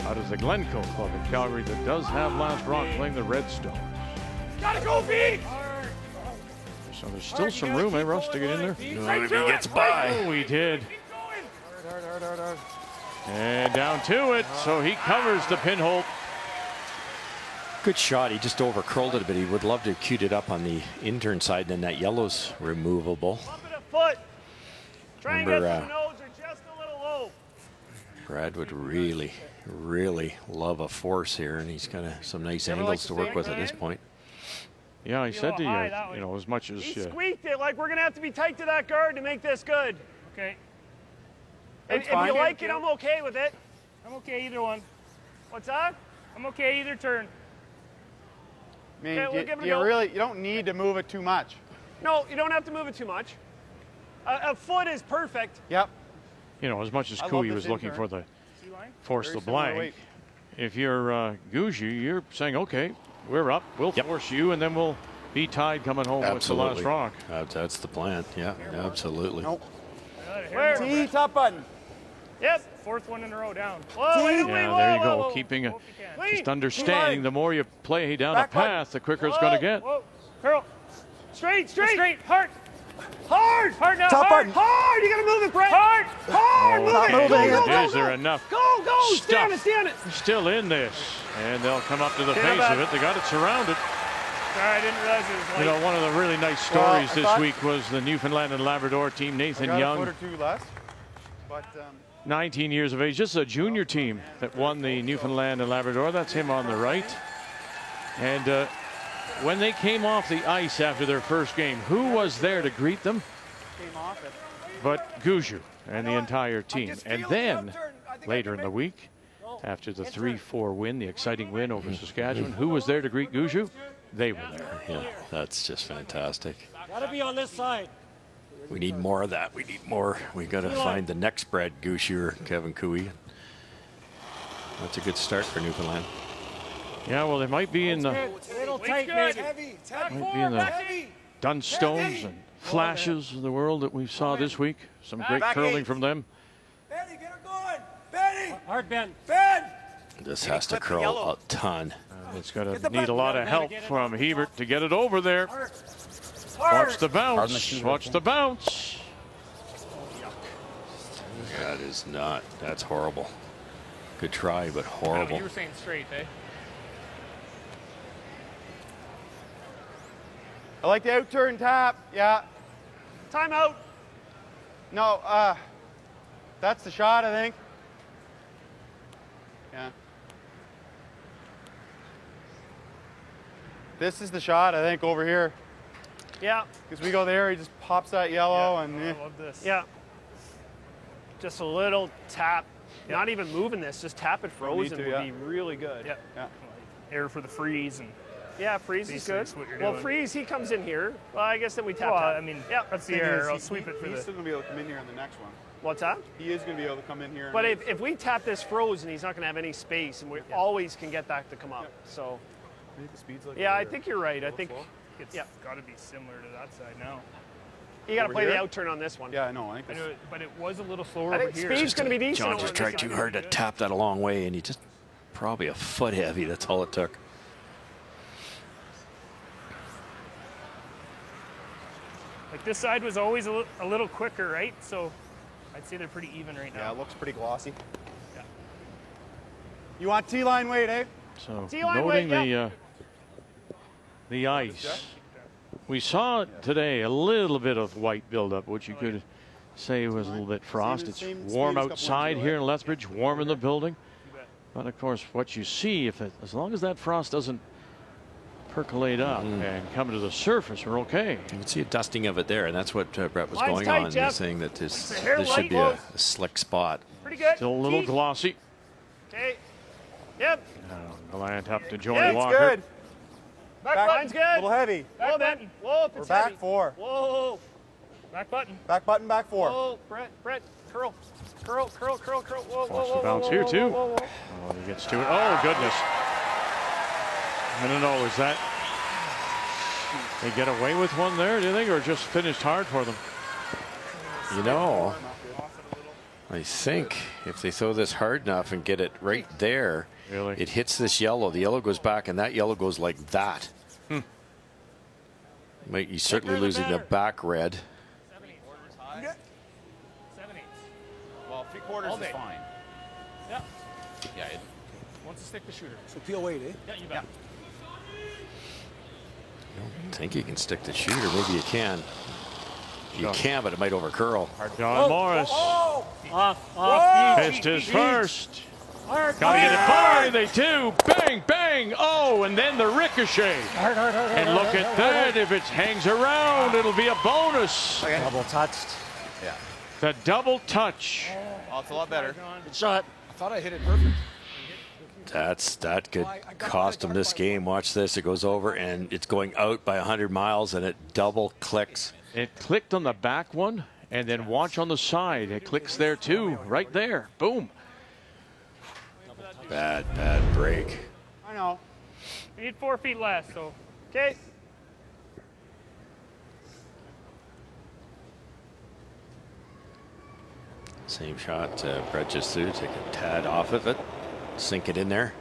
out of the Glencoe Club in Calgary that does have Lance Rock playing the Redstone. Gotta go, V! So there's still some room, eh, Russ, to get in there? If he gets by. Oh, he did. And down to it, so he covers the pinhole. Good shot. He just over curled it a bit. He would love to have queued it up on the intern side, and then that yellow's removable. Foot. Try and get Remember, the nose or just a little low. Brad would really, really love a force here, and he's got some nice angles to work with at this point. Yeah, he said to you, you know, as much as... He squeaked it like we're going to have to be tight to that guard to make this good. Okay. If you like it, I'm okay with it. I'm okay either one. What's that? I'm okay either turn. I mean, Okay, we'll give it a go. you don't need to move it too much. No, you don't have to move it too much. A foot is perfect. Yep. You know, as much as I love Cooey this was looking intern. for the force Very the similar blank, weight. if you're Gushu, you're saying, okay, we're up, we'll force you, and then we'll be tied coming home with the last rock. That's the plan. Yeah, absolutely. Nope. Where? T, top button. Yep. Fourth one in a row down. Whoa, wait, Yeah, whoa, there you whoa, go. whoa. Keeping a, Wait. just understanding the more you play down Back a path, the quicker it's going to get. Whoa. Curl. Straight, straight. Straight, hard. Hard. Hard now, Top hard. button. Hard. You got to move it, Brett. Hard. Hard. Oh, Move it. okay. Go, go, go, Is there go. enough Go, go. stuff Stand it, stand it. still in this? And they'll come up to the Get face back. of it. They got it surrounded. Sorry, I didn't realize it was You light. know, one of the really nice stories this week was the Newfoundland and Labrador team. Nathan I got Young, a foot or two less. But 19 years of age, just a junior team that won the Newfoundland and Labrador. That's him on the right. And when they came off the ice after their first game, who was there to greet them? came off it. But Gushu and the entire team. And then later in the week, after the 3-4 win, the exciting win over Saskatchewan, who was there to greet Gushu? They were there. Yeah, that's just fantastic. Gotta be on this side. We need more of that. We need more. We got to find the next Brad Gushu or Kevin Cooey. That's a good start for Newfoundland. Yeah, well, they might be in the Little tight, maybe. might be in the Dunstones and Flashes of the world that we saw this week. Some great curling from them. Betty, get her going. Betty. Hard bend. Ben. This has to curl a ton. It's going to need a lot of help from Hebert to get it over there. Watch the bounce. Watch the bounce. That is not. That's horrible. Good try, but horrible. You were saying straight, eh? I like the out turn tap. Yeah. Timeout. No, that's the shot, I think. Yeah. This is the shot, I think, over here. Yeah. Because we go there, he just pops that yellow, and I love this. Yeah. Just a little tap. Not even moving this, just tap it frozen to, would yeah. be really good. Yeah. Yeah. Air for the freeze and. Yeah, freeze is good. Basically, what you're Well, doing. freeze, he comes in here. Well, I guess then we tap. Well, tap. I mean, yeah, that's the Thing air. is, I'll sweep it for he's the. still going to be able to come in here on the next one. What's that? He is going to be able to come in here. But and if we tap this frozen, he's not going to have any space, and we always can get that to come up. So, I think the speed's like yeah, I think you're right. I think It's got to be similar to that side now. you got to Over play here? the out turn on this one. Yeah, I know. I think I that's, know, but it was a little slower I over think here. speed's going to be decent. John over just this tried one. too hard to tap that a long way, and he just probably a foot heavy. That's all it took. Like this side was always a little quicker, right? So I'd say they're pretty even right yeah, now. it looks pretty glossy. Yeah. You want T-line weight, eh? So T-line noting weight, the ice. We saw today a little bit of white buildup, which you could say was a little bit frost. It's warm outside here in Lethbridge, warm in the building. But of course, what you see, as long as that frost doesn't percolate up and come to the surface, we're okay. You can see a dusting of it there, and that's what Brett was Line's going tight, on. Jeff. He's saying that this hair should be light. a slick spot. Pretty good. Still a little Keep. glossy. Okay. Yep. Gallant up to Joey Yeah, it's Walker. Good. Back line's good. A little heavy. Whoa, Ben. Whoa, if We're it's back heavy. 4. Whoa. Back button. Back button, back 4. Whoa, Brett. Curl. Curl. Whoa, Watch the bounce here, too. Oh, he gets to it. Oh, goodness. I don't know, is that they get away with one there, do you think, or just finished hard for them? You know, I think if they throw this hard enough and get it right there, it hits this yellow. The yellow goes back, and that yellow goes like that. He's certainly losing the back red. 7/8. Well, 3/4 is fine. Yeah. Yeah. Wants to stick the shooter. So peel weight, eh? Yeah, you bet. I don't think you can stick the shooter. Maybe you can. You can, but it might overcurl. John Morris. Off. Pitched his first. Gotta get it by. They do. Bang, bang. Oh, and then the ricochet. And look at that. If it hangs around, it'll be a bonus. Double touched. Yeah. The double touch. Oh, it's a lot better. Good shot. I thought I hit it perfect. That could cost him this game. Watch this. It goes over, and it's going out by 100 miles, and it double clicks. It clicked on the back one, and then watch on the side. It clicks there too, right there. Boom. Bad break. I know. We need 4 feet less, so. Okay. Same shot. Brett just threw. Take a tad off of it. Sink it in there.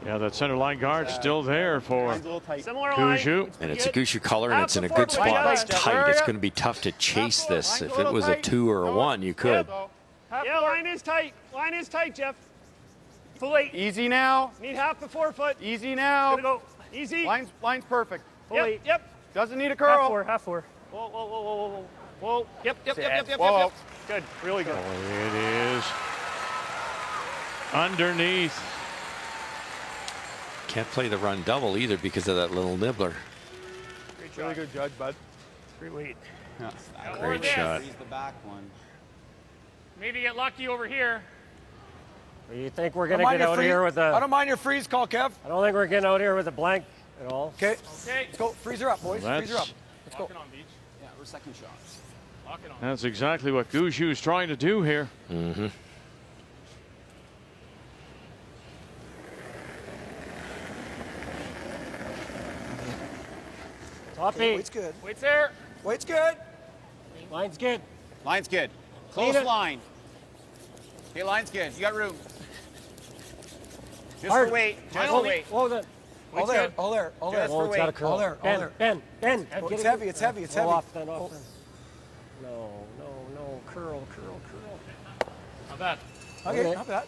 Yeah, that center line guard still there for Gushu. And it's a Gushu color, and it's in a good spot. It's tight. It's going to be tough to chase this. If it was a 2 or a 1, you could. Yeah, line is tight. Line is tight, Jeff. Full 8. Easy now. Need half the 4 foot. Easy now. Go. Easy. Line's perfect. Full 8. Yep. Doesn't need a curl. Half 4. Whoa. Yep. Whoa. Good. Really good. Oh, it is underneath. Can't play the run double either because of that little nibbler. Really good judge, bud. Great weight. Yeah. Great shot. The back one. Maybe get lucky over here. You think we're going to get out here with a... I don't mind your freeze call, Kev. I don't think we're getting out here with a blank at all. Okay. Let's go. Freeze her up, boys. Freeze her up. Let's go. Yeah, we're second shot. Lock it on. That's exactly what Gushu is trying to do here. Mm-hmm. Top Okay, 8. weight's good. Weight's there. Weight's good. Line's good. Line's good. Close line. Okay, line's good. You got room. Just Hard. for weight. Just Whoa, for weight. Whoa, then. All there. All there. All there. Just for It's got a weight. curl. All there. All there. Ben. It's heavy. It's heavy. It's heavy. Off then. No. Curl. Not bad. Okay, not bad.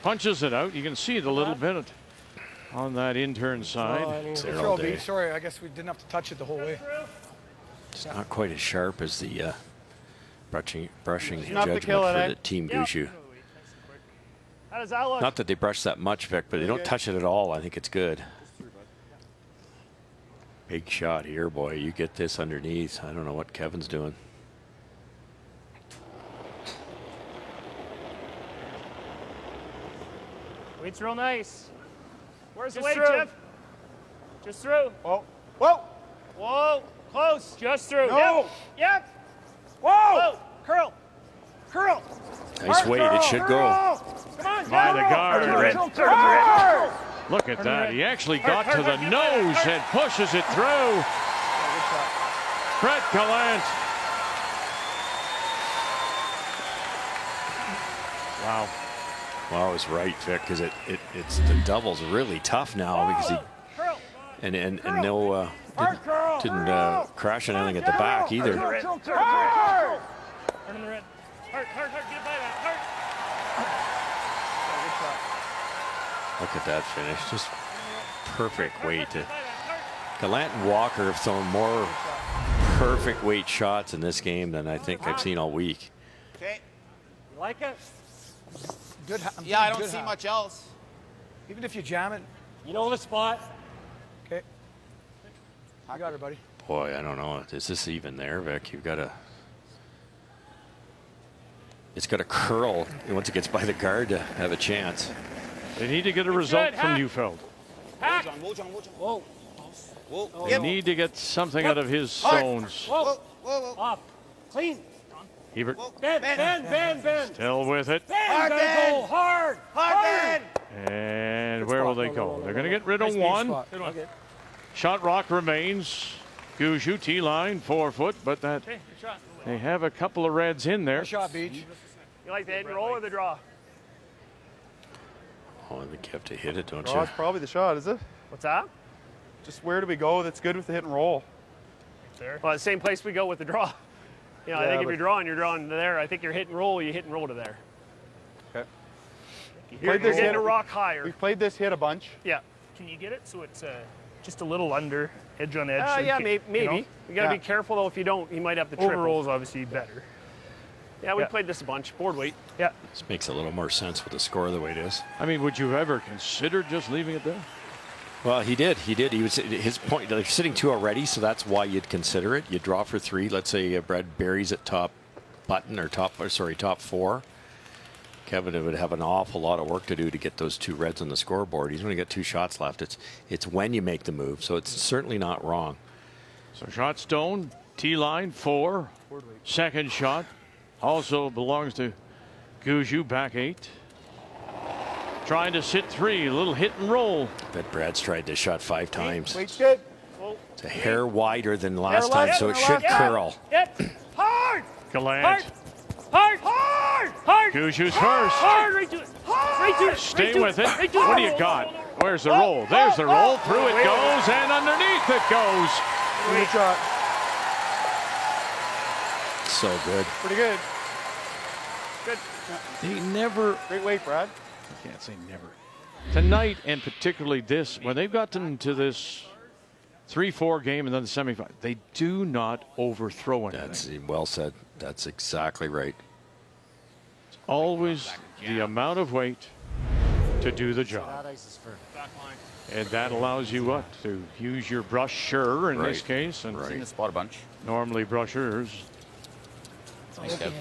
Punches it out. You can see it a little bit on that intern side. Throw a beat. Sorry, I guess we didn't have to touch it the whole way. It's not quite as sharp as the brushing enough to judgment kill it, for eh? the team Gushu. How does that look? Not that they brush that much, Vic, but they don't touch it at all. I think it's good. Big shot here, boy. You get this underneath. I don't know what Kevin's doing. Weight's real nice. Where's the Just weight, through. Jeff? Just through. Whoa. Close. Just through. No. Yep. Whoa. Curl. Nice weight. It should go. Come on, Jeff. By the guard. Turn. Look at that. He actually got to the nose and pushes it through. Brett Gallant. Wow. Well, I was right, Vic, because it's the double's really tough now because he and no didn't crash anything at the back either. Turn in the red. Hard. Get by that. Hard. Look at that finish. Just perfect weight. Gallant and Walker have thrown more perfect weight shots in this game than I think I've seen all week. Okay. You like it? Good. Yeah, I don't see much else. Even if you jam it. You know the spot. Okay. I got her, buddy. Boy, I don't know. Is this even there, Vic? You've got to. It's got to curl once it gets by the guard to have a chance. They need to get a result from Neufeld. Whoa. They need to get something out of his zones. Whoa. Off. Clean. Hebert Ben. still with it. Ben, gotta go hard. And where will they go? They're going to get rid of one. Shot rock remains. Gushu, T-line, 4 foot, but that they have a couple of reds in there. Nice shot, Beach. You like the hit and roll or the draw? Oh, I think you have to hit it, don't you? Draw's probably the shot, is it? What's that? Just where do we go that's good with the hit and roll? There. Well, the same place we go with the draw. You know, I think if you're drawing to there. I think you're hit and roll to there. Okay. You're getting a rock higher. We've played this hit a bunch. Yeah. Can you get it so it's just a little under, edge on edge? So Yeah, maybe. You know? You got to be careful, though. If you don't, you might have to triple. Overroll is obviously better. Yeah, we played this a bunch. Board weight. Yeah. This makes a little more sense with the score the way it is. I mean, would you ever consider just leaving it there? Well, he did. He was his point. They're sitting 2 already, so that's why you'd consider it. You draw for 3. Let's say Brad buries at top button or top 4. Kevin would have an awful lot of work to do to get those 2 reds on the scoreboard. He's only got 2 shots left. It's when you make the move, so it's certainly not wrong. So shot stone, T-line 4. Second shot also belongs to Gushu, back 8. Trying to sit 3, a little hit and roll. I bet Brad's tried this shot 5 times. Weight's good. It's a hair wider than last time, so it should curl. Hard. Gallant. Hard. Gushu's first. Hard. Right to it. Right to it. Stay with it. What do you got? Where's the roll? There's the roll. Through it goes, and underneath it goes. Good shot. So good. Pretty good. Good. They never. Great weight, Brad. I can't say never. Tonight, and particularly this, when they've gotten to this 3-4 game and then the semifinal, they do not overthrow anything. That's well said. That's exactly right. It's always the amount of weight to do the job. And that allows you what? To use your brusher in this case. And Seen the spot a bunch. Normally brushers. Thanks, Kev.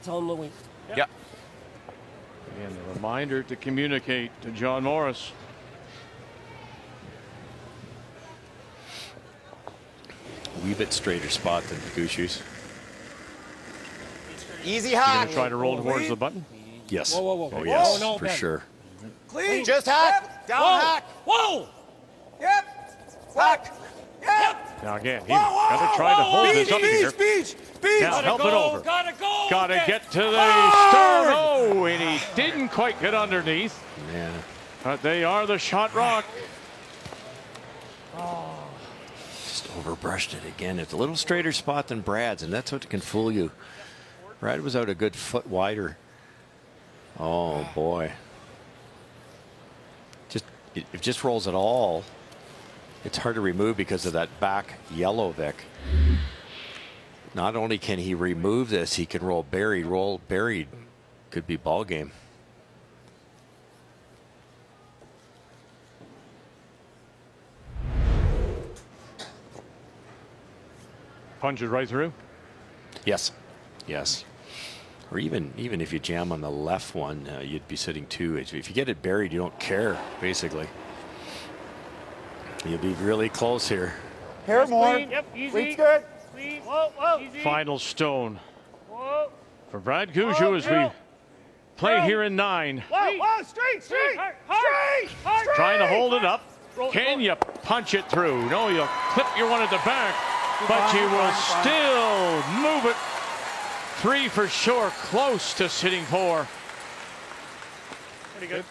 Tell him the weight. Yeah. And a reminder to communicate to John Morris. A wee bit straighter spot than Gushue's. Easy You're hack. going to try to roll towards the button? Yes. Whoa. Oh, yes, no, for Ben. sure. Clean. Just hack. Down hack. Whoa. Yep. Hack. Yep. Now again, he's got to try to hold this up here. Beach. Now help it over. Gotta go. Got to get to the stone. Oh, and he didn't quite get underneath. Yeah. But they are the shot rock. Just overbrushed it again. It's a little straighter spot than Brad's, and that's what can fool you. Brad was out a good foot wider. Oh, boy. If it just rolls at all, it's hard to remove because of that back yellow, Vic. Not only can he remove this, he can roll buried. Roll buried could be ball game. Punch it right through? Yes. Yes. Or even if you jam on the left one, you'd be sitting 2. If you get it buried, you don't care, basically. You'll be really close here. Hair more. Yep, easy. Weight's good. Clean. Whoa. Easy. Final stone Whoa. for Brad Gushu as we play here in 9. Whoa. Straight. Trying to hold it up. Can you punch it through? No, you'll clip your one at the back, but you will still move it. 3 for sure, close to sitting 4. Pretty good.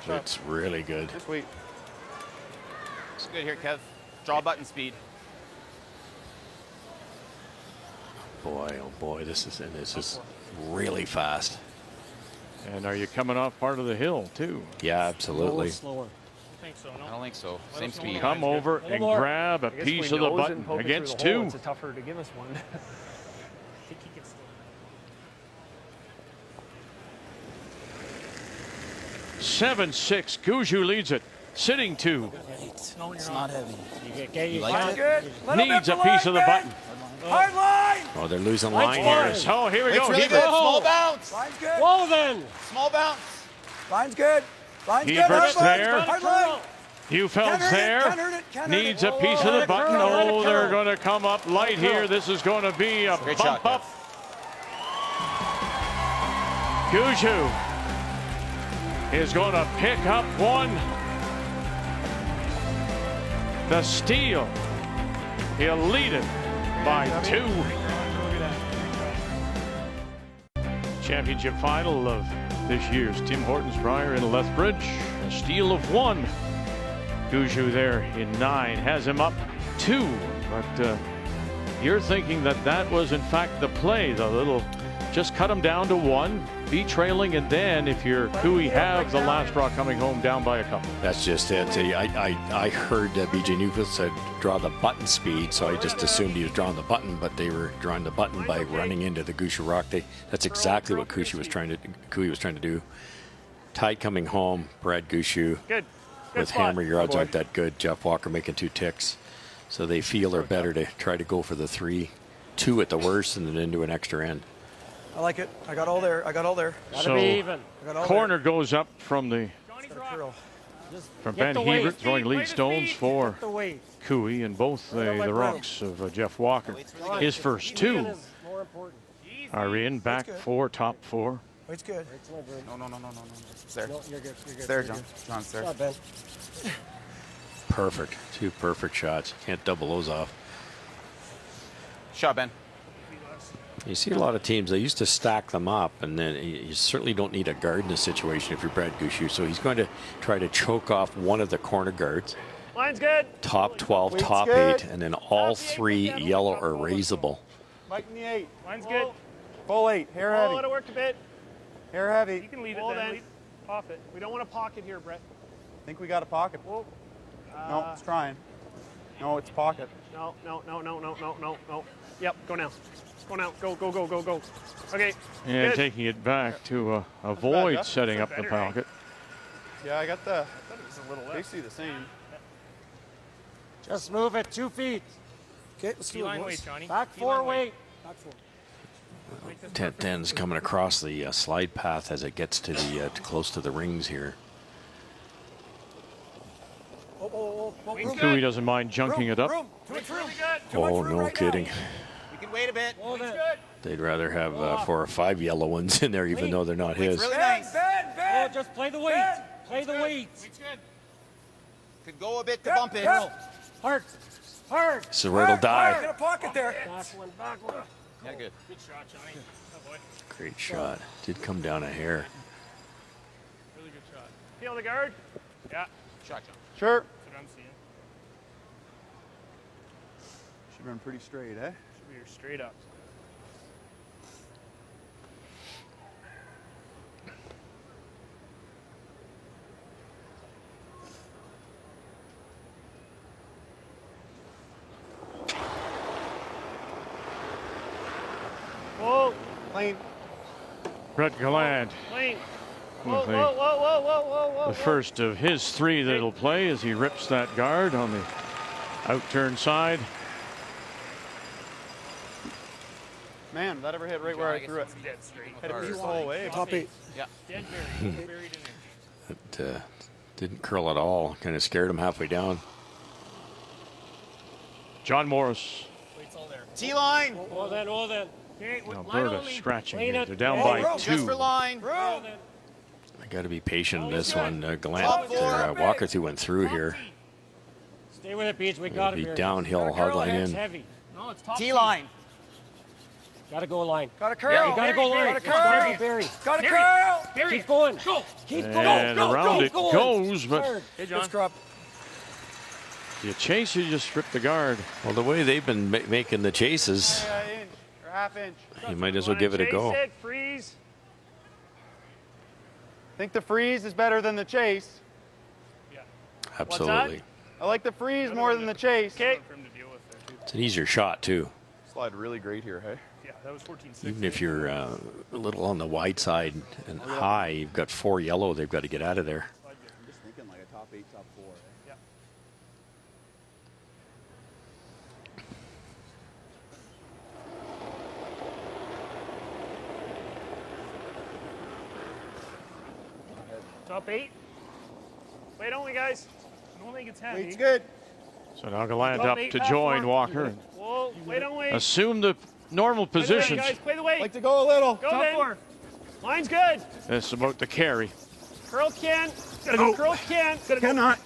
It's really good. Just wait. It's good here, Kev. Draw button speed. Boy, oh boy, this is really fast. And are you coming off part of the hill too? Yeah, absolutely. Slower. I don't think so. Same speed. Come over and grab a piece of the button against 2. It's tougher to give us one. I think he gets 7-6. Gushu leads it. Sitting 2. It's not heavy. You like Good. Needs a piece of the button. Hard line. Oh, they're losing line here. Oh, here we go. It's really Hebert. good. Small bounce. Line's good. Whoa, then. Small bounce. Line's good. Line's good. Hebert's Hard line. there. Hard line. Hufeld's there. Can't hurt it. Needs a piece of the button. Oh, they're going to come up light here. This is going to be a Great bump shot, up. Gushu is going to pick up one. The steal. He'll lead it by 2. Championship final of this year's Tim Hortons Brier in Lethbridge. A steal of 1. Gushu there in 9 has him up 2. But you're thinking that that was in fact the play, the little just cut him down to 1, be trailing, and then if you're Cooey, have the last draw coming home down by a couple. That's just it. I heard BJ Newfield said draw the button speed, so I just assumed he was drawing the button, but they were drawing the button by running into the Gushu rock. That's exactly what Cooey was trying to do. Tide coming home, Brad Gushu. Good with spot. hammer, your odds aren't that good. Jeff Walker making 2 ticks. So they feel they're better to try to go for the 3, 2 at the worst, and then into an extra end. I like it. I got all there. Gotta so be even. Corner goes up from Ben Hebert, throwing lead stones for Cooey, and both the rocks of Jeff Walker. His first 2 are in, back 4, top 4. It's good. No. It's there. No, you're good. It's there, John. John's there. Ben. Perfect. 2 perfect shots. Can't double those off. Shot, Ben. You see a lot of teams, they used to stack them up, and then you certainly don't need a guard in this situation if you're Brad Gushu. So he's going to try to choke off one of the corner guards. Line's good. Top 12, Weight's top good. 8, and then all 3 yellow or raisable. Mike in the 8. Line's good. Full 8. Hair Oh, heavy. let it work a bit. Hair heavy. You can leave it then. Leave off it. We don't want a pocket here, Brett. Think we got a pocket. Whoa. No, it's trying. No, it's pocket. No. Yep, go now. Go now. Go. Okay. And good. taking it back to avoid setting up the pocket. Yeah, I got the. Basically the same. Just move it 2 feet. Okay, let's do it, boys. Back 4 weight. Back 4. 10's coming across the slide path as it gets to the close to the rings here. Cooey doesn't mind junking it up. Oh, no kidding. We can wait a bit. They'd rather have 4 or 5 yellow ones in there, even though they're not his. Really nice. Oh, just play the weight. Play the weight. Could go a bit to bump it. Hard. So where it'll die. Get a pocket there. Back one. Yeah, good. Good shot, Johnny. Oh, boy. Great shot. Did come down a hair. Really good shot. Feel the guard? Yeah. Shot, John. Sure. That's what I'm seeing. Should run pretty straight, eh? Should be straight up. Whoa. Clean. Brett Galland. Clean. Whoa. The first of his 3 that he'll play as he rips that guard on the outturn side. Man, that ever hit right where I threw it? Dead straight. Hit it the whole way. Top 8. Yeah. Dead buried in there. It didn't curl at all. Kind of scared him halfway down. John Morris. T-line. Oh, then. Okay, Alberta scratching Clean here. it. They're down by Just 2. for line. I got to be patient in this one. Walker went through here. Stay with it, Beach. We got Be it. downhill, hard line in. Heavy. No, it's top. T-line. Gotta go line. Got a curl. Yeah, You gotta go line. Got a curl. Barry. Got a curl. Keep going. Go. Keep And going. around it goes, but Hey, Good John. scrub. you chase, you just strip the guard. Well, the way they've been making the chases, Yeah, inch or half inch. you might as well give it a go. Chase it, freeze. Think the freeze is better than the chase. Absolutely. I like the freeze more than the chase. Okay. It's an easier shot, too. Slide really great here, hey? Yeah, that was 14-6. Even if you're a little on the wide side and high, you've got 4 yellow, they've got to get out of there. I'm just thinking like a top 8, top 4. Yeah. Top 8. Wait only, guys. I don't think it's heavy. Weight's good. So now Galland up to join Walker. Whoa, wait on wait. Assume the normal Play the weight, positions. guys, play the weight. Like to go a little. Go then. Line's good. It's about the carry. Curl can. Gotta go. Curl can. Gotta go. Cannot.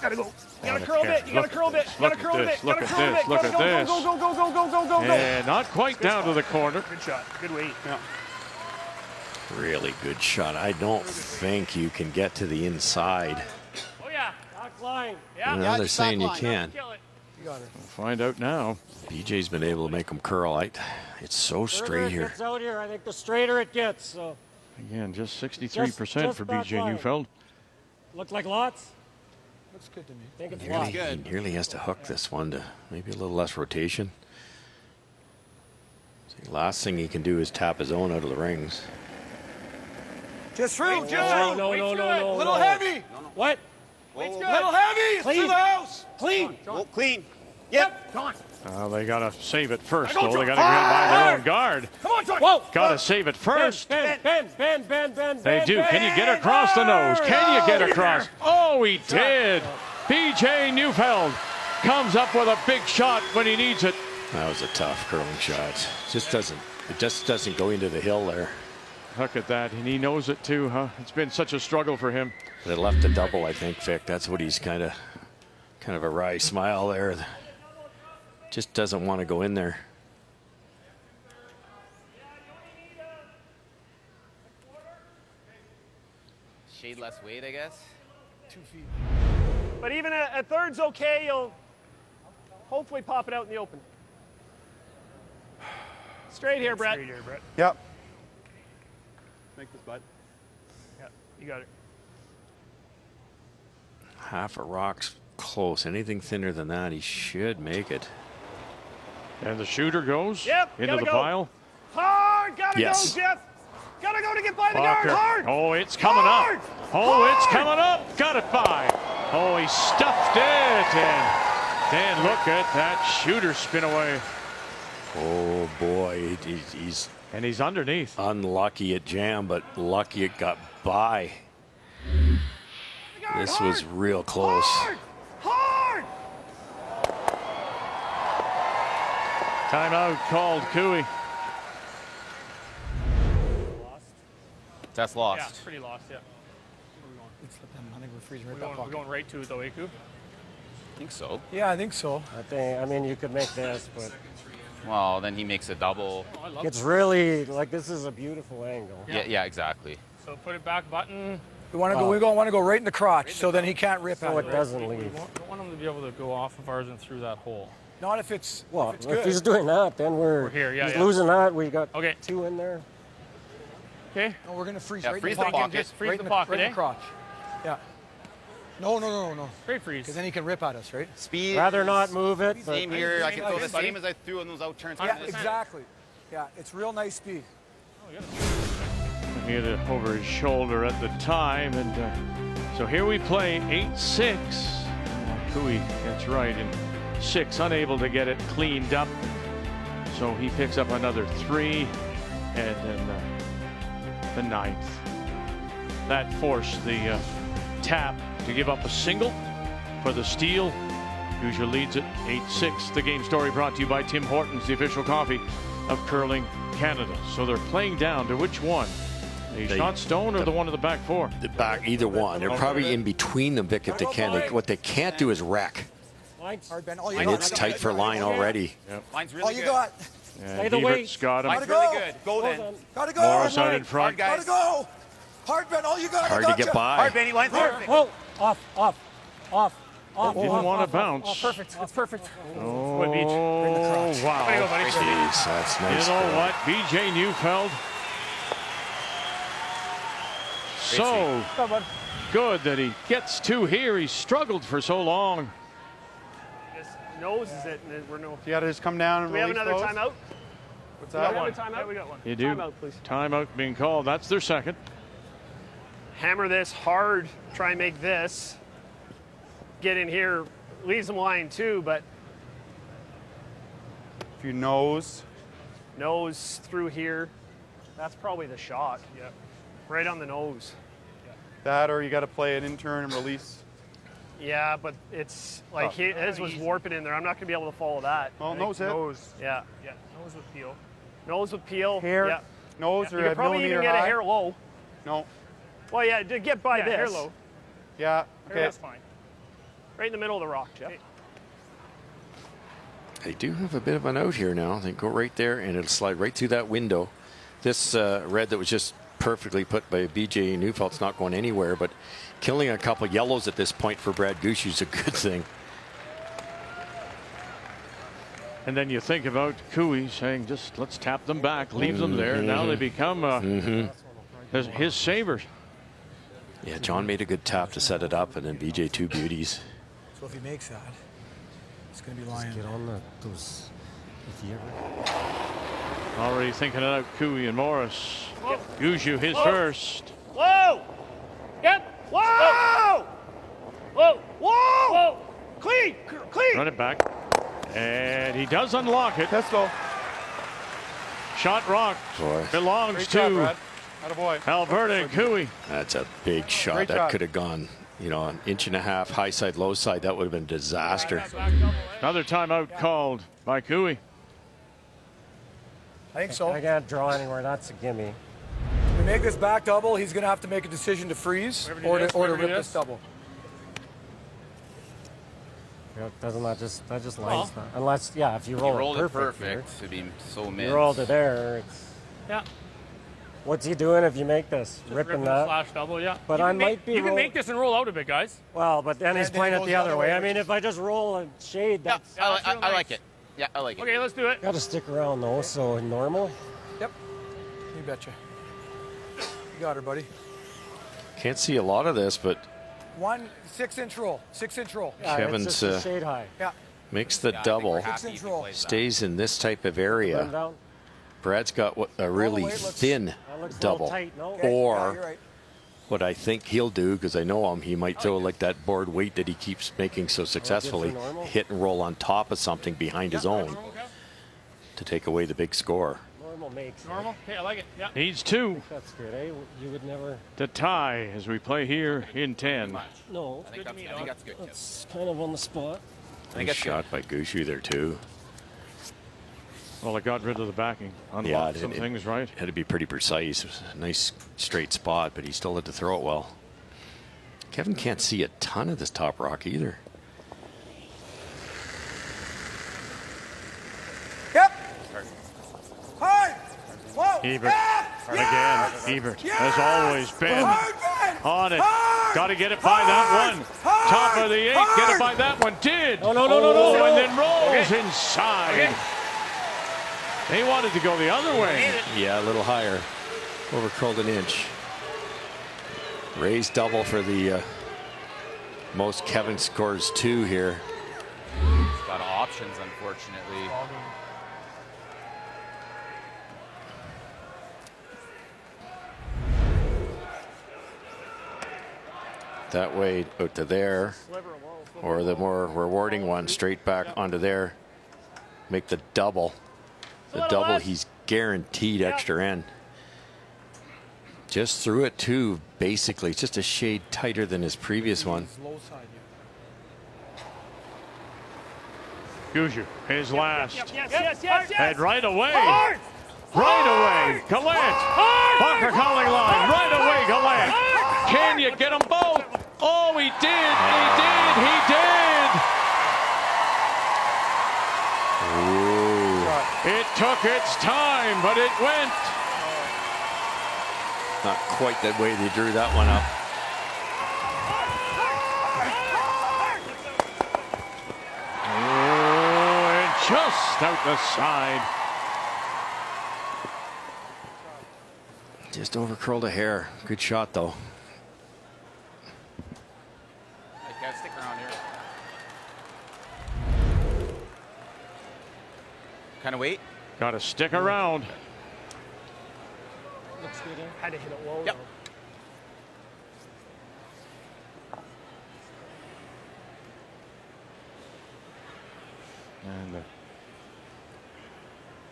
Gotta go. You gotta curl a bit. You gotta curl a bit. You gotta curl a bit. Look at this. Look at this. Go, go, go, go, go, go, go, go. And not quite down to the corner. Good shot. Good weight. Yeah. Really good shot. I don't think you can get to the inside. Oh, yeah. Lock line. Yeah. No, they're saying you can. Kill it. You got it. We'll find out now. BJ's been able to make them curl. It's so straight here. Gets out here, I think the straighter it gets. So. Again, just 63% for BJ Neufeld. Look like lots. Looks good to me. I think it's Nearly, lots. he nearly has to hook this one to maybe a little less rotation. So last thing he can do is tap his own out of the rings. Just through, just No, through. no. Little heavy. What? Little heavy. It's through the house. Clean. Clean. Yep. They got to save it first, though. They got to get by their own guard. Come on, John. Whoa. Got to save it first. Bend. They do. Can you get across the nose? Can you get across? Oh, he did. BJ Neufeld comes up with a big shot when he needs it. That was a tough curling shot. It just doesn't go into the hill there. Look at that, and he knows it too, huh? It's been such a struggle for him. But it left a double, I think, Vic. That's what he's kind of a wry smile there. Just doesn't want to go in there. Shade less weight, I guess. 2 feet. But even a third's okay. You'll hopefully pop it out in the open. Straight here, Brett. Yep. Make this butt. Yeah, you got it. Half a rock's close. Anything thinner than that, he should make it. And the shooter goes into the go. pile. Hard, gotta go, Jeff. Gotta go to get by the guard. Hard. Oh, it's coming up. Oh, it's coming up. Got it by. Oh, he stuffed it. And then look at that shooter spin away. Oh boy, he's underneath. Unlucky it jammed, but lucky it got by. This was real close. Hard. Timeout called, Cooey. That's lost. Yeah, pretty lost, yeah. I think we're freezing right back. We're going right to it, though, Aku? I think so. Yeah, I think so. I mean, you could make this, but Well, then he makes a double. it's really, like, this is a beautiful angle. Yeah, exactly. So put it back button. We want to go. We want to go right in the crotch, so then he can't rip So at it doesn't leave. We want him to be able to go off of ours and through that hole. Not if it's Well, if it's if good. he's doing that, then we're here, yeah, he's yeah. losing that. We got two in there. Okay. No, we're gonna freeze Yeah, right freeze in the the pocket. pocket. Just Freeze right the in pocket, right in eh? the crotch. Yeah. No. Straight freeze. Because then he can rip at us, right? Speed. Rather not move it. But Same here. I can throw the same as I threw on those out turns. Yeah, exactly. Yeah, it's real nice speed. He had it over his shoulder at the time, and so here we play 8-6. Cooey gets right in 6, unable to get it cleaned up. So he picks up another 3, and then the 9th. That forced the tap to give up a single for the steal. Gushu leads it 8-6. The game story brought to you by Tim Hortons, the official coffee of Curling Canada. So they're playing down to which one? The shot stone or the one in the back 4? The back, either one. They're probably in between them, Vic, if they can. What they can't do is wreck. Hard bend. All you And got. it's tight for line already. Yep. Line's really All you good. got. And Evert's got him. Line's really good. Go then. Gotta go. Morris out in front. Gotta go. Hard bend. All you got. Hard to get by. Hard, Benny. Line's perfect. Whoa! Off. Didn't want to bounce. Oh, perfect. It's perfect. Oh, Good beach. wow. Way to go, buddy. Jeez, that's nice. You know what? BJ Neufeld. So good that he gets 2 here. He struggled for so long. Just noses it, and we're no. You got to just come down and Do we have release another those. timeout? What's We that? got one. Timeout? We got one. You do. Timeout, please. Timeout being called. That's their second. Hammer this hard. Try and make this. Get in here. Leaves them line too, but If you nose. nose through here. That's probably the shot. Yeah. Right on the nose. That, or you got to play an intern and release. Yeah, but it's like his was warping in there. I'm not going to be able to follow that. Well, nose hit. Yeah. Yeah, nose with peel. Nose with peel. Here. Yeah. Nose or you a probably millimeter even get high? a hair low. No. Well, yeah, to get by this. Hair low. Yeah. Okay. That's fine. Right in the middle of the rock, Jeff. They do have a bit of a note here now. They go right there, and it'll slide right through that window. This red that was just perfectly put by BJ Neufeld's not going anywhere, but killing a couple yellows at this point for Brad Gushu is a good thing. And then you think about Cooey saying, just let's tap them back, leave them there. Now they become his savers. Yeah, John made a good tap to set it up, and then BJ two beauties. So if he makes that, it's going to be lying. Get on those. If you ever. Already thinking about Cooey and Morris. Gushu his first. Whoa! Yep! Whoa! Whoa! Whoa! Whoa! Clean! Clean! Run it back. And he does unlock it. Let's go. Shot rock belongs Great to job, Brad. Attaboy. Alberta and Cooey. That's a big shot. Great That job. could have gone, you know, an inch and a half, high side, low side. That would have been a disaster. Another timeout called by Cooey. I think so. I can't draw anywhere. That's a gimme. If we make this back double, he's going to have to make a decision to freeze or to rip this double. Doesn't that just lines that? Unless, yeah, if you roll it it perfect, it'd be so mid. You rolled it there. It's, Yeah. what's he doing if you make this? Just Ripping ripping that? a slash double, yeah. But I might be You can make this and roll out a bit, guys. Well, but then he's And then playing it it goes the other way. I mean, if I just roll and shade, that's I like it. Yeah, I like it. Okay, let's do it. got to stick around though. So normal. Yep. You betcha. You got her, buddy. Can't see a lot of this, but 1 6-inch roll. 6-inch roll. Yeah, Kevin's, it's just a shade high. Yeah. makes the double. 6-inch roll. Stays in this type of Run area. down. Brad's got a really way it looks- thin That looks a little double. tight, no? Okay, yeah, Or you're right. what I think he'll do, because I know him, he might throw like that board weight that he keeps making so successfully, normal? hit and roll on top of something behind his own to take away the big score. Normal makes. Normal? Okay, I like it. Yeah. Needs two That's good, eh? You would never. to tie as we play here in 10. No. I think that's good. It's kind of on the spot. Nice shot by Gushu there too. Well, it got rid of the backing. Yeah, Unlocked some things, right? Had to be pretty precise. It was a nice straight spot, but he still had to throw it well. Kevin can't see a ton of this top rock either. Yep. Hard. Whoa. Ebert again. Ebert has always been on it. Got to get it by that one. Top of the 8. Get it by that one. Did. No, no. And then rolls inside. They wanted to go the other way. Yeah, a little higher. Over curled an inch. Raised double for the most. Kevin scores 2 here. He's got options, unfortunately. That way out to there, or the more rewarding one straight back onto there. Make the double. The double, he's guaranteed extra end. Just threw it too, basically. It's just a shade tighter than his previous one. Gushu, his last. Yes. And right away. Right away. Gallant. Parker calling line. Right away, Gallant. Can you get them both? Oh, he did. He did. Ooh. It took its time, but it went. Not quite the way they drew that one up. Oh, and just out the side. Just over curled a hair. Good shot though. I gotta stick around here. Kind of wait. Got to stick around. Looks good, eh? Had to hit it low. Yep. And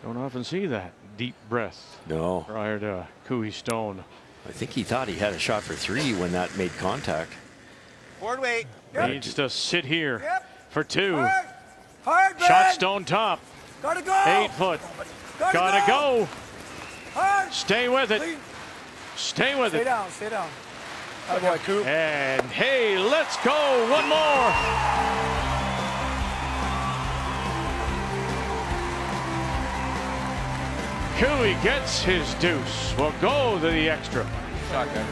don't often see that deep breath. No. Prior to Cooey Stone. I think he thought he had a shot for 3 when that made contact. Board weight. Needs to sit here for 2. Hard, Shot stone top. Gotta go. 8 foot. Gotta go. Stay with it. Clean. Stay with it. Stay down, stay down. Good boy, Coop. And hey, let's go. One more. Cooey gets his deuce. Will go to the extra.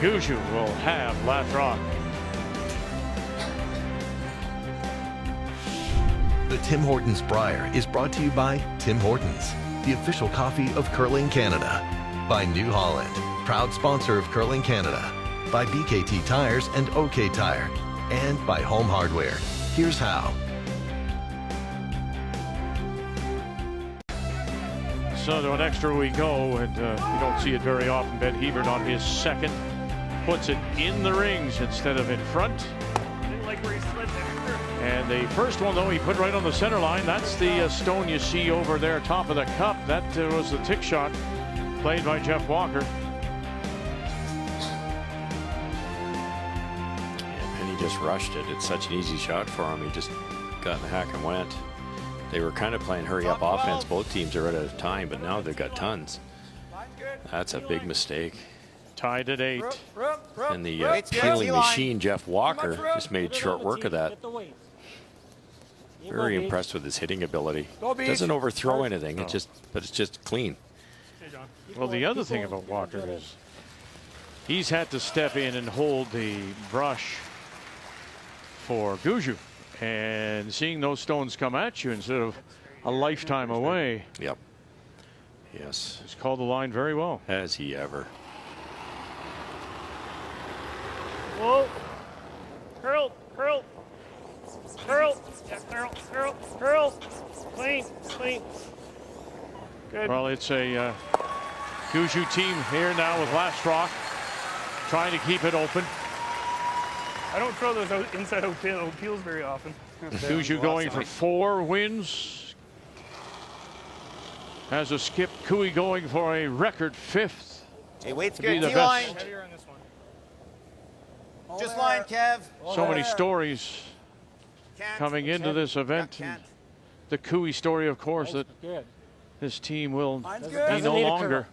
Gushu will have last rock. The Tim Hortons Brier is brought to you by Tim Hortons, the official coffee of Curling Canada. By New Holland, proud sponsor of Curling Canada. By BKT Tires and OK Tire. And by Home Hardware. Here's how. So to an extra we go, and you don't see it very often. Ben Hebert on his second puts it in the rings instead of in front. Didn't like where he slid there. And the first one, though, he put right on the center line. That's the stone you see over there, top of the cup. That was the tick shot played by Jeff Walker. And he just rushed it. It's such an easy shot for him. He just got in the hack and went. They were kind of playing hurry-up offense. Both teams are out of time, but now they've got tons. That's a big mistake. Tied at 8. And the peeling machine, Jeff Walker, just made short work of that. Very impressed with his hitting ability. Doesn't overthrow anything. It just, but it's just clean. Well, the other thing about Walker is he's had to step in and hold the brush for Gushu. And seeing those stones come at you instead of a lifetime away. Yep. Yes. He's called the line very well. Has he ever? Whoa. Curl, curl. Curl. Yeah, curl, curl, curl. Clean, clean. Good. Well, it's a Gushu team here now with last rock, trying to keep it open. I don't throw those inside out peels very often. Gushu going for 4 wins. Has a skip. Cooey going for a record 5th. Hey, weight's to be good. the T-line. best. Just line, Kev. So many stories coming into this event. And the Cooey story, of course, that this team will be no longer.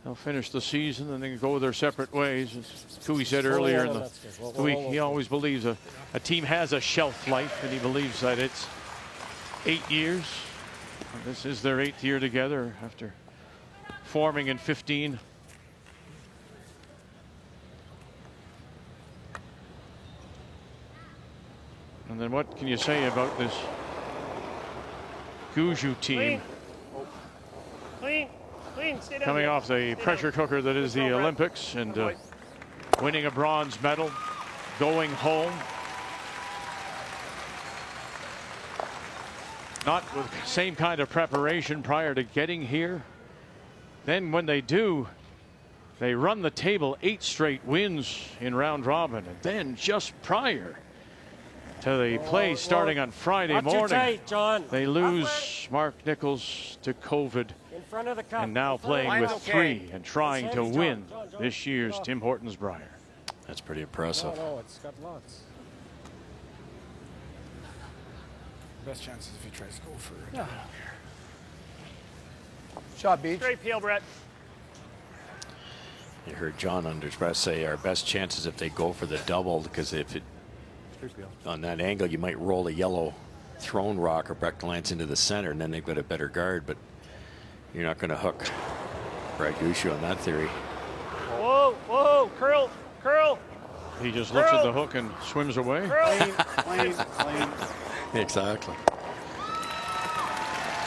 They'll finish the season and then go their separate ways. As Cooey said earlier in the week, he always believes a team has a shelf life, and he believes that it's 8 years. This is their 8th year together after forming in 15. And then what can you say about this Gushu team? Clean. Clean. Stay down Coming here. off the pressure cooker that is the Olympics and winning a bronze medal, going home. Not with the same kind of preparation prior to getting here. Then when they do, they run the table 8 straight wins in round robin. And then just prior to the play starting on Friday morning, tight, John. they lose Mark Nichols to COVID. In front of the cup. And now playing with 3 and trying to win this year's Tim Hortons Brier. That's pretty impressive. No, it's got lots. Best chances if he tries to go for it. Yeah. Shot, Beach. Straight peel, Brett. You heard John Underspress say our best chances if they go for the double, because if it on that angle you might roll a yellow thrown rock or Breck Lance into the center, and then they've got a better guard, but you're not going to hook Brad Gushu on that theory. Whoa, whoa, curl, curl. He just looks at the hook and swims away. Exactly.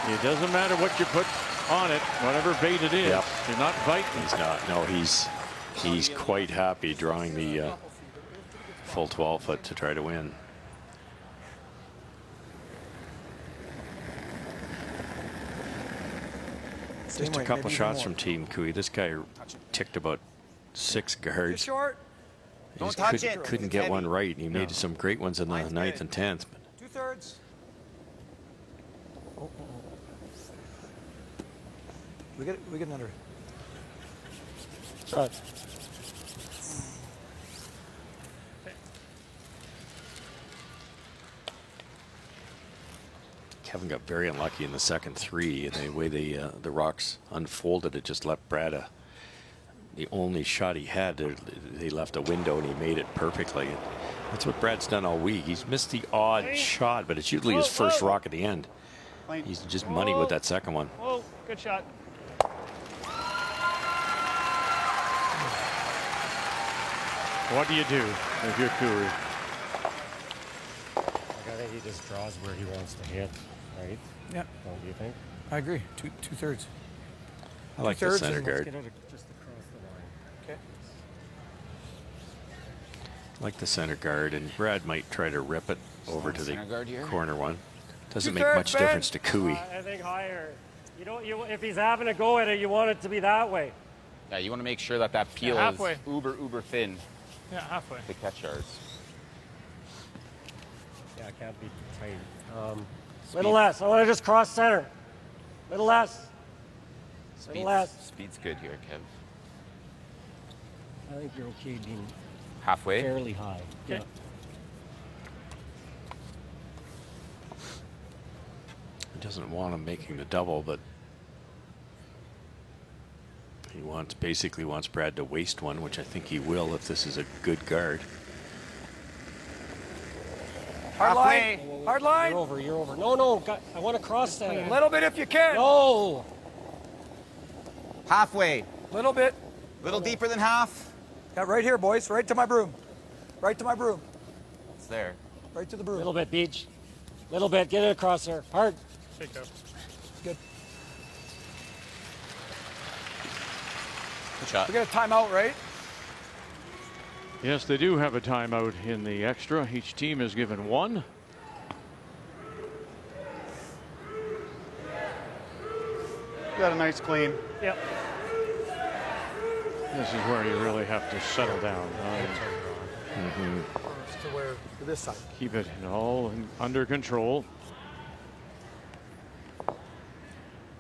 It doesn't matter what you put on it, whatever bait it is. Yep. You're not biting. He's not. No, he's quite happy drawing the full 12-foot to try to win. Just a couple shots from Team Cooey. This guy ticked about 6 guards. Short. He Don't just touch it. couldn't get one right. He made some great ones in the 9th and 10th. 2/3. We get another. Shot. Kevin got very unlucky in the second 3, and the way the rocks unfolded, it just left Brad the only shot he had. They left a window, and he made it perfectly. And that's what Brad's done all week. He's missed the odd shot, but it's usually his first rock at the end. He's just money with that second one. Whoa, good shot. What do you do if you're Kouri? I think he just draws where he wants to hit, right? Yeah. Don't you think? I agree. Two-thirds. I like the center guard. Let's get out just across the line. Okay. I like the center guard, and Brad might try to rip it over to the corner one. Doesn't make much difference to Kouri. I think higher. If he's having a go at it, you want it to be that way. Yeah, you want to make sure that peel is uber thin. Yeah, halfway. To catch ours. Yeah, it can't be tight. Little less. I want to just cross center. Little less. Little less. Speed's good here, Kev. I think you're okay being halfway. Fairly high. Okay. Yeah. He doesn't want him making the double, but he basically wants Brad to waste one, which I think he will if this is a good guard. Hard line. Hard line. You're over. No. I want to cross that. A little bit if you can. No. Halfway. Little bit. Little deeper than half. Yeah, right here, boys. Right to my broom. Right to my broom. It's there. Right to the broom. Little bit, Beach. Little bit. Get it across there. Hard. Take up. Good. Good shot. We got a timeout, right? Yes, they do have a timeout in the extra. Each team is given one. Got a nice clean. Yep. This is where you really have to settle down. To this side. Keep it all under control.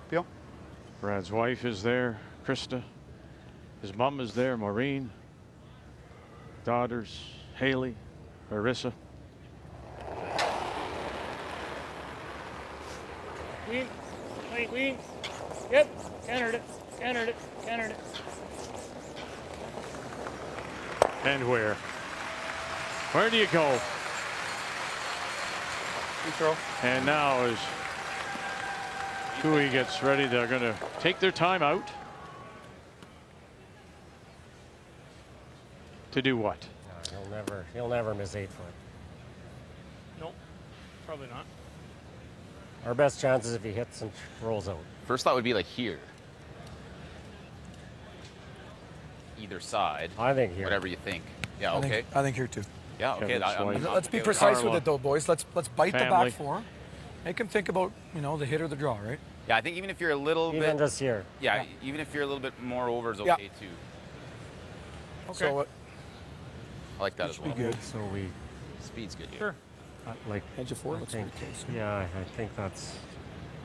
Peel. Brad's wife is there, Krista. His mom is there, Maureen. Daughters, Haley, Marissa. Lean. Lean. Yep. Entered it. And where? Where do you go? Control. And now as Kouri gets ready, they're going to take their time out. To do what? He'll never miss 8 foot. Nope. Probably not. Our best chance is if he hits and rolls out. First thought would be like here. Either side. I think here. Whatever you think. Yeah, okay. I think here too. Yeah, okay. Let's be precise with it though, boys. Let's bite the Family. back four. Make him think about, the hit or the draw, right? Yeah, I think even if you're a little bit. Even just here. Yeah, even if you're a little bit more over is okay too. Okay. So I like that as well. good. So we. Speed's good here. Sure. Like edge of 4 looks pretty close. Yeah, I think that's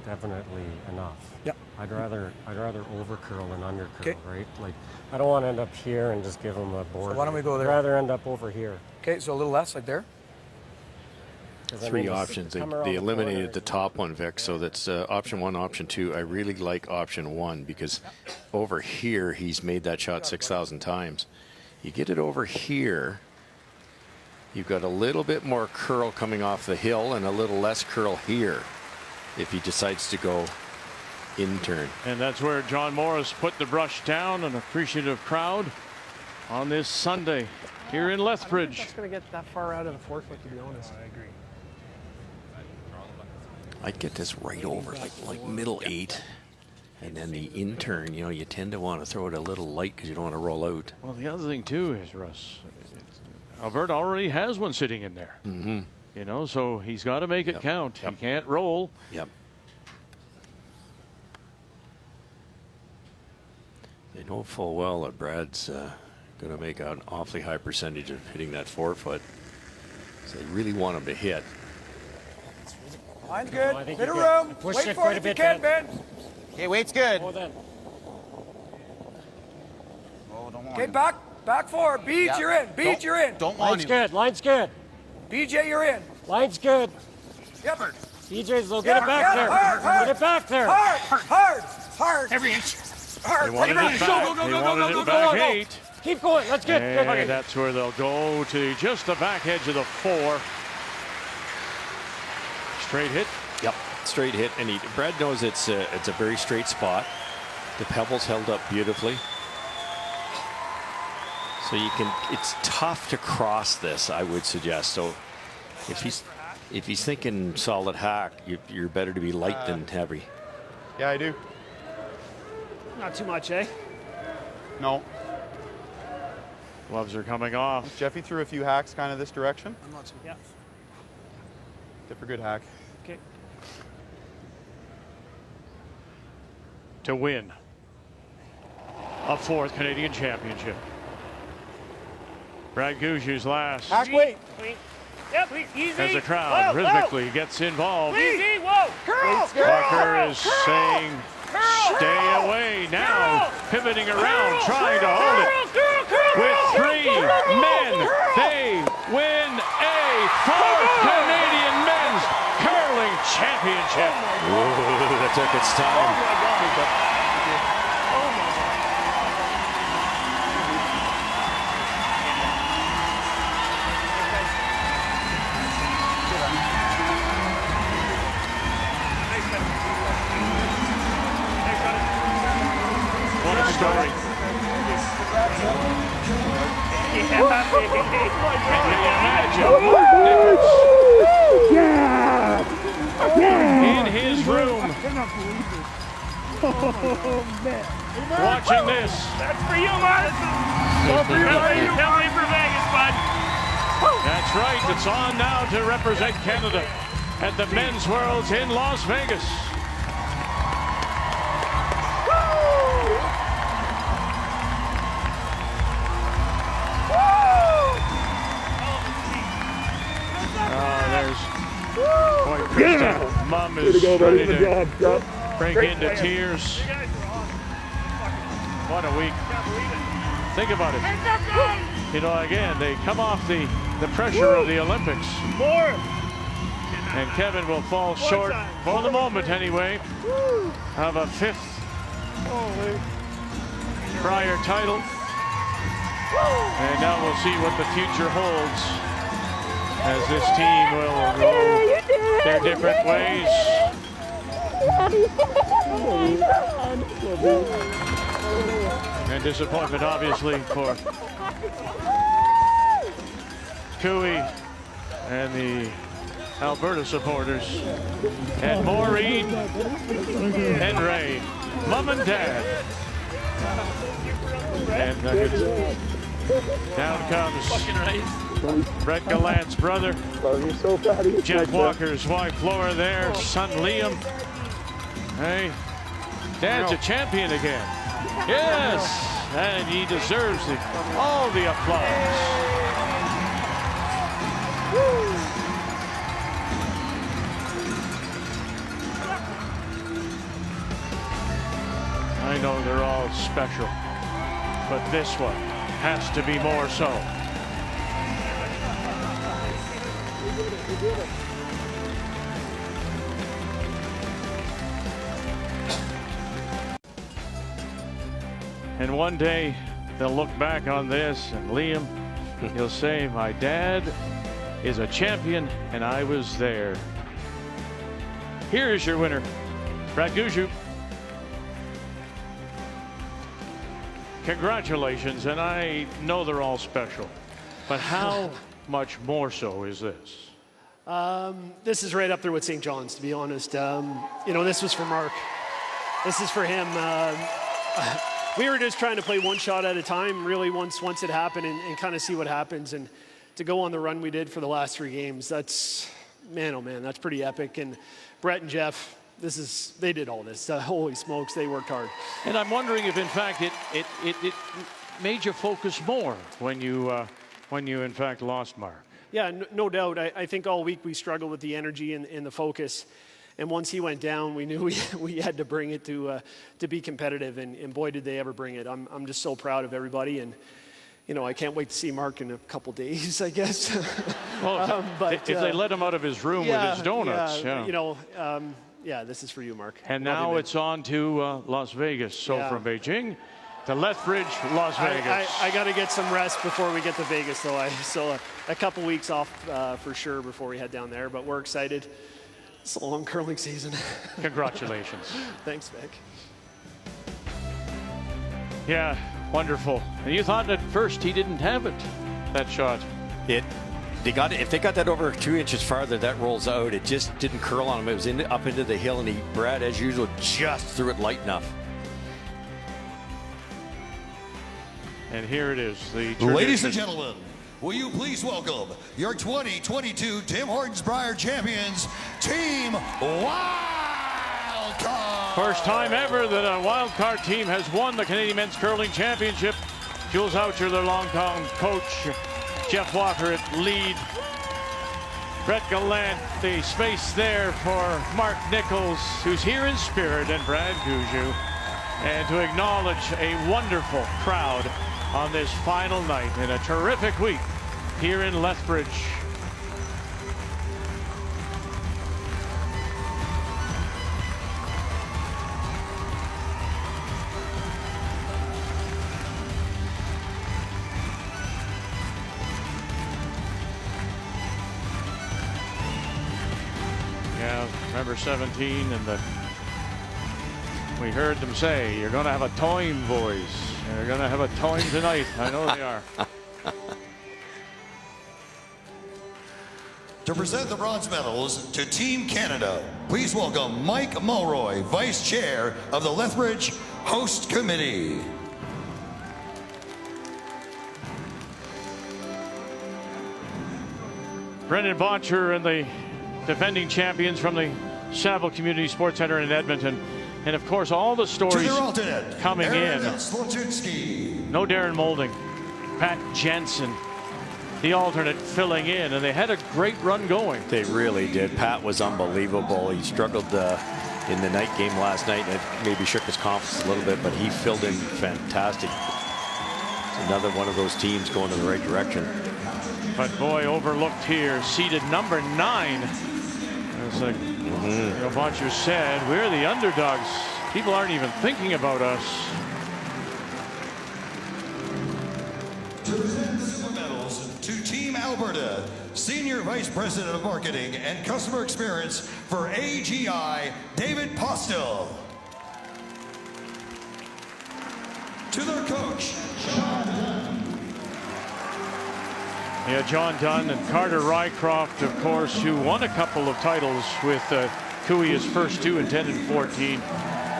definitely enough. Yep. I'd rather over curl than under curl, right? Like I don't want to end up here and just give him a board. So why don't we go there? I'd rather end up over here. Okay, so a little less, like there. 3 options. They eliminated the top one, Vic, so that's option 1, option 2. I really like option 1 because over here he's made that shot 6,000 times. You get it over here, you've got a little bit more curl coming off the hill and a little less curl here if he decides to go in turn. And that's where John Morris put the brush down, an appreciative crowd on this Sunday here in Lethbridge. That's going to get that far out of the 4 foot, to be honest. I agree. I'd get this right over, like middle 8. And then the in turn, you tend to want to throw it a little light because you don't want to roll out. Well, the other thing, too, is, Russ, Alberta already has one sitting in there. Mm-hmm. So he's got to make it count. He can't roll. Yep. They know full well that Brad's going to make an awfully high percentage of hitting that 4 foot. So they really want him to hit. Line's good. Bit of room. Wait for it if you can, Ben. Okay, wait's good. Oh, then. Oh, don't want Okay, him. back 4. Beach, you're in. Beach, you're in. Don't want Line's good. Line's good. BJ, you're in. Line's good. Yep. DJ's low. Get it back there. Get it back there. Hard. Every inch. They wanted it back. They wanted it back 8. Keep going. Let's get. And that's where they'll go to just the back edge of the 4. Straight hit. Yep, straight hit. And Brad knows it's a very straight spot. The pebbles held up beautifully. So it's tough to cross this, I would suggest. So if he's thinking solid hack, you're better to be light than heavy. Yeah, I do. Not too much, eh? No. Gloves are coming off. Jeffy threw a few hacks kind of this direction. I'm not. Yeah. Dip a good hack. Okay. To win a 4th Canadian Championship. Brad Gushue's last. Hack, wait. Yep, easy. As the crowd rhythmically gets involved. Easy, whoa. Curl. Walker is saying, stay away now. Pivoting around, trying to hold it. With 3 men, they win a 4th Canadian Men's Curling Championship. Ooh, that took its time. What a story. In his room, watching this. That's for you, Mark. Can't wait for Vegas, bud. That's right. It's on now to represent Canada at the Men's Worlds in Las Vegas. Boy, Krista, Mom is ready to break into tears. What a week. Think about it. You know, again, they come off the pressure of the Olympics. More. And Kevin will fall short, for the moment anyway, of a 5th Brier title. And now we'll see what the future holds as this team will go their different ways. And disappointment, obviously, for Cooey and the Alberta supporters, and Maureen and Ray, Mom and Dad. And down comes Brett Gallant's brother, Jeff Walker's wife Laura there, son Liam. Hey, Dad's a champion again. Yes, and he deserves all the applause. I know they're all special, but this one has to be more so. And one day they'll look back on this, and Liam, he'll say, my dad is a champion and I was there. Here is your winner, Brad Gushu. Congratulations, and I know they're all special, but how much more so is this? This is right up there with St. John's, to be honest. You know, this was for Mark. This is for him. We were just trying to play one shot at a time, really, once it happened, and kind of see what happens. And to go on the run we did for the last 3 games, that's, man, oh man, that's pretty epic. And Brett and Jeff, they did all this. Holy smokes, they worked hard. And I'm wondering if, in fact, it made you focus more when you in fact lost Mark. Yeah, no doubt. I think all week we struggled with the energy and the focus. And once he went down, we knew we had to bring it to be competitive. And boy, did they ever bring it. I'm just so proud of everybody. And I can't wait to see Mark in a couple days, I guess. Well, but if they let him out of his room with his donuts. Yeah, this is for you, Mark. And now it's on to Las Vegas. So from Beijing to Lethbridge, Las Vegas. I got to get some rest before we get to Vegas, though. So a couple weeks off for sure before we head down there. But we're excited. It's a long curling season. Congratulations. Thanks, Vic. Yeah, wonderful. And you thought at first he didn't have it, that shot. If they got that over 2 inches farther, that rolls out. It just didn't curl on him. It was up into the hill, and Brad, as usual, just threw it light enough. And here it is. Ladies and gentlemen, will you please welcome your 2022 Tim Hortons Brier champions, Team Wildcard. First time ever that a wildcard team has won the Canadian Men's Curling Championship. Jules Oucher, their longtime coach. Jeff Walker at lead. Brett Gallant, the space there for Mark Nichols, who's here in spirit, and Brad Gushue. And to acknowledge a wonderful crowd on this final night in a terrific week here in Lethbridge. Yeah, remember 17 and we heard them say, you're going to have a time, boys. You're going to have a time tonight. I know they are. To present the bronze medals to Team Canada, please welcome Mike Mulroy, Vice Chair of the Lethbridge Host Committee. Brendan Botcher and the defending champions from the Saville Community Sports Center in Edmonton. And of course, all the stories coming in. No Darren Moulding, Pat Jensen, the alternate filling in, and they had a great run going. They really did. Pat was unbelievable. He struggled in the night game last night and maybe shook his confidence a little bit, but he filled in fantastic. It's another one of those teams going in the right direction. But boy, overlooked here, seeded number 9. It's like Botcher said, we're the underdogs. People aren't even thinking about us. To present silver medals to Team Alberta, Senior Vice President of Marketing and Customer Experience for AGI, David Postel. To their coach, John Dunn. Yeah, John Dunn and Carter Rycroft, of course, who won a couple of titles with Cooey, his first 2 in 10 and 14.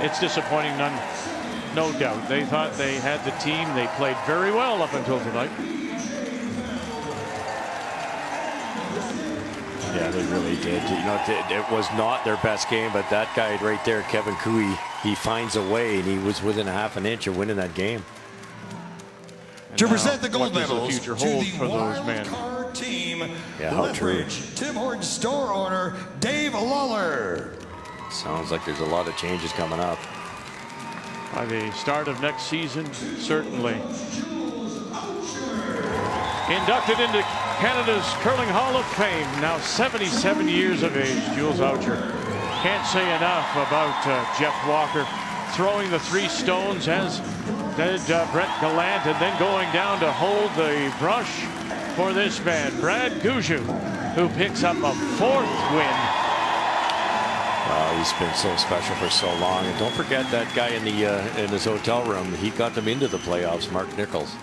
It's disappointing, no doubt. They thought they had the team. They played very well up until tonight. Yeah, they really did. You know, it was not their best game, but that guy right there, Kevin Cooey, he finds a way, and he was within a half an inch of winning that game. To present the gold medals to the for those men? Wildcard team, Yeah, how true. Lethbridge Tim Hortons store owner Dave Lawler. Sounds like there's a lot of changes coming up. By the start of next season, certainly. Inducted into Canada's Curling Hall of Fame, now 77 years of age, Jules Oucher. Can't say enough about Jeff Walker throwing the 3 stones, as did Brett Gallant, and then going down to hold the brush for this man, Brad Gushu, who picks up a 4th win. He's been so special for so long, and don't forget that guy in his hotel room. He got them into the playoffs, Mark Nichols.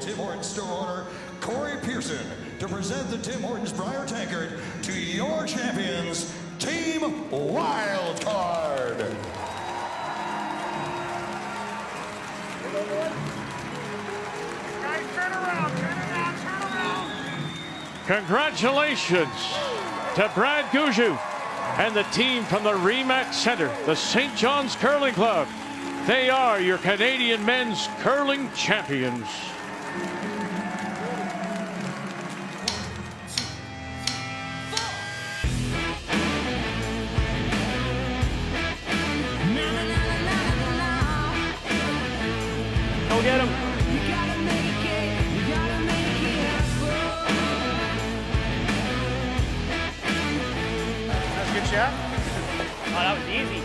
Tim Hortons store owner Corey Pearson to present the Tim Hortons Brier Tankard to your champions, Team Wildcard. Guys, turn around, turn around, turn around. Congratulations to Brad Gushu and the team from the Remax Center, the St. John's Curling Club. They are your Canadian men's curling champions. yeah? Oh, that was easy.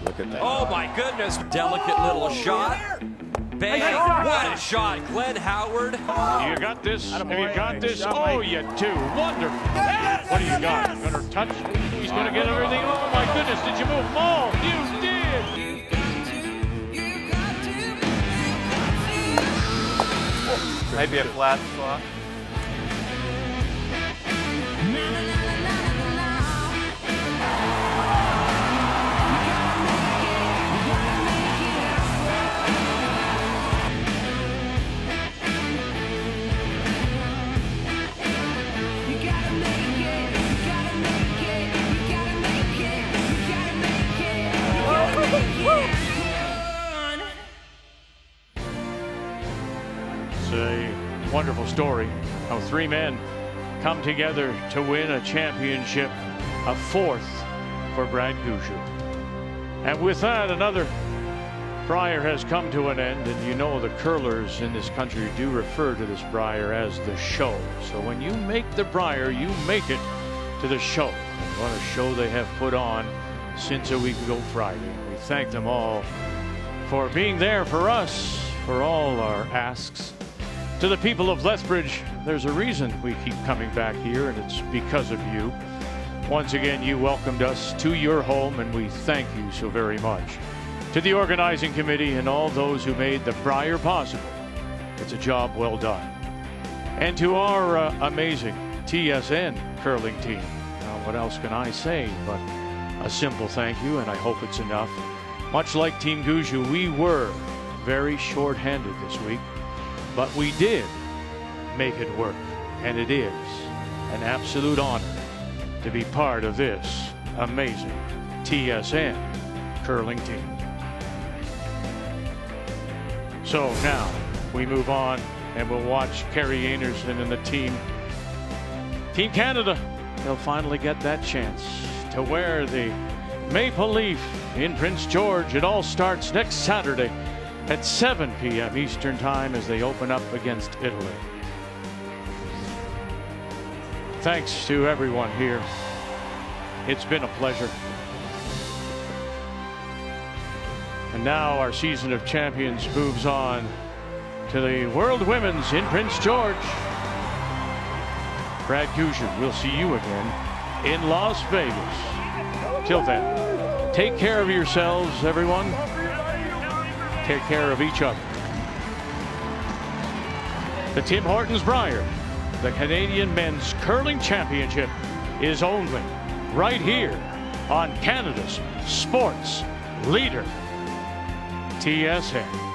Look at that. Oh my goodness, delicate little shot. Bang, what a shot, Glenn Howard. You got this, have you got this? Oh, you do, wonderful. What do you got? Gonna touch? He's gonna get everything. Oh my goodness, did you move them all? You did. Maybe a flat spot. It's a wonderful story how three men come together to win a championship, a fourth for Brad Gushu. And with that, another Brier has come to an end, and you know the curlers in this country do refer to this Brier as the show. So when you make the Brier, you make it to the show. What a show they have put on since a week ago Friday. We thank them all for being there for us, for all our asks. To the people of Lethbridge, there's a reason we keep coming back here, and it's because of you. Once again, you welcomed us to your home, and we thank you so very much. To the organizing committee and all those who made the Brier possible, it's a job well done. And to our amazing TSN curling team, what else can I say but a simple thank you, and I hope it's enough. Much like Team Gushu, we were very short-handed this week, but we did make it work, and it is an absolute honor to be part of this amazing TSN curling team. So now we move on, and we'll watch Kerry Anderson and the Team Canada. They'll finally get that chance to wear the maple leaf in Prince George. It all starts next Saturday at 7 p.m. Eastern Time as they open up against Italy. Thanks to everyone here. It's been a pleasure. And now our season of champions moves on to the World Women's in Prince George. Brad Gushu, we'll see you again in Las Vegas. Till then, take care of yourselves, everyone. Take care of each other. The Tim Hortons Brier, the Canadian Men's Curling Championship, is only right here on Canada's sports leader, TSN.